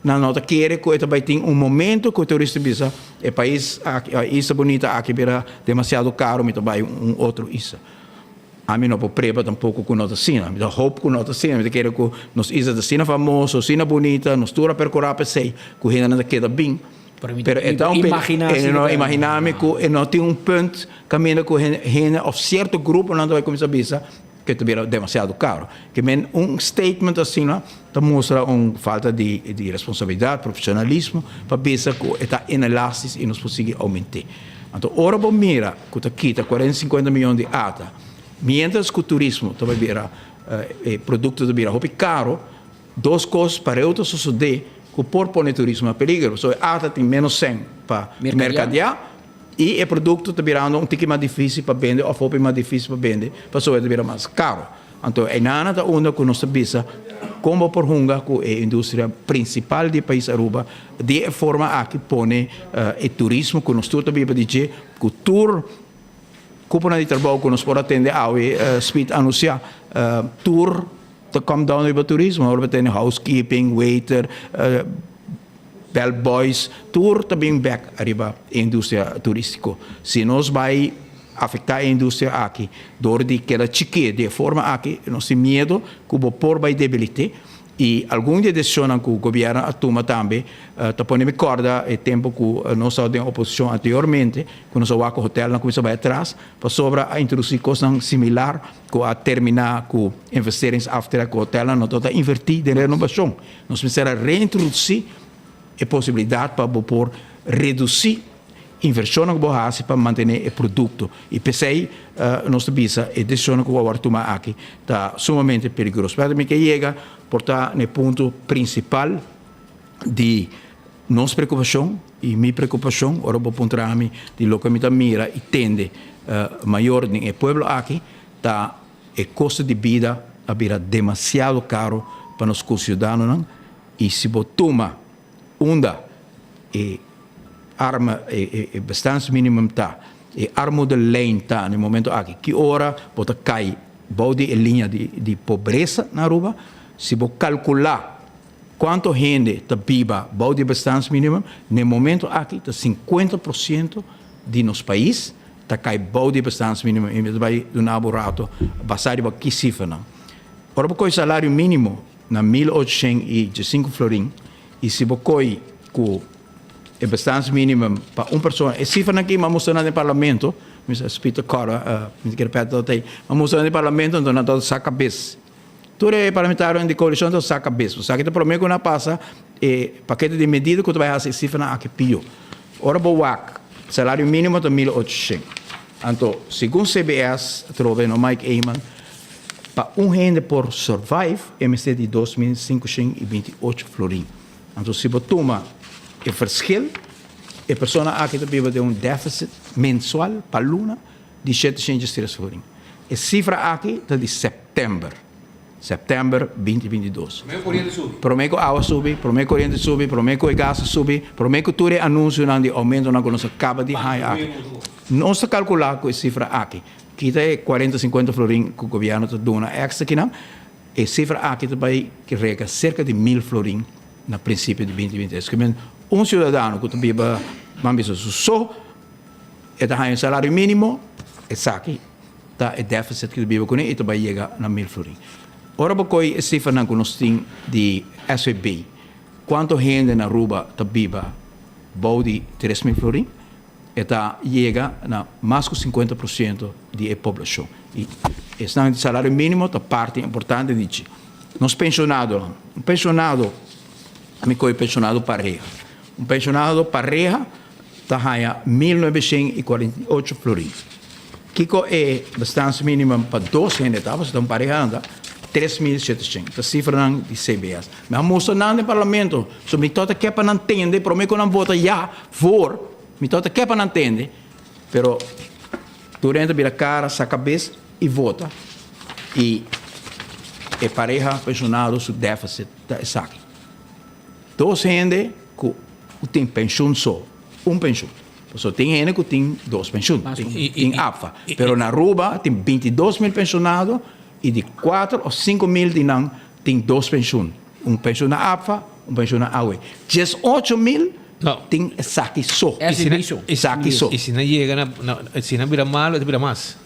T: na nota querer que também tem momento que o turista bisa é país a isa bonita aqui vira demasiado caro, me também outro isa. A mim não pode prepa tampouco com nota sina, me dá hope com nota sina, me querer que nos isa da sina famoso, sina bonita, nos tura percorrer para sei, que ainda não queda bem. Pero então imaginar-me que não tem ponto caminho com gente ou certo grupo não vai começar a bisa que também demasiado caro. Que men statement assim lá, mostra falta de responsabilidade, profissionalismo, para pensar que está inelástico e nos conseguir aumentar. Então, ora bom mira, que está aqui, 40-50 milhões de ata, mientras que o turismo também vira produto de vira caro, duas coisas para eu suceder que por pôr turismo é peligro. So, ata tem menos 100 para mercadear, e o produto está virando tique mais difícil para vender, ou foi mais difícil para vender, para só virar mais caro. Então, é nada da onda que nós sabemos como por hunga que é a indústria principal do país Aruba, de forma a que põe o turismo que nós também para dizer que o tour, cúpula de trabalho que nós podemos atender ao speed anunciar tour to come down over turismo, agora tem housekeeping, waiter, bellboys, tour também back arriba a indústria turística. Se nós vai afetar a indústria aqui, door de aquela chique, de forma aqui, nós temos medo que o por vai debilitar e algumas decisões que o governo toma também, me recorda o tempo que nós estávamos em oposição anteriormente, quando nós estávamos com o hotel, nós começamos atrás, para sobre a introduzir coisas similares, com a terminar com investimentos after com o hotel, nós estamos a invertir em renovação. Nós precisamos reintroduzir a possibilidade para por reduzir a inversão que você para manter o produto. E pensei, nós sabemos, a decisão que o governo toma aqui está sumamente perigosa. Para mim, que chega por estar no ponto principal de nossa preocupação e minha preocupação, ora vou apontar a mim de lo que me mira e tende maior no povo aqui, está o custo de vida a virar demasiado caro para os cidadãos e se você toma onda e arma e bastante mínimo tá e arma de lei tá no momento aqui que hora bota cai bode a linha de pobreza na Aruba se você calcular quanto gente está viva bode bastante mínimo no momento aqui tá 50% de nosso país tá cai bode bastante mínimo e vai do naborato basado para que cifra não ora porque o salário mínimo na 1.805 florim e se você com é bastante mínimo para uma pessoa. E cifra aqui, mas mostrando no parlamento, Mr. Speaker Cora, Mr. Pedro, mas mostrando no parlamento, então não saca cabeça. Tudo é parlamentar de coalição, então saca cabeça. Só que o problema que não passa é paquete de medidas que tu vai fazer cifra aqui pior. Ora, boa, salário mínimo de 1.800. Então, segundo CBS, trove no Mike Eyman, para gente por survive, é de 2.528 florim. Então, se você toma o verschil, a pessoa aqui também vai ter déficit mensual para luna de 703 florim. A cifra aqui está de setembro 2022. Prometo água sube, prometo corrente sube, prometo gás sube, prometo tudo é anúncio de aumento na nossa acaba de high. Não se calcular com a cifra aqui. Que é 40-50 florim que o governo está dando extra aqui não. A cifra aqui também que rega cerca de 1.000 florim no princípio de 2023. Que cidadão que também vai só é um salário mínimo, é aqui tá o déficit que vive com ele e também chega a 1.000 florim. Ora, porque a cifra que nós temos de SVB, quanto gente na Aruba está viva, de 3.000 florim, está chega a mais que 50% da população. E esse salário mínimo é parte importante de nós pensionados, pensionado pareja. Pensionado pareja está a 1.948 florim. Kiko é bastante mínimo para 2 gente, então pareja anda 3.700. A cifra de CBS. Mas mostra nada no parlamento. So, me toda que para não entender, para mim que não vota já, me toda que para não entender, pero durante vira cara, sa cabeça e vota. E a pareja pensionado, seu déficit está aqui. 2 gente que tem pensão só, pensão. Só tem gente que tem 2 pensões, tem AFA. Mas na Aruba tem 22.000 pensionados e de 4 ou 5.000 de não tem 2 pensões. Pensão na AFA pensionado awe. 18,000 tem saque só. Saque só.
Q: E se não chega, se não vira malo, vira mais.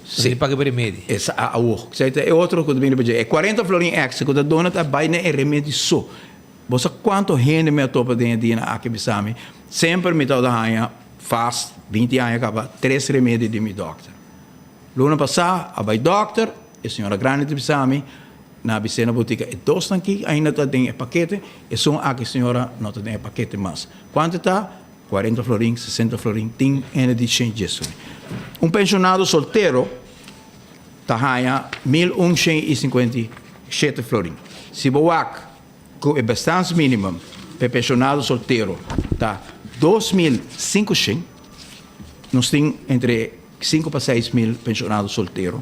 Q: Você paga por remédio.
T: É outro que eu também é 40 florin extra, que a dona está bem é remédio só. Você quanto gente me topa dentro de aqui bisami, sempre me dá da faz 20 anos acaba 3 remédios de meu doctor. Luna passada, a vai doctor, a senhora grande de bisami, na bicena botica e 2 aqui, ainda está dentro paquete, e são aqui a senhora não está dentro paquete mais. Quanto está? 40 florin, 60 florin, tem ainda de change. Pensionado solteiro está ganha 1.157 florin. Se boak com o bastante mínimo para pensionado solteiro está 2.500, nós temos entre 5 para 6 mil pensionados solteiros.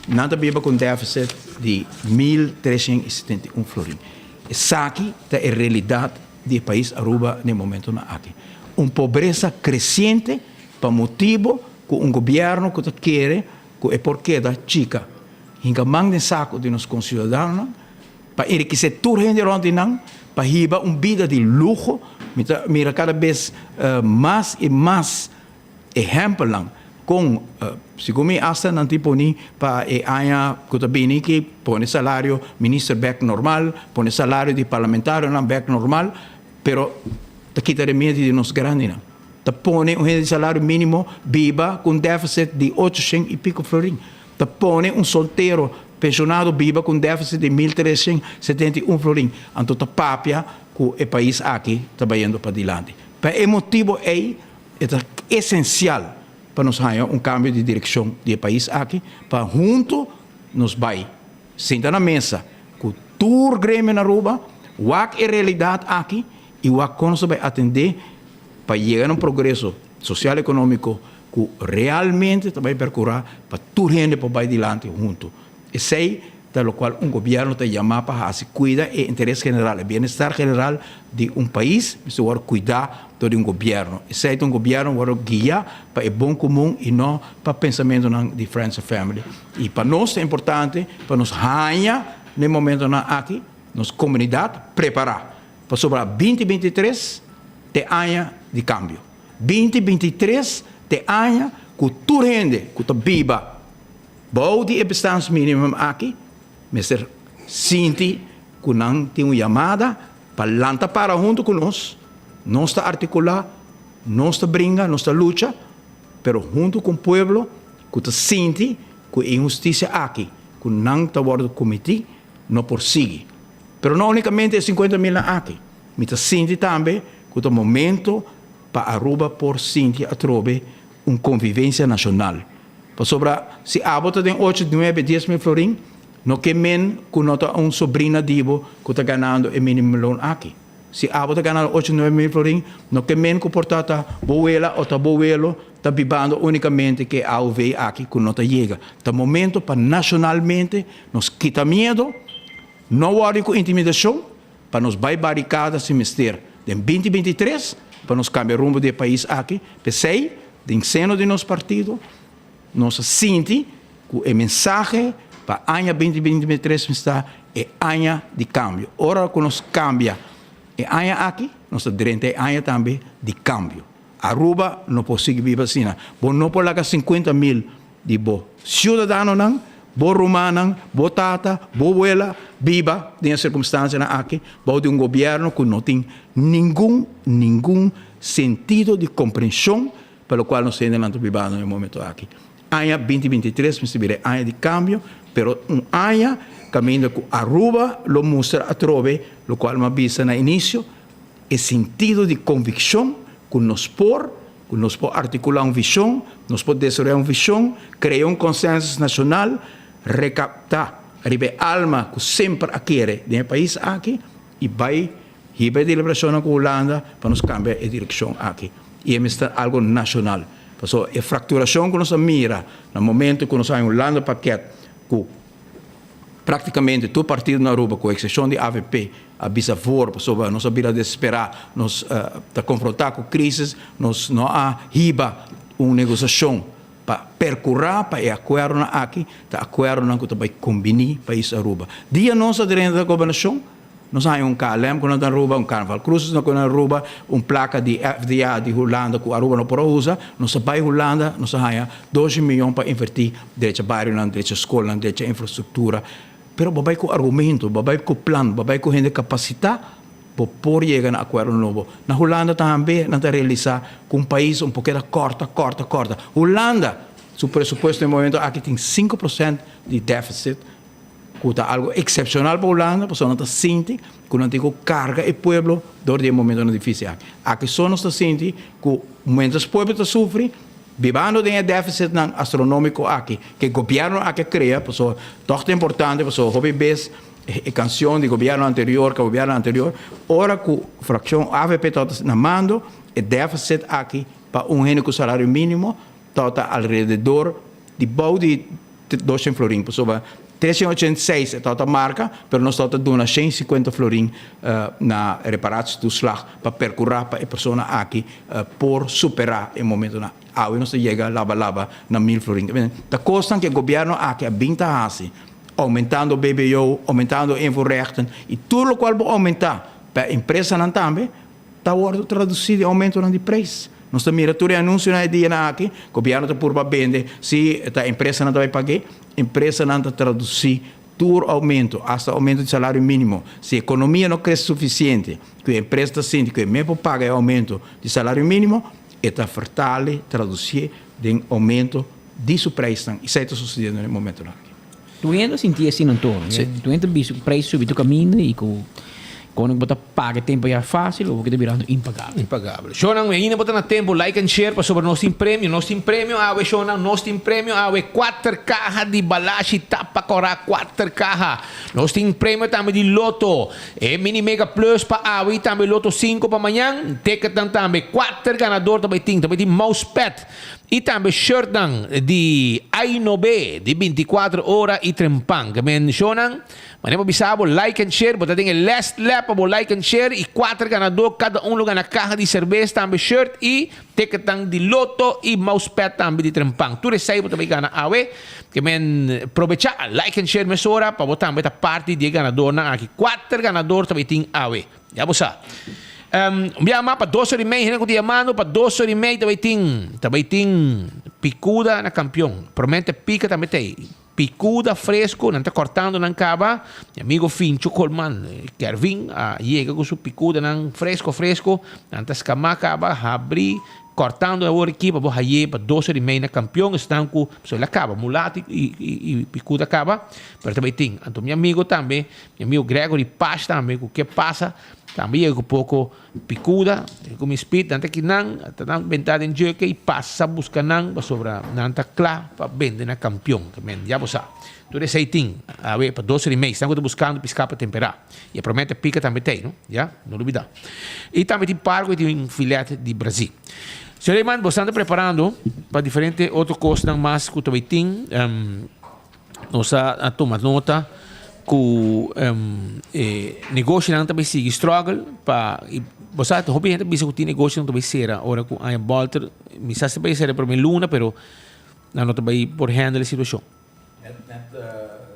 T: Nada viva com déficit de 1.371 florin. Essa aqui é a realidade do país Aruba no momento na aqui. Pobreza crescente para motivo que governo que quer que é porque da chica hinga manda saco de nos concidadãos para enriquecer tudo gente onde não para riba vida de luxo mira cada vez mais e mais exemplo lang com segundo me hasta não tipo ni para aya que também que põe salário ministro back normal põe salário de parlamentar não back normal pero ta quita remédio de nos grande não ta põe salário mínimo viva com déficit de 800 e pico florin ta põe solteiro pensionado viva com déficit de 1.371 florin então ta papia que o país aqui está indo para diante para o motivo é essencial para nós ganhar cambio de direção do país aqui para junto nos vai sentar na mesa com todo o grêmio na Aruba o que é realidade aqui e o que nós vai atender para chegar a um progresso social e econômico que realmente vai percorrer para toda a gente para vai adiante junto. E sei da qual governo está chamando para se cuidar do interesse general, o bem-estar general de país, mas vai cuidar de governo. E sei que governo vai guiar para o bom comum e não para o pensamento de friends and family. E para nós é importante, para nós ganhar no momento aqui, nossa comunidade preparar para sobre 2023 te ano de cambio. 2023 te ano que toda gente que está viva, bom de bastante mínimo aqui, mas sinti que não tem uma chamada para lançar para junto conosco, não está articular, não está brinca, não está luta, pero junto com o povo que está sinti que a injustiça aqui, que não está sendo cometido, não persegue. Pero não unicamente 50 mil aqui, mas sinti também que o momento para Aruba por sinti a trobe convivência nacional. Para sobra, se a bota tem 8, 9, 10 mil florin, não que men que não está sobrinho divo que está ganhando o mínimo loan aqui. Se a bota ganhando 8, 9 mil florin, não que men que portata boela ou tá boelo está vivendo unicamente que a UV aqui que não está chega. Tá momento para nacionalmente nos quita medo, não há com intimidação, para nos vai barricada se mister. Em 2023, para nos cambiar rumbo do país aqui, pensei, de seno de nosso partido, nós senti que a mensagem para o ano 2023 está é ano de cambio. Ora que nos cambia é ano aqui, nós direito é ano também de cambio. Aruba não pode viver assim. Não pode lagar 50 mil de bo cidadão não, bo romano, bo tata, bo abuela, viva nessa circunstância aqui, bo de governo que não tem nenhum sentido de compreensão pelo qual nós estamos vivendo no momento aqui. Ano 2023 me servirá ano de cambio, pero ano caminho que Aruba lo mostra a trove, lo qual me avisa no início, é sentido de convicção que nos pode articular uma visão, nos pode desenvolver uma visão, criar consenso nacional, recaptar a alma que sempre quer no país aqui e vai a deliberação com a Holanda para nos cambiar a direção aqui. E é algo nacional. Então, a fracturação que nós mira no momento que nós temos um Holanda paquete que praticamente todo partido na Aruba, com exceção de AVP, avisa for, nós sabemos desesperar, nós está confrontar com crises, nós não há riba uma negociação para percorrer, para acordo aqui, para acordo que vai combinar país Aruba. Dia nossa direita da governação, nós temos KLM que não tem Aruba, Carnaval Cruises não tem Aruba, placa de FDA de Holanda que Aruba não pode usar, nós vai Holanda, nós temos 12 milhões para investir direito a bairro, direito a escola, direito a infraestrutura, pero babai com argumento, babai com plano, babai com gente capacidade por chegar a acordo novo. Na Holanda também não está realizar com um país um pouquinho corta. Holanda, seu pressuposto no momento aqui tem 5% de déficit, que é algo excepcional para a Holanda, porque não está sentindo que não tem carga e povo durante o momento difícil. Aqui só não está sentindo que momentos o povo está sofrendo, vivendo de déficit astronômico aqui, que o governo aqui cria, porque é importante, porque o hobby base canção do governo anterior, ora que a fração AVP está na mando, o déficit aqui para um único salário mínimo, está alrededor de bom de 200 florins. Pessoal, 386 é a marca, mas nós estamos dando 150 florins na reparação do slag para percorrer para a pessoa aqui por superar o momento na água. Nós chega lava na 1000 florins. Da custa que o governo aqui a aumentando o BBO, aumentando o invoerrechten, e tudo o qual vai aumentar para a empresa também, está traduzido em aumento de preço. Nós temos miratura anúncio na dia aqui, o governo está por vender, se a empresa não vai pagar, a empresa não está traduzir todo aumento, até aumento de salário mínimo. Se a economia não cresce suficiente, que a empresa está sentindo que mesmo paga aumento de salário mínimo, está fortale traduzir em aumento de seu preço. Isso está sucedendo no momento aqui.
R: Tu ainda sentia assim, Antônio? Tu ainda visto o preço subir do caminho e quando você paga tempo é fácil ou que está virando impagável?
Q: Impagável. Shonan, ainda botar na tempo, like and share para sobre nosso prêmio. Nosso prêmio, Shonan, nosso prêmio, 4 cajas de balashi tapa cora 4 cajas. Nosso prêmio também de loto. Mini Mega Plus para também loto 5 para amanhã. Ticket também 4 ganador também tem mousepad. E também shirt de Ainobe de 24 horas e trempang. Men Shonan, manemo bisabo like and share, botar tem el last lap para like and share e 4 ganador cada lugar na caja de cerveja também shirt e ticket de loto e mousepad também de trempang. Tu recebe botar bem gana awe, que men aproveitar like and share mesora para botar também parte de ganador na aqui 4 ganador também tem awe. Já bosa. Biama para 2 horas e meia, que diamando para 2 horas e meia também tem picuda na campeão. Promete pica também tem. Picuda fresco, não está cortando na cava. Meu amigo Fincho Colman quer vir, chega com sua picuda não fresco, não está escamar cava, abrir, cortando a hora aqui para botar para 2 horas e meia na campeão. Estão com a cava, mulato e picuda cava. Mas também tem. Então, meu amigo Gregory Paz também, o que passa. Também é um pouco picuda, com o speed, não que não, está inventado em jeito e passa a buscar não, sobre não está claro para vender na campeão, também, já você sabe. Tudo isso aí tem, para 12 e meia, estão buscando piscar para temperar. E promete pica também tem, não? Já? Não duvidar. E também tem pargo e tem um filete de Brasil. Senhor Iman, você está preparando para diferentes outras coisas, mas que também tem, nós a tomar nota, que negócio não também sigue struggle para você hobby gente bisa que negócio não também será ora com a Walter me sabe bem será para mim luna pero não também por handle a situação.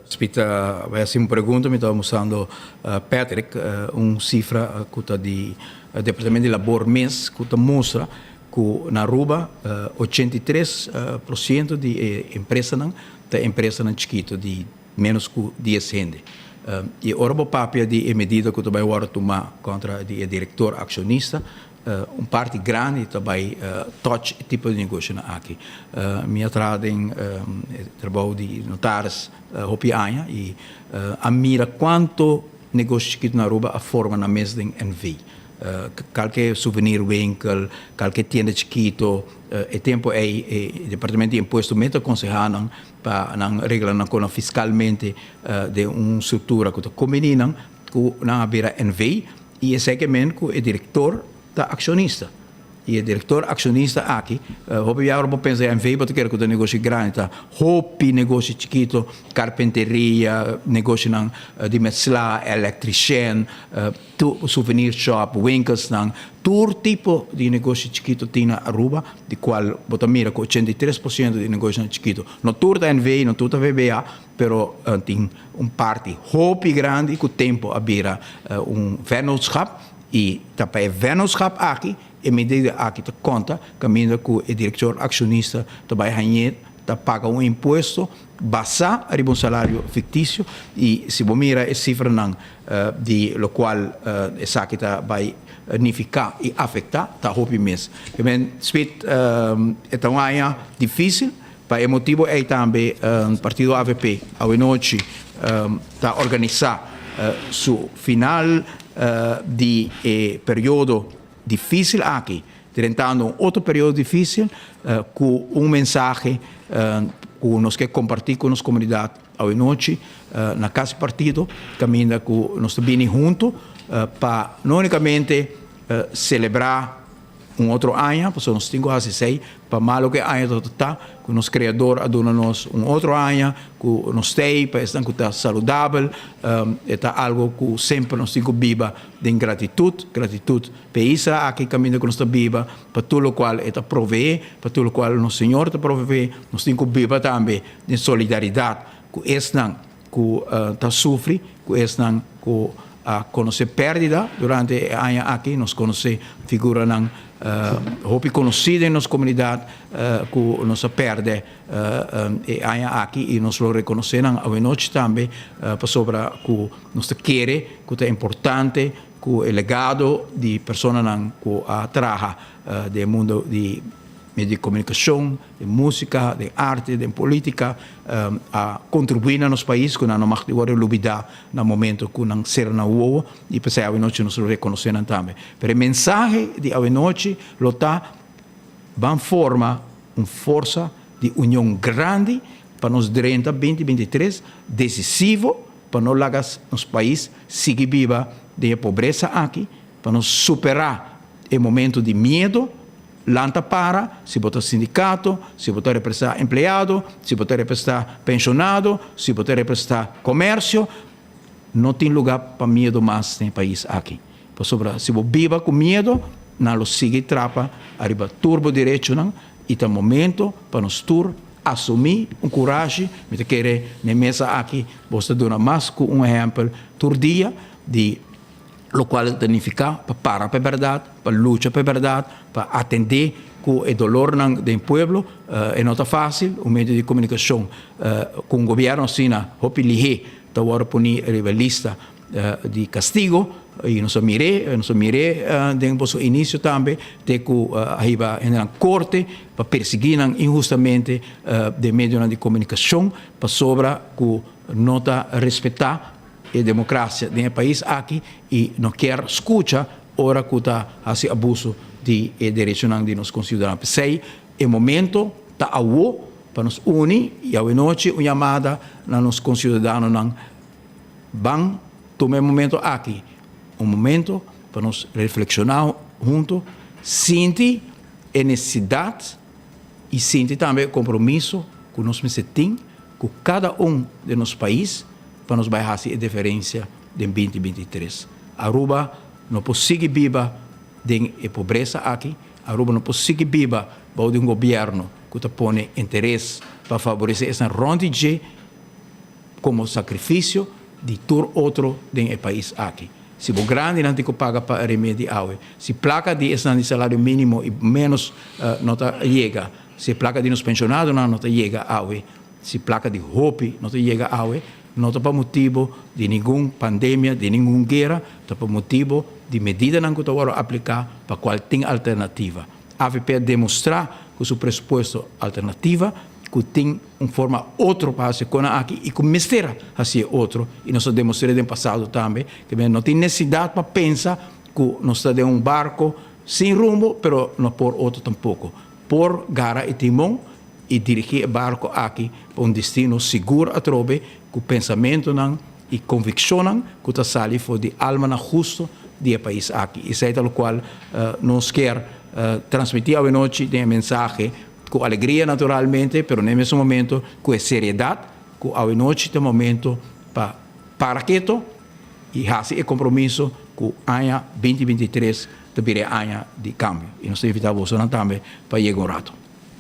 T: Spita vai assim uma pergunta me estava mostrando Patrick cifra que está de departamento de labor mês que mostra que na Aruba 83% de empresa não da empresa não chiquito de menos que 10 gente. E ora papel de medida que também vai tomar contra o diretor acionista, parte grande também touch tipo de negócio aqui. Minha trada em trabalho de notários hopi anos e a mira quanto negócio que na Aruba a forma na mesa de NV. Qualquer souvenir winkel, qualquer tienda chiquito, e tempo é o departamento de imposto meta aconselhando para não regrar não fiscalmente de uma estrutura que combinam com na beira NV e é segmento que o diretor da acionista e diretor acionista aqui, hopi já vou pensar em ver porque quero que o negócio grande tá, hopi negócio chiquito, carpinteria, negócio não de mescla, eletricien, souvenir shop, winkels não, todo tipo de negócio chiquito tem na Aruba, de qual bota mira com 83% de negócio chiquito, não tudo da NV, não tudo da VBA, pero tem parte hopi grande que o tempo abira vennootschap e também vennootschap aqui e medida aqui te conta caminho que o diretor acionista também ganha paga imposto basa a salário fictício e se você mira a cifra não de lo qual essa aqui vai significar e afetar tá hopi mês que men speed então é difícil para o motivo é também partido AVP a noite tá organizar su final de período difícil aqui, tentando outro período difícil com mensagem que nós queremos compartilhar com a nossa comunidade à noite na casa do partido, caminho que nós estamos juntos para não unicamente celebrar outro ano, porque nós temos a 16, para malo que ano está, que o nosso criador aduna-nos outro ano, que nós temos, para estar saudável, é algo que sempre nós temos viva de gratitude para isso, aqui caminho que nós estamos viva, para tudo o qual é prover, para tudo o qual o nosso Senhor está prover, nós temos viva também de solidariedade, que é que sofre, que é que conhecer perdida durante o ano aqui, nós conhecemos figura não hopi conhecida em nossa comunidade que nós perde aqui e nós lo reconhecemos a noite também para sobre que nós queremos que é importante que o legado de pessoas que trabalham do mundo de meio de comunicação, de música, de arte, de política, a contribuir no nosso país, que não mais de olvidar no momento que não ser na rua, e para a noite nós reconhecemos também. Mas a mensagem de a noite está van forma uma força de união grande para nos 2023, decisivo para nós largar nosso país seguir viva de pobreza aqui, para nos superar o momento de medo. Lanta para, se botar sindicato, se botar representar empregado, se botar representar pensionado, se botar representar comércio, não tem lugar para medo mais no país aqui. Se você vive com medo, não sigue trapa, arriba turbo direito, não, e tem momento para nós assumir coragem, me querer na mesa aqui, você dá mais que exemplo, todo dia de lo qual significa para a verdade, para lutar para a verdade, para atender com o dolor do povo, é não fácil, o meio de comunicação com o governo assim, hopi lihe, tá agora punir a lista de castigo, e nós mirei desde o início também, de que arriba na corte para perseguir injustamente de meio de comunicação, para sobre que não respeitar a democracia no país aqui e não quer escutar ora que está esse abuso de direitos de nossos concidadãos. Sei, é momento está para nos unir e a noite uma chamada a nossos concidadãos vão tomar momento aqui, momento para nos reflexionar juntos, sentir a necessidade e sentir também o compromisso que nós temos com cada de nosso país para nos baixar a diferença de 2023. Aruba não consegue viver de pobreza aqui, Aruba não consegue viver de governo que põe interesse para favorecer essa ronda como sacrifício de todo outro do país aqui. Se o grande não tem que pagar para remediar, se placa de salário mínimo e menos não chega, se placa de nos pensionados não chega, se placa de hopi não chega, não é por motivo de nenhuma pandemia, de nenhuma guerra, é por motivo de medida que está a aplicar para qual tem alternativa. A AVP demonstrar que o seu pressuposto alternativa, que tem uma forma outra para ser aqui e que mistura assim outro. E nós demonstramos no passado também que não tem necessidade para pensar que nós estamos em um barco sem rumo, mas não por outro tampouco. Por gara e timão e dirigir o barco aqui para um destino seguro a trobe, com pensamento e convicção que está sali for de alma na justo do país aqui. Isso é o qual nós quer transmitir a noite de mensagem com alegria naturalmente, pero no mesmo momento com seriedade, com a noite de momento para quieto e fazer compromisso com ano 2023 de ano de cambio. E nós invitamos você também para chegar um rato.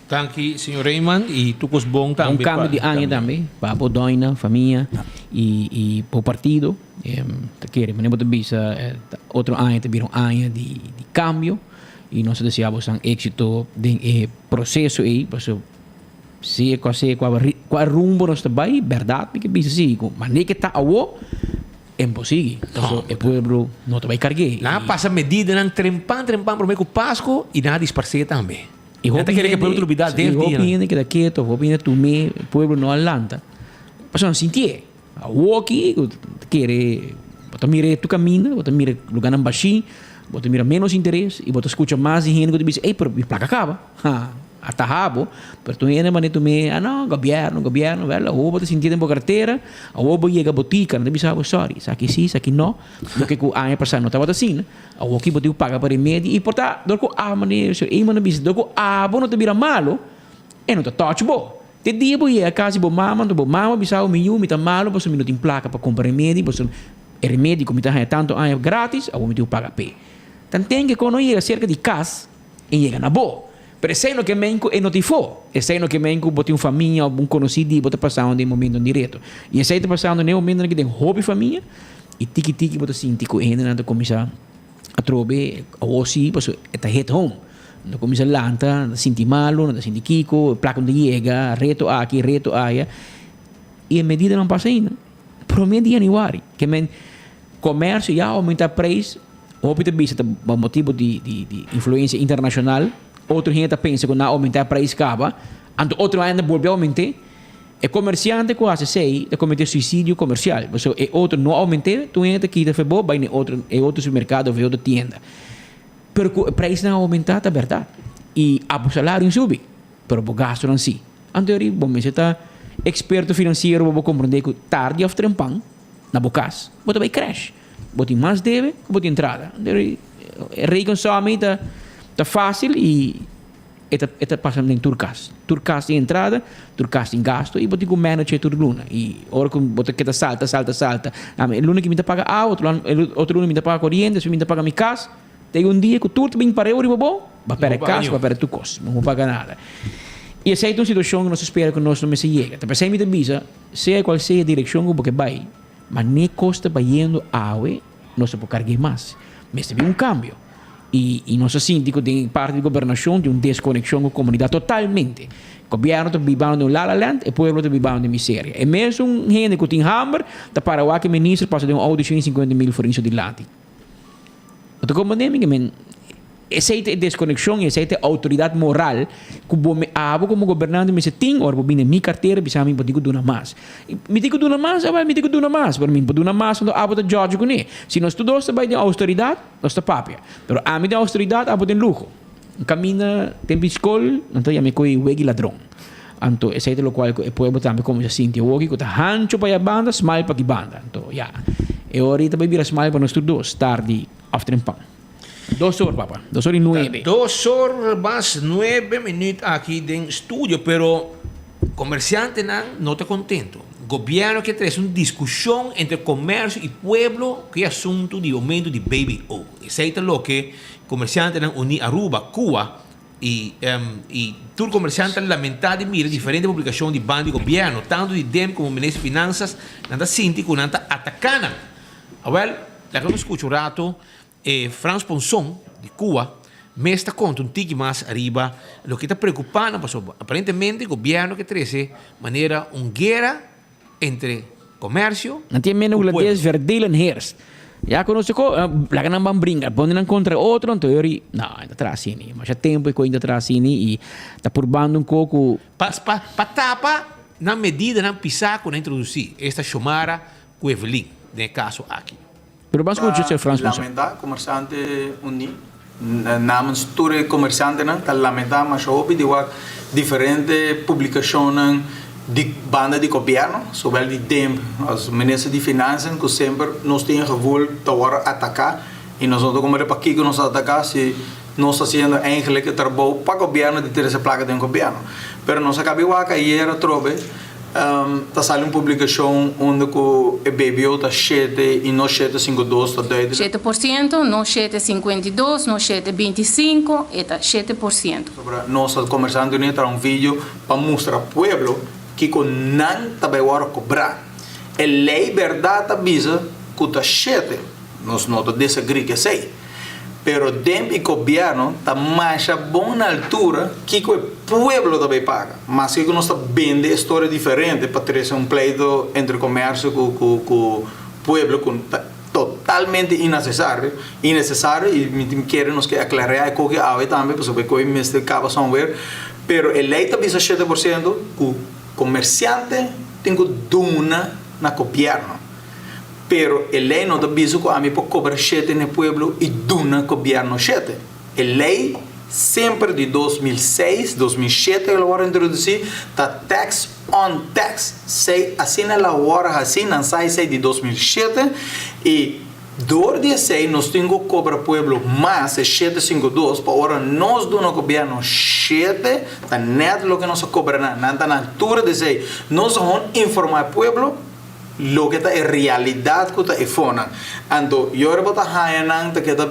Q: Dank senhor Raymond e tucos bom também.
R: Cambio de ano também, para a doina, família e para o partido. Mas não pode ser outro ano também ano de cambio. E nós desejamos um êxito no processo aí, porque se qual rumbo nós vai, verdade, porque bisa sim, mas nem que está ao é impossível. Então, o povo não vai carregar.
Q: Lá passa medida nang trempan por meio Páscoa e nada disparcer também.
R: E
Q: até que o povo olvidar deve
R: dia. E que daqui quieto, opina tu me, o povo não alanta. Mas não sentir. O aqui quer, botar mira tu caminho, botar mira lugar na baixinho, botar mira menos interesse e botar escuta mais e gente que diz, ei, pero placa acaba. Até rabo, pero tu ainda mané tu me, não, governo, velho, o botar sentir em boa carteira, o botar chega botica, não diz, sorry, aqui sim, aqui não, do que o ano passado não estava assim, o aqui botar paga para remédio e portar, do que mané, e mané bis, do que bom não te vira malo, e não te touch bo. Te dia bo ia casa bo mama bisa o miu, mita malo, você minuto em placa para comprar remédio, você remédio como tá tanto ano grátis, o me paga p. Então tem que quando ia cerca de casa, e chega na boa. Pero sei no que menco e notifou. E sei no que menco bote família, um conhecido e bota passando em momento direto. E sei tá passando em momento que tem hobby família e tiki bota sintico ainda nada começar a trobe ou se passo eta hit home. No começa lanta, sinti malo, não sinti kiko, placa onde chega, reto aqui, reto aí. E a medida não passa ainda. Promedio januari, que men comércio já aumenta preço, hobby de bisa motivo de influência internacional. Outro gente pensa que não aumentar preço acaba, anto outro ainda volveu a aumentar. É comerciante quase sei de cometer suicídio comercial. Porque é outro não aumentar, tu entra aqui da febo, vai em outro supermercado ou outra tienda. Pero o preço não aumentar, é verdade. E o salário sube, pero o gasto não si. Anterior, bom, você está experto financeiro, vou compreender que tarde ou trempang na bocas, você vai crash. Você mais deve, você entrada. Reconsome tá fácil e está passando em turcas. Turcas de entrada, turcas de gasto e botar com manager tudo luna. E hora que botar que salta. O luna que me paga outro luna me paga corrente, se me paga minha casa. Tem dia que tudo bem para eu e bom, vai para casa, vai para tu costa, não paga nada. E essa é uma situação que nós espera que nós não se chega. Então, se me avisa, seja qual seja a direção que vai, mas nem custa para indo a água, nós podemos carregar mais. Mas teve cambio. E nosso síndico tem parte de governação de uma desconexão com a comunidade totalmente. O governo está vivendo em La Land e o povo está vivendo em miséria. E mesmo gente que tem hambre, está para o que o ministro passa de um audição de 50 mil forinhos de lati. Então, como essa é a desconexão, essa é a autoridade moral que como governante me tem, ou bem minha carteira, bisa me digo duna mais. Me digo duna mais, me digo duna mais, para mim duna mais, quando abo da George com ele. Se nós todos vai de autoridade, nós está papia. Pero a mim da autoridade abo de luxo. Camina tem escola, então já me coi wegi ladrão. Então, esse é o qual o povo também como se sente hoje, que está hancho para a banda, smile para a banda. Então, já. E ahorita vai vir a smile para nós todos, tarde, after pão. 2 horas, papá. 2:09.
Q: 2 horas más 9 minutos aqui dentro estúdio, pero comerciante não está contento. Governo que traz uma discussão entre comércio e pueblo que é assunto de aumento de baby o. Isso é o que comerciante não uni Aruba, Cuba e todo comerciante lamentado mira diferentes publicações de bando de governo, tanto de DEM como Ministro de Finanças, nada síndico, nada atacana. Well, lá que eu escuto um rato, Franz Ponson, de Cuba, me está contando un tique más arriba lo que está preocupando, pues, aparentemente el gobierno que trece manera una guerra entre comercio
R: y pueblo. Não tem verdelen heers. Já conosco, lá que não vão brincar, ponden contra outro, então eu não, ainda atrás assim, mas já tempo que ainda atrás assim e está purbando pouco.
Q: Para tapa na medida na pisar quando introduzir esta chamada com Evelyn, nesse caso aqui.
R: Pero vamos escuchar o Franz Ponson.
A: Lamentar comerciante uni namens todos comerciantes tá lamentar mas houve de diferentes publicações de banda de governo, zowel de DEM als minister de Finanças, que sempre nos têm gevoel te worden atacar e nós não como para que nos atacar se nós haciendo eigenlijk trabalho para o governo de ter essa placa de governo. Pero nós acabamos a cair a trobe, tá saindo uma publicação onde o BBO está 7 e nós 7,52 está 10.
U: 7%, nós 7,52, nós 7,25 e tá 7%.
A: Nós conversando unidos para vídeo para mostrar ao povo que não também vai cobrar. A lei verdade avisa que está 7. Nós não desagree que sei. Pero dentro do governo está mais bom na altura que o povo também paga. Mas que nós está vendo história diferente para ter um pleito entre comércio com o povo que totalmente innecessário e queremos que aclarar que há também porque o mestre acaba somewhere. Pero a lei está 7% que o comerciante tem que donar na governo. Pero a lei não diz que a mim pode cobrar 7 no povo e dona governo 7. A lei sempre de 2006, 2007 agora introduzir tá tax on tax. Sei assim na hora assim não sai de 2007 e dor de sei nós temos que cobrar povo mais 752 para agora nós dona governo 7 tá net lo que nós cobra não tá na altura de sei nós vamos informar povo lo que está en realidad que está en fona. Ando, yo ahora voy a hacer que está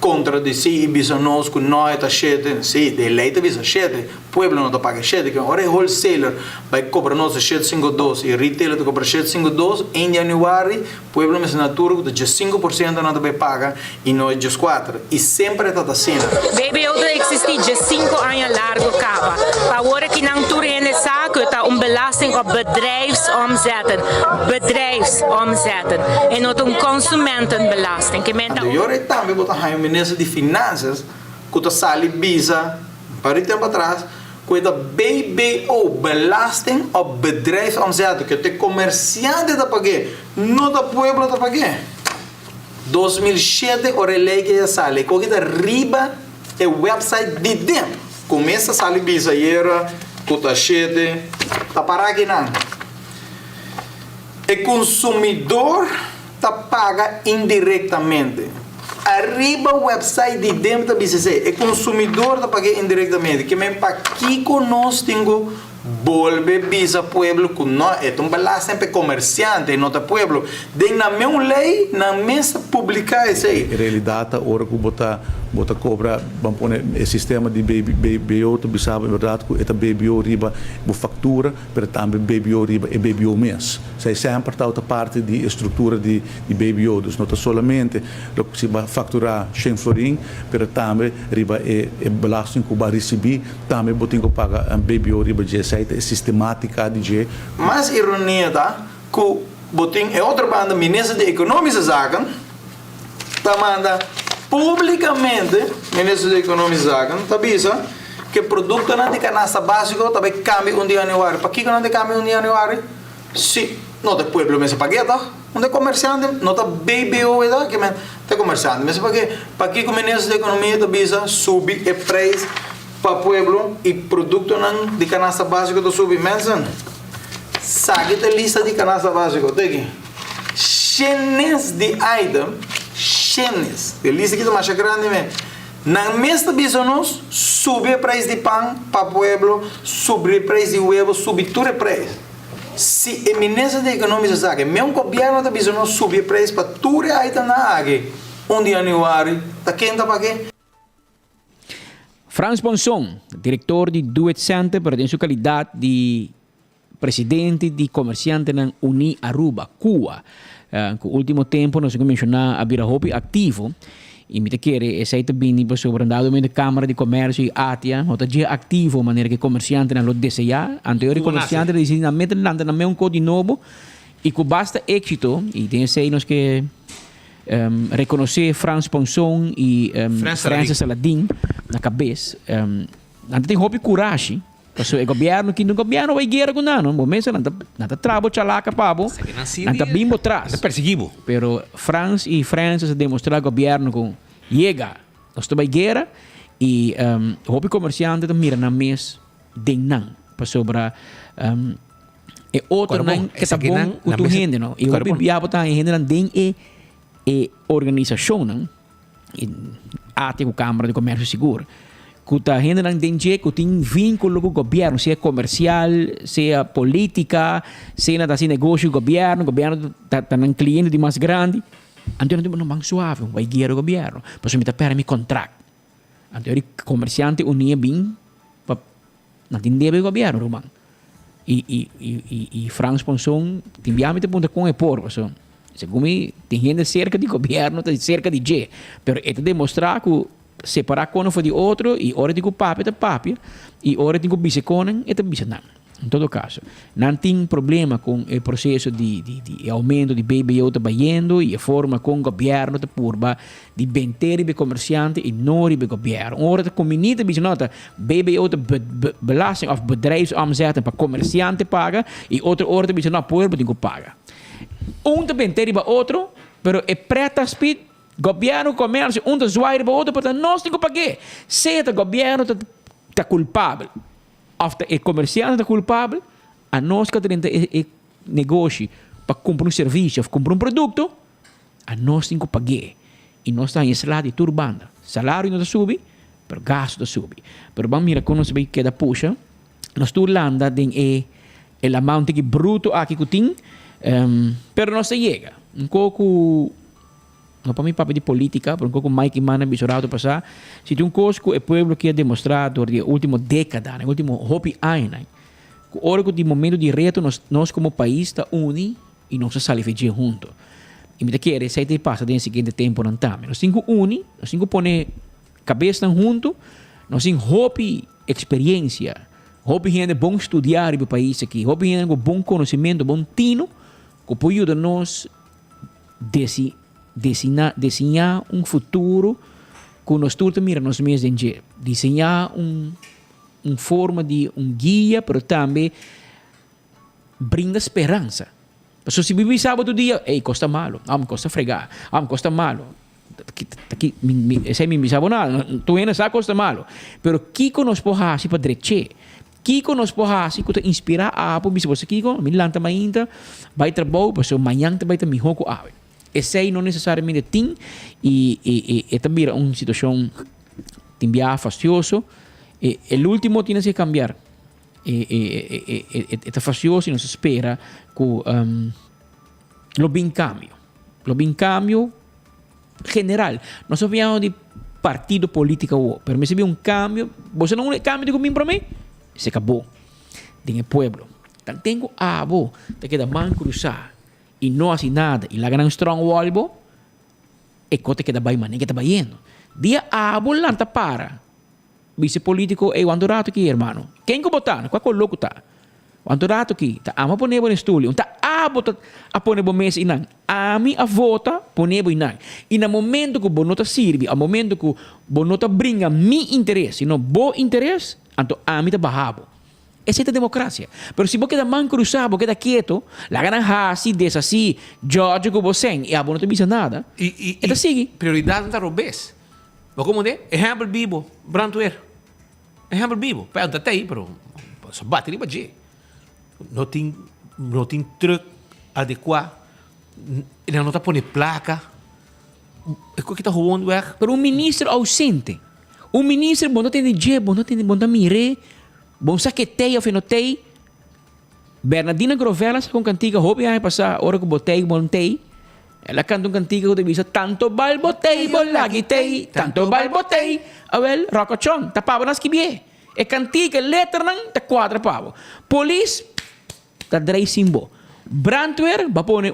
A: contra de sí y bisa nos que no está 7, sí, de ley te bisa 7, pueblo no te paga 7, que ahora es wholesaler va a cobrar nos 752 y retailer te cobra 752 en januari, pueblo me natura que ya 5% no te paga y no es just 4 y siempre está así.
B: BBO existe já 5 anos largo cava. Para agora que não turene saco está belasting op bedrijfsomzetten. Bedrijfsomzetten. En not consumentenbelasting. Que men
A: eu também vou estar o ministro de Finanças que está sali visa para tempo atrás que está BBO belasting op bedrijfsomzetten que o comerciante está pagando, não o povo está pagando. 2007 a lei que já sale, que está riba o website de dentro. Começa a sair visa era custa 7 tá para aqui não. O consumidor tá paga indiretamente. Arriba o website de dentro da BCC, o consumidor tá paga indiretamente. Que me para aqui nós temos volve visa pueblo que não é um balance sempre comerciante não é pueblo de na mesma lei na mesa publicar isso aí
V: realidade ora que bota cobra vamos pôr o sistema de BBO tu sabe verdade que é BBO riba bo factura pero também BBO riba e BBO mês sai sempre está outra parte de estrutura de BBO dus não é somente lo que se vai facturar 100 florin pero também riba e belasting que vai receber também botinho que paga BBO riba de é sistemática de
A: mas ironia tá que botin é outra banda ministra de economische zaken tá manda publicamente ministro de economische zaken tá bisa que produto não de canasta básico também cambia de januário para que não de cambia de januário se não de pueblo me se paga tá onde comerciante não tá BBO é que me tá comerciante me se paga para que o ministro de economia tá bisa subir o preço para o pueblo e produto de canasta básico do submensan. Sabe a lista de canasta básico tem chenes de item, chenes. A lista que é mais grande mesmo. Na mesma bisonos sube o preço de pão para o pueblo, sube o preço de huevo, sube todo o preço. Se o ministro da economia sabe, mesmo o governo da bisonos sube o preço para todo o item na água, de januário, tá quem tá pagando?
R: Frans Bonson, diretor de Do It Center, pero em sua qualidade de presidente de comerciante na Uni Aruba, Cuba. No último tempo, nós vamos mencionar a Birahopi ativo. E me querer esse também para sobre andado da Câmara de Comércio e ATIA, ou dia ativo, maneira que comerciante na lot desejar, anterior comerciante dizem na meta na mesmo código novo e que basta êxito e tem sei nós que reconhecer Frans Bonson e Francis Saladin na cabeça. Antes tem hobby coragem. Porque o governo que no governo vai guerra com não, momento não tá trabo chalaca pabo, não tá bimbo atrás.
Q: Não perseguivo.
R: Pero Francis e Francis demonstrar governo com chega, nós vai guerra e hobby comerciante mira na mês de não, para sobre e outro não que tá bom o tu rende não. E hobby biabo tá rende não den e organização não. ate com Câmara de Comércio Seguro. Que tá ainda não tem que tem vínculo com o governo, seja comercial, seja política, seja assim negócio com o governo tá um cliente de mais grande. Então não é suave, vai guiar o governo. Mas me tá pera me contrato. Então o comerciante unia bem não tem deve o governo, Roman. E Franz Ponson tem viamente ponta com o por, so. Segundo tem gente cerca de governo, cerca de G, pero é demonstrar que separar quando foi de outro e hora de que o papi é papi e hora de que o bice conan é bice não. Em todo caso, não tem problema com o processo de aumento de BBO trabalhando e a forma com o governo de purba de vender de comerciante e não de governo. Hora de comunidade bice nota BBO de belasting of bedrijfsomzet para comerciante paga e outra hora de bice não purba tem que paga. De vender para outro, pero é preta speed governo, comércio, de zoar para outro, portanto, nós temos que pagar. Se o governo está culpável, ou o comerciante está culpável, a nós que temos negócio para comprar serviço, ou comprar produto, a nós temos que pagar. E nós estamos em salário de turbanda. Salário não sube, mas gasto sube. Mas vamos mirar como nós vamos que puxa. Nós estamos Irlanda tem o amount que bruto aqui que tem, pero não se chega. Pouco não para mim papo de política, por um pouco mais que mana bisorado passar. Se tem coisa que o povo quer demonstrar durante a última década, no último hopi ano, que hora que de momento de reto nós como país está uni e nós saímos fazer junto. E me quer esse aí passa no seguinte tempo não tá. Nós temos que unir, nós temos que pôr cabeça junto, nós temos hopi experiência, hopi gente bom estudar no país aqui, hopi gente com bom conhecimento, bom tino, que pode ajudar nós desenhar futuro que nós todos miramos nos meses de dia. Desenhar forma de guia, mas também brinda esperança. Porque se vive sábado dia, custa malo, me custa fregar, me custa malo. Esse é me sabe nada, tu ainda sabe custa malo. Pero Kiko nos pode fazer para direito. Kiko nos pode fazer para inspirar a apo, se você Kiko, me lanta ainda, vai trabalhar, porque amanhã vai ter melhor com a esse aí não necessariamente tem e também é uma situação também fastidiosa. O último tem que cambiar. É fastidioso e não se espera que lo bem cambio general. Nós sabemos de partido político, mas se vê cambio, você não é cambio de mim para mim, se acabou. Tem o povo. Então tenho abo, te queda man cruzar. E não assim nada, e lá ganham strong wall, e cote que vai mané que tá indo. Dia a bolanta para. Vice político é o andorato aqui, irmão. Quem que botar? Qual louco tá? O andorato aqui, tá ama poner no estúdio, tá a botar a poner bo mesa inang. Ami a vota poner bo inang. E no momento que bonota sirve, ao momento que bonota brinca mi interesse, não bo interesse, então ami tá barrabo. Essa é a democracia. Mas se você queda man cruzado, você queda quieto, lá ganan hasi, desassi, George que você e a não te bisa nada.
Q: E
R: sigue.
Q: Prioridade não está robês. Mas como é? Exemplo vivo, Brantuer. Exemplo vivo. Pera, até aí, pero só bate ali para G. Não tem truck adequado. Ele não está pondo placa. É o que está rolando, é?
R: Pero ministro ausente. Ministro, bom, não tem G, bom, não tem bom da mire. Bom saquetei ou fenotei. Bernardina Grovelas com cantiga houve aí passar hora que botei montei. Ela canta cantiga que devia tanto bal botei bolagitei, tanto bal botei. Awel rocochon, tapava nas kibie. E cantiga letra nang ta quadra pavo. Police ta drei simbo. Brandweer va pone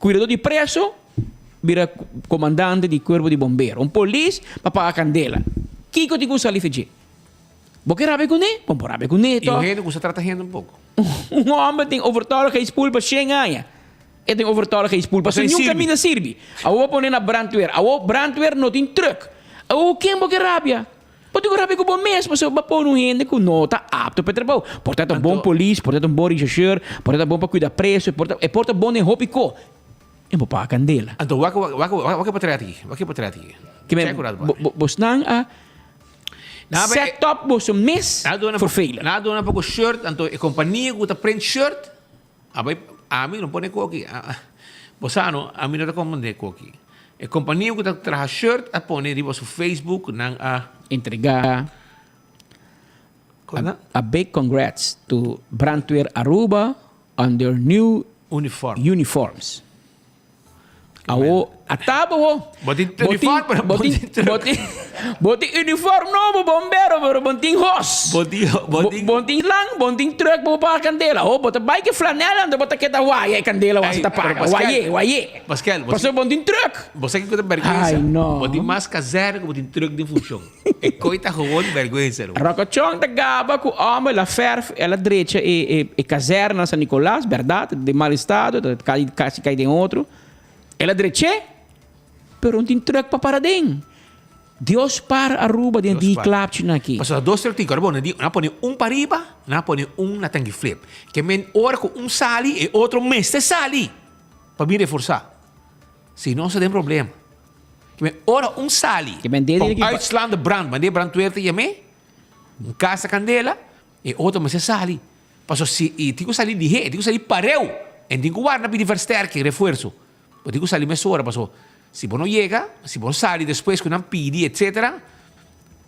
R: cuidador de preso, vira comandante de corpo de bombeiro. Police pa paga candela. Kiko ti gusta li fiji. Porque rabe com ele? Bom, rabe com ele.
Q: E o rei você trata rindo pouco.
R: Homem tem overtollige expulpa para 100 anos. E tem overtollige expulpa. Se nenhum caminho serve. A o pôr na brandweer. A o brandweer não tem truck. A o quem porque rabia? Pode rabe com o bom mesmo. Se vai pôr gente que não está apto para trabalhar. Portanto, bom polícia, portanto, bom regisseur, portanto, bom para cuidar preço, portanto, bom em roupa e co. E vou pagar candela.
Q: Então, o que para aqui? O que para aqui?
R: Que me bosnang a set up bos een mes vervelen.
Q: Na doen een pouco shirt, então a companhia que print shirt, a mim não pode coque. Bosano, a mim não recomendo coque. E companhia que traz shirt a pôr riba su Facebook nang a
R: entregar a big congrats to Brandweer Aruba on their new uniforms. Awo atabo
Q: Botin uniform pero
R: botin uniform no bombero pero botin hos. Botin lang, botin truck bo pa candela. Oh, bota bike flanela ando bota kita waye candela was tapaga. Waye.
Q: Pascal,
R: Paso botin truck.
Q: Você que conta vergonha.
R: Ai, no.
Q: Botin mais caseiro que botin truck de função. E coita gewoon vergonha.
R: Rocochon da Gaba com homem la ferf ela direita e caserna San Nicolás, verdade? De mal estado, quase cai de outro. Ela direita, pero não tem truck para parar dentro. Deus para Aruba dentro de clapte aqui.
Q: Mas os dois truques, cara, bom, na põe para riba, na põe na tanque flip. Que men hora com sali e outro mestre sali. Para me reforçar. Se não, se tem problema. Que men hora sali.
R: Que men dele
Q: que uitslaande brand, maar die brand tuerte je mee. Casa candela e outro mestre sali. Paso se e tico sali de he, tico sali pareu. En tico guarda para versterking, refuerzo. Pero digo salir más hora, pasó. Si vos no llega, si vos salís después con un pidi, etc.,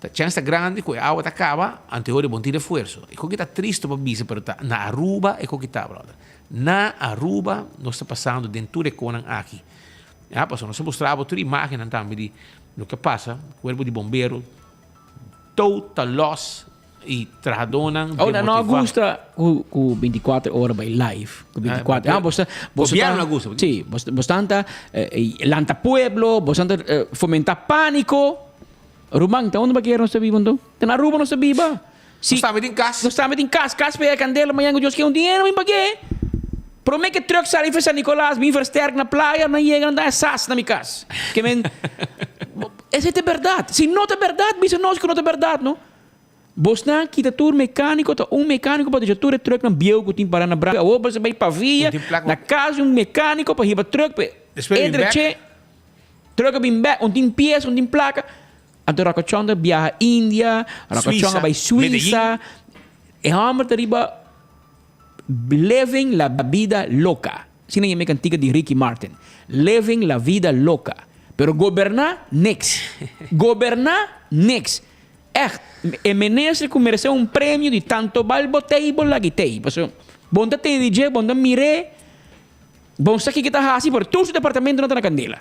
Q: la chance es grande que el agua te acaba, ante hora bon tira esfuerzo. E con que está triste para visa, pero na Aruba é con que está, brother. Na Aruba não está passando dentro de Conan aqui. Ah, pasó, nós mostrava toda imagem também de lo que passa, corpo de bombeiro, total loss e tradonan.
R: Oh, na Augusta, com 24 horas by live. Com 24 horas.
Q: Gobierno Augusta.
R: Sim, bastante lanta pueblo, bastante fomentar pânico. Rumang, onde vai querer nós vivendo? Na Aruba nós viva.
Q: Não estamos em casa.
R: Não estamos em casa. Casa para a candela, amanhã eu quero dinheiro, me paguei. Promete que truck sai para San Nicolás, me versterk na praia, não chega a andar sas na minha casa. Que men... Essa é verdade. Se não é verdade, bisa nós que não é verdade, não? Bosna kita tur mecânico, mecânico para deixar tur truck na bio que tem para na braga, ou você vai para via, na casa mecânico para ir truck, entre che, truck bem back, tem peça, tem placa, a do Racochonda viaja Índia, Racochonda vai Suíça, e hammer riba living la vida loca. Sino yung cantica de Ricky Martin, living la vida loca, pero gobernar niks, Echt, e meneer que mereceu prêmio de tanto balbotei bom lagitei. Paso, bom da te DJ, bom da mire, bom sa que kita hasi por todo o departamento na candela.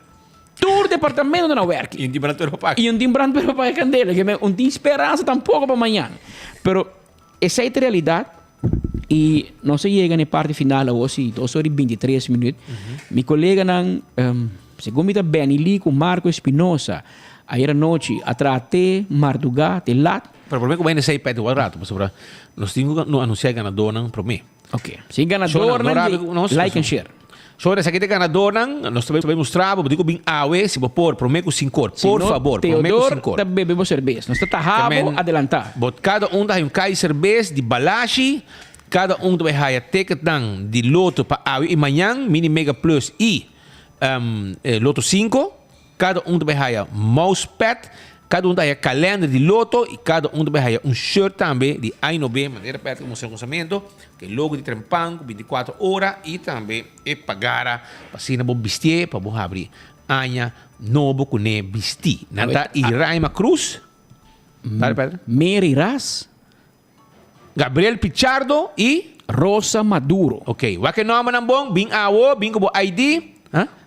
R: Todo o departamento na work.
Q: E um timbrando pero para.
R: E um timbrando pero para candela, que não tem esperança tampouco para amanhã. Pero essa é a realidade. E não se chega na parte final hoje, 2 horas e 23 minutos. Meu colega não, segundo me bem, ali com Marco Espinosa. Ayer noite, atrate, marduga, te lat.
Q: Pero por mí, como viene 6 pesos al rato, pues, nos tengo no anunciar ganador, por mí.
R: Ok. Si ganador, like and share.
Q: Sobre essa aqui de ganador, nós também mostramos, digo bem awe, se por mí 5 por favor,
R: Teodor, também bebemos cerveja. Nós está rabo, adelantar.
Q: Cada tem cai cerveja de balashi, cada vai haya ticket de loto para awe e manhã, mini mega plus e loto 5. Cada vai haya mousepad, cada vai haya calendar de loto e cada vai haya shirt também de AINOB, maneira perto como seu lançamento, que logo de trempanco, 24 horas e também é pagar para se não vestir, para você abrir anha novo com ne vestir. Nada Iraima Cruz,
R: Mary Ras,
Q: Gabriel Pichardo e
R: Rosa Maduro.
Q: Ok, o que nome não bom, bem awo, bem como ID,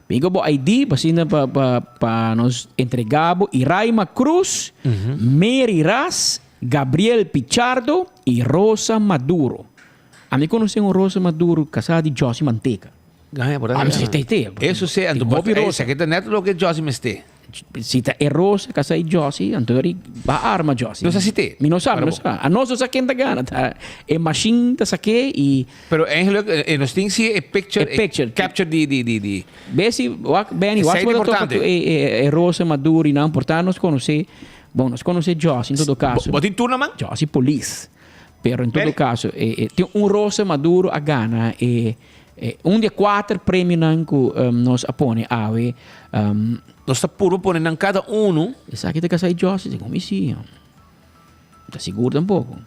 R: Bingo bo ID, basina pa nos entregabo Iraima Cruz, Mary Ras, Gabriel Pichardo e Rosa Maduro. A mim conheci Rosa Maduro casada de Josie Manteca.
Q: Isso se ando Rosa. Que tá neto lo que Josie me este.
R: Se tá é Rosa casada de Josie, antori ba arma Josie.
Q: Não sei se te.
R: Mi não sabe. A nós só saquei da gana, tá? É machine tá saquei e.
Q: Pero en los things é picture capture de.
R: Besi, bem, eu acho que é Rosa Maduro e não importante nós conhecer. Bom, nós conhecer Josie em todo caso.
Q: Botin turno man?
R: Josie police. Pero em todo caso, tem Rosa Maduro a gana e de 4 prêmios que nós apone ave.
Q: Nós está puro pondo cada
R: Essa aqui está casado Josie, se como assim. Está seguro um pouco.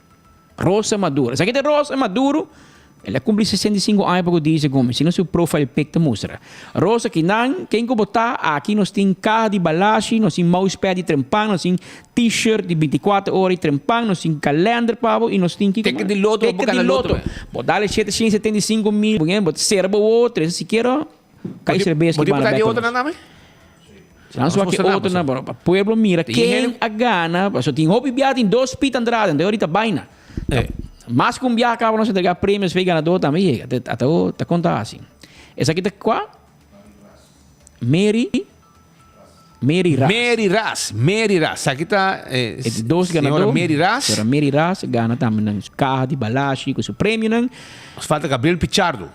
R: Rosa Maduro. Essa aqui é Rosa Maduro, Ela cumpre 65 anos para dizer como se não seu profile pic mostra. Rosa que não, quem que botar aqui nós tem carro de balashi, nós tem mousepad de trempang, nós tem t-shirt de 24 horas de trempang, nós tem calendar pavo e nós tem que
Q: Teke de loto,
R: teke de loto. Botar 775 mil, botar serba outra, se quer cai cerveja que
Q: botar de outra na nome?
R: Não só que outro na para pueblo mira quem a gana, só tem hobby biado em 2 pit Andrade, de ahorita vaina. Mas com biar acaba nós entregar prêmios foi ganador também, até tá conta assim. Essa aqui tá qual? Mary Ras. Aqui tá
Q: dois ganadores. Mary Ras.
R: Senhora Mary Ras gana também nos carro de balashi com seu prêmio não.
Q: Nos falta Gabriel Pichardo.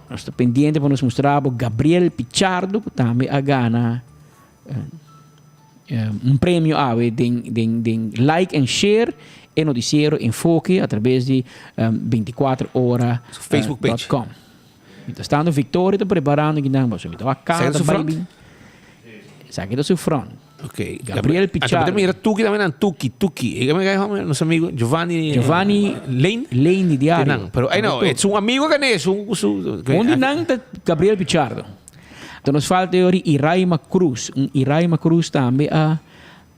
R: Nós está pendente para nos mostrar Gabriel Pichardo também a gana prêmio de like and share e noticiero Enfoque através de 24 horas
Q: Facebook page.
R: Então, estando Victoria está preparando que não vai subir a casa da baby. Sabe do seu front.
Q: Ok.
R: Gabriel Pichardo.
Q: Também era Tuki também não Tuki. E também nosso amigo Giovanni Lane
R: Diário.
Q: Pero I know, é um amigo que é
R: onde não está Gabriel Pichardo. Então nos falta agora Iraima Cruz. Iraima Cruz também a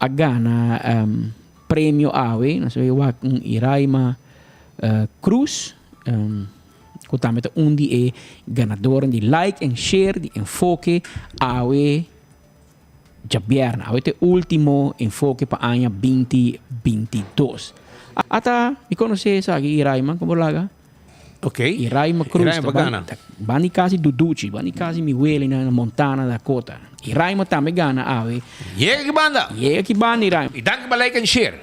R: gana prêmio AWE. Nós vemos Iraima Cruz. Que também é onde é ganador de like and share de Enfoque AWE Jabierna. AWE é o último Enfoque para o ano 2022. Até me conhece aqui Iraima como laga.
Q: Ok.
R: Iraima Cruz. Bani quase Duduci, bani quase Miguel na Montana, Dakota. Iraima também gana AWE.
Q: Chega
R: que banda Iraima.
Q: E dá que like and share.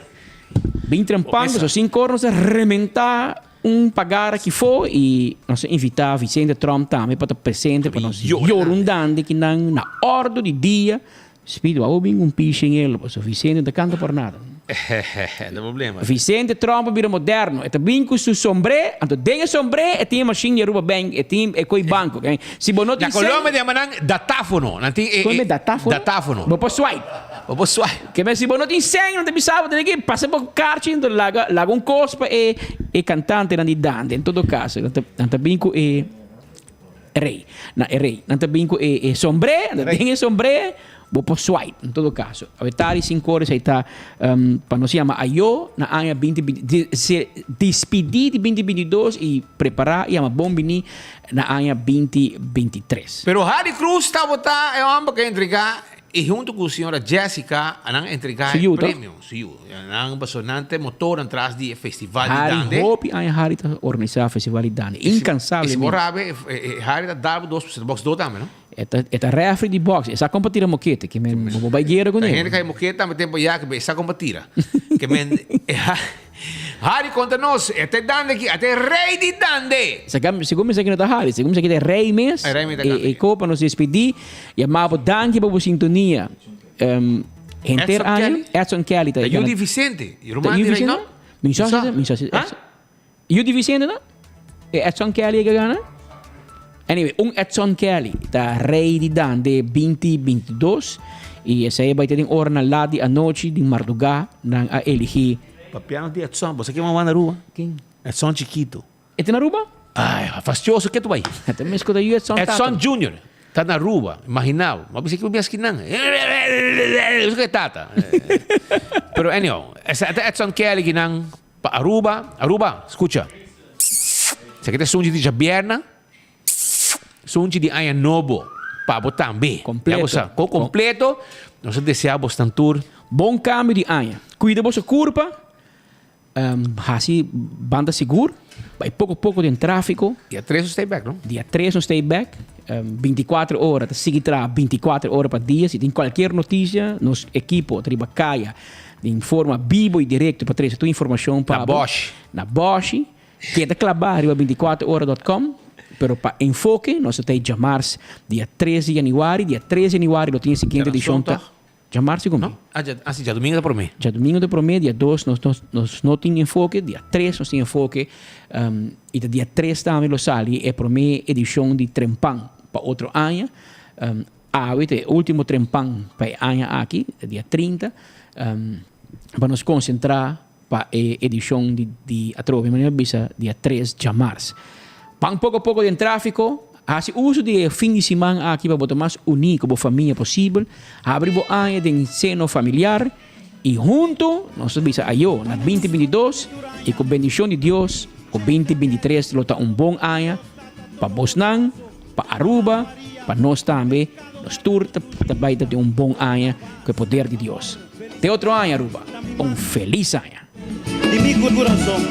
R: Bem trampando, só 5 horas rementar pagar aqui for e nós invitar Vicente Trump também para estar presente para nós jorundando que na ordem de dia. Speed, eu vi piche em ele, mas o Vicente não canta por nada.
Q: Não problema.
R: Vicente Trump vira moderno. É também com seu sombré, então tem sombré e tem machine de Aruba Bank, e tem coi banco. Se bono
Q: na Colômbia de manang datáfono,
R: como é datáfono?
Q: Datáfono.
R: Vou swipe. Que mas se bono tem 100, não tem sabe, tem que passar por carte, então laga cospa e cantante na dande. Em todo caso, não também com rei. Não também com sombré, não tem sombré. Vou por swipe, em todo caso. A vetari 5 horas aí está, para nós chamar ayo na ano 2020, se despedir de 2022 e preparar e uma bom bini na ano 2023.
Q: Pero Harry Cruz está botar é uma que entregar e junto com a senhora Jessica anang entregar o prêmio. Sim, anang basonante motor atrás de festival de Dande.
R: Harry está organizar festival de Dande. Incansável.
Q: E se morabe Harry está dado 2% box do também, não?
R: Esta refri de boxe, essa competir a moquete, que me vou baigueira com ele.
Q: A gente cai moquete, mas tempo já que essa competir. Que men Harry conta-nos, até Dande aqui, até rei de Dande.
R: Segundo isso aqui não está Harry, segundo isso aqui é rei mesmo. E copa nos despedir, e amava Dande para a sintonia. Edson Kelly.
Q: E o de Vicente, e o Romano de Reino?
R: E o de Vicente, não? Edson Kelly que gana? Anyway, Edson Kelly, da rei de Dande 2022 e essa aí vai ter uma hora na lado à noite de madrugada a elegir.
Q: Papiano de Edson, você quer uma na rua?
R: Quem?
Q: Edson Chiquito.
R: É na rua?
Q: Ai, fastioso que tu vai.
R: Até me escuta aí Edson
Q: Junior. Tá na rua, imaginava. Mas você que eu me esquinan. Isso que é tata. Pero anyway, essa Edson Kelly que não Aruba, escuta. Você quer ter som de Jabierna? Sunji de Aya Nobo para botar bem. Completo. Nós desejamos tanto
R: bom câmbio de Aya. Cuida você curva. Assim, banda seguro. Vai pouco de tráfego.
Q: Dia 3 no stay back, não?
R: Dia 3 no stay back. 24 horas. Seguirá 24 horas para dia. Se tem qualquer notícia, nosso equipo trabalha de forma viva e direta para trazer tua informação para
Q: na
R: Bosch. Que é da Clabar, 24horas.com. Pero para Enfoque, nós temos Jamars dia 13 de janeiro. Dia 13 de janeiro, nós temos a seguinte edição. Jamars, como?
Q: Já domingo da promê.
R: Já domingo da promê, dia 2 nós não temos Enfoque. Dia 3 nós temos Enfoque. E dia 3 também nós saímos a promê edição de Trempang para outro ano. A último Trempang para o ano aqui, dia 30. Para nos concentrar para a edição de Atrobe Manuel Bisa, dia 3 de março. Pan pouco a pouco de tráfico, hace uso de fim de semana aqui para botar mais unir como família possível, abrir o ano de seno familiar e junto, nós vamos a eu, na 2022, e com bendição de Deus, com 2023, lota bom ano para Bosnan, para Aruba, para nós também, nós todos também ter bom ano com o poder de Deus. Até outro ano, Aruba, feliz ano.
F: Di mi corazón.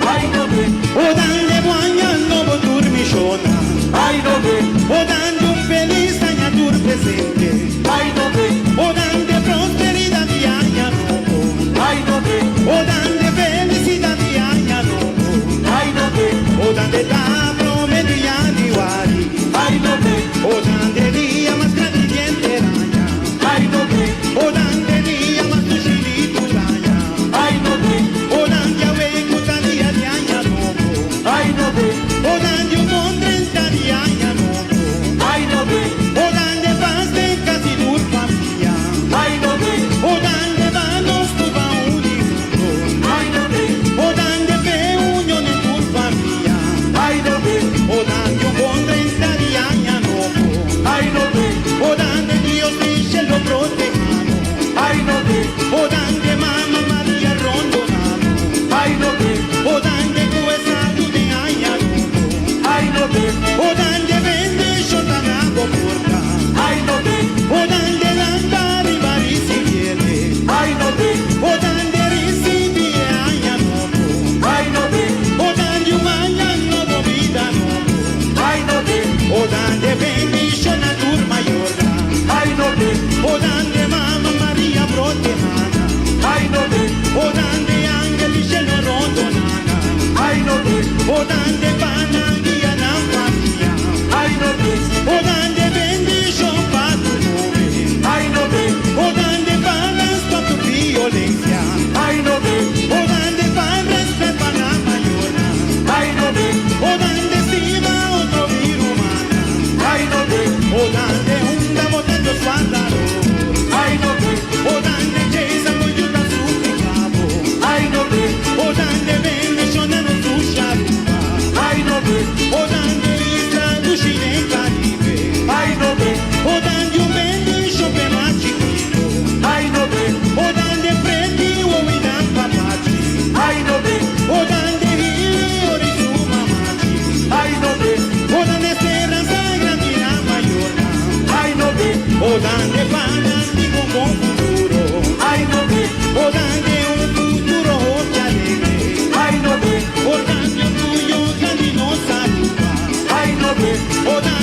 F: Ay no ve, o dande buona no turmi shona. Ay no ve, o dande un feliz año tur presente. Ay no ve, o dande prosperidad di año nuovo. Ay no ve, o dande felicidad di año nuovo. Ay no ve, o dande da prometo di anni guari. Ay no ve, o dande dia más gratifiente raña. Ay no ve, o dande dia más tushilito raña. Ay no ve, o dande a we cutalia di año nuovo. Ay no ve, o dande un buon 30 di año nuovo. Ay no ve, o dande paz de casi dur familia. Ay no ve, o dande vanos tu va unido. Ay no ve, o dande fe unión en tu familia. Ay no ve, o dande un buon 30 di año nuovo. Ay no ve, o dande Dios dice lo protejano. Ay no ve, o dande mamma Maria rondonano. Ay no ve, o dande tu salud de año nuovo. Ay no ve, o dande bendición tan agua porta. Ay no ve, o dande l'andare vari si viene. Ay no ve, o dande risivi año nuovo. Ay no ve, o dande un año nuovo vida nuovo. Ay no ve, o dande bendición a tur mayorga. Ay no ve, o dande mamma Maria protejana. Ay no ve, o dande angeli cielo rondonana. Ay no ve, o dande panangia na famiglia. Ay no ve, o dande bendición pa tu nome. Ay no ve, o dande panas pa tu violencia. Ay no ve, o dande pan respeto a la mayora. Ay no ve, o dande estima otro vir humana. Ay no ve, o dande una botando spadaro. Ay no ve, o dande chiesa con giuda su capo. Ay no ve, o dande bendición a tu sharupa. Ay no ve, o dande isla tu in Caribe. Ay no ve, o dande un bendición per la chiquito. Ay no ve, o dande prendi uomini a papaci. Ay no ve, o dande ori su mamaci. Ay no ve, o dande speranza grandi na maiorna. Ay no ve, o dande pananti con buon futuro. Ay no ve, o dande un futuro alegre. Ay no ve, o dande un tuyo grandi no saluda. Ay no ve, o dande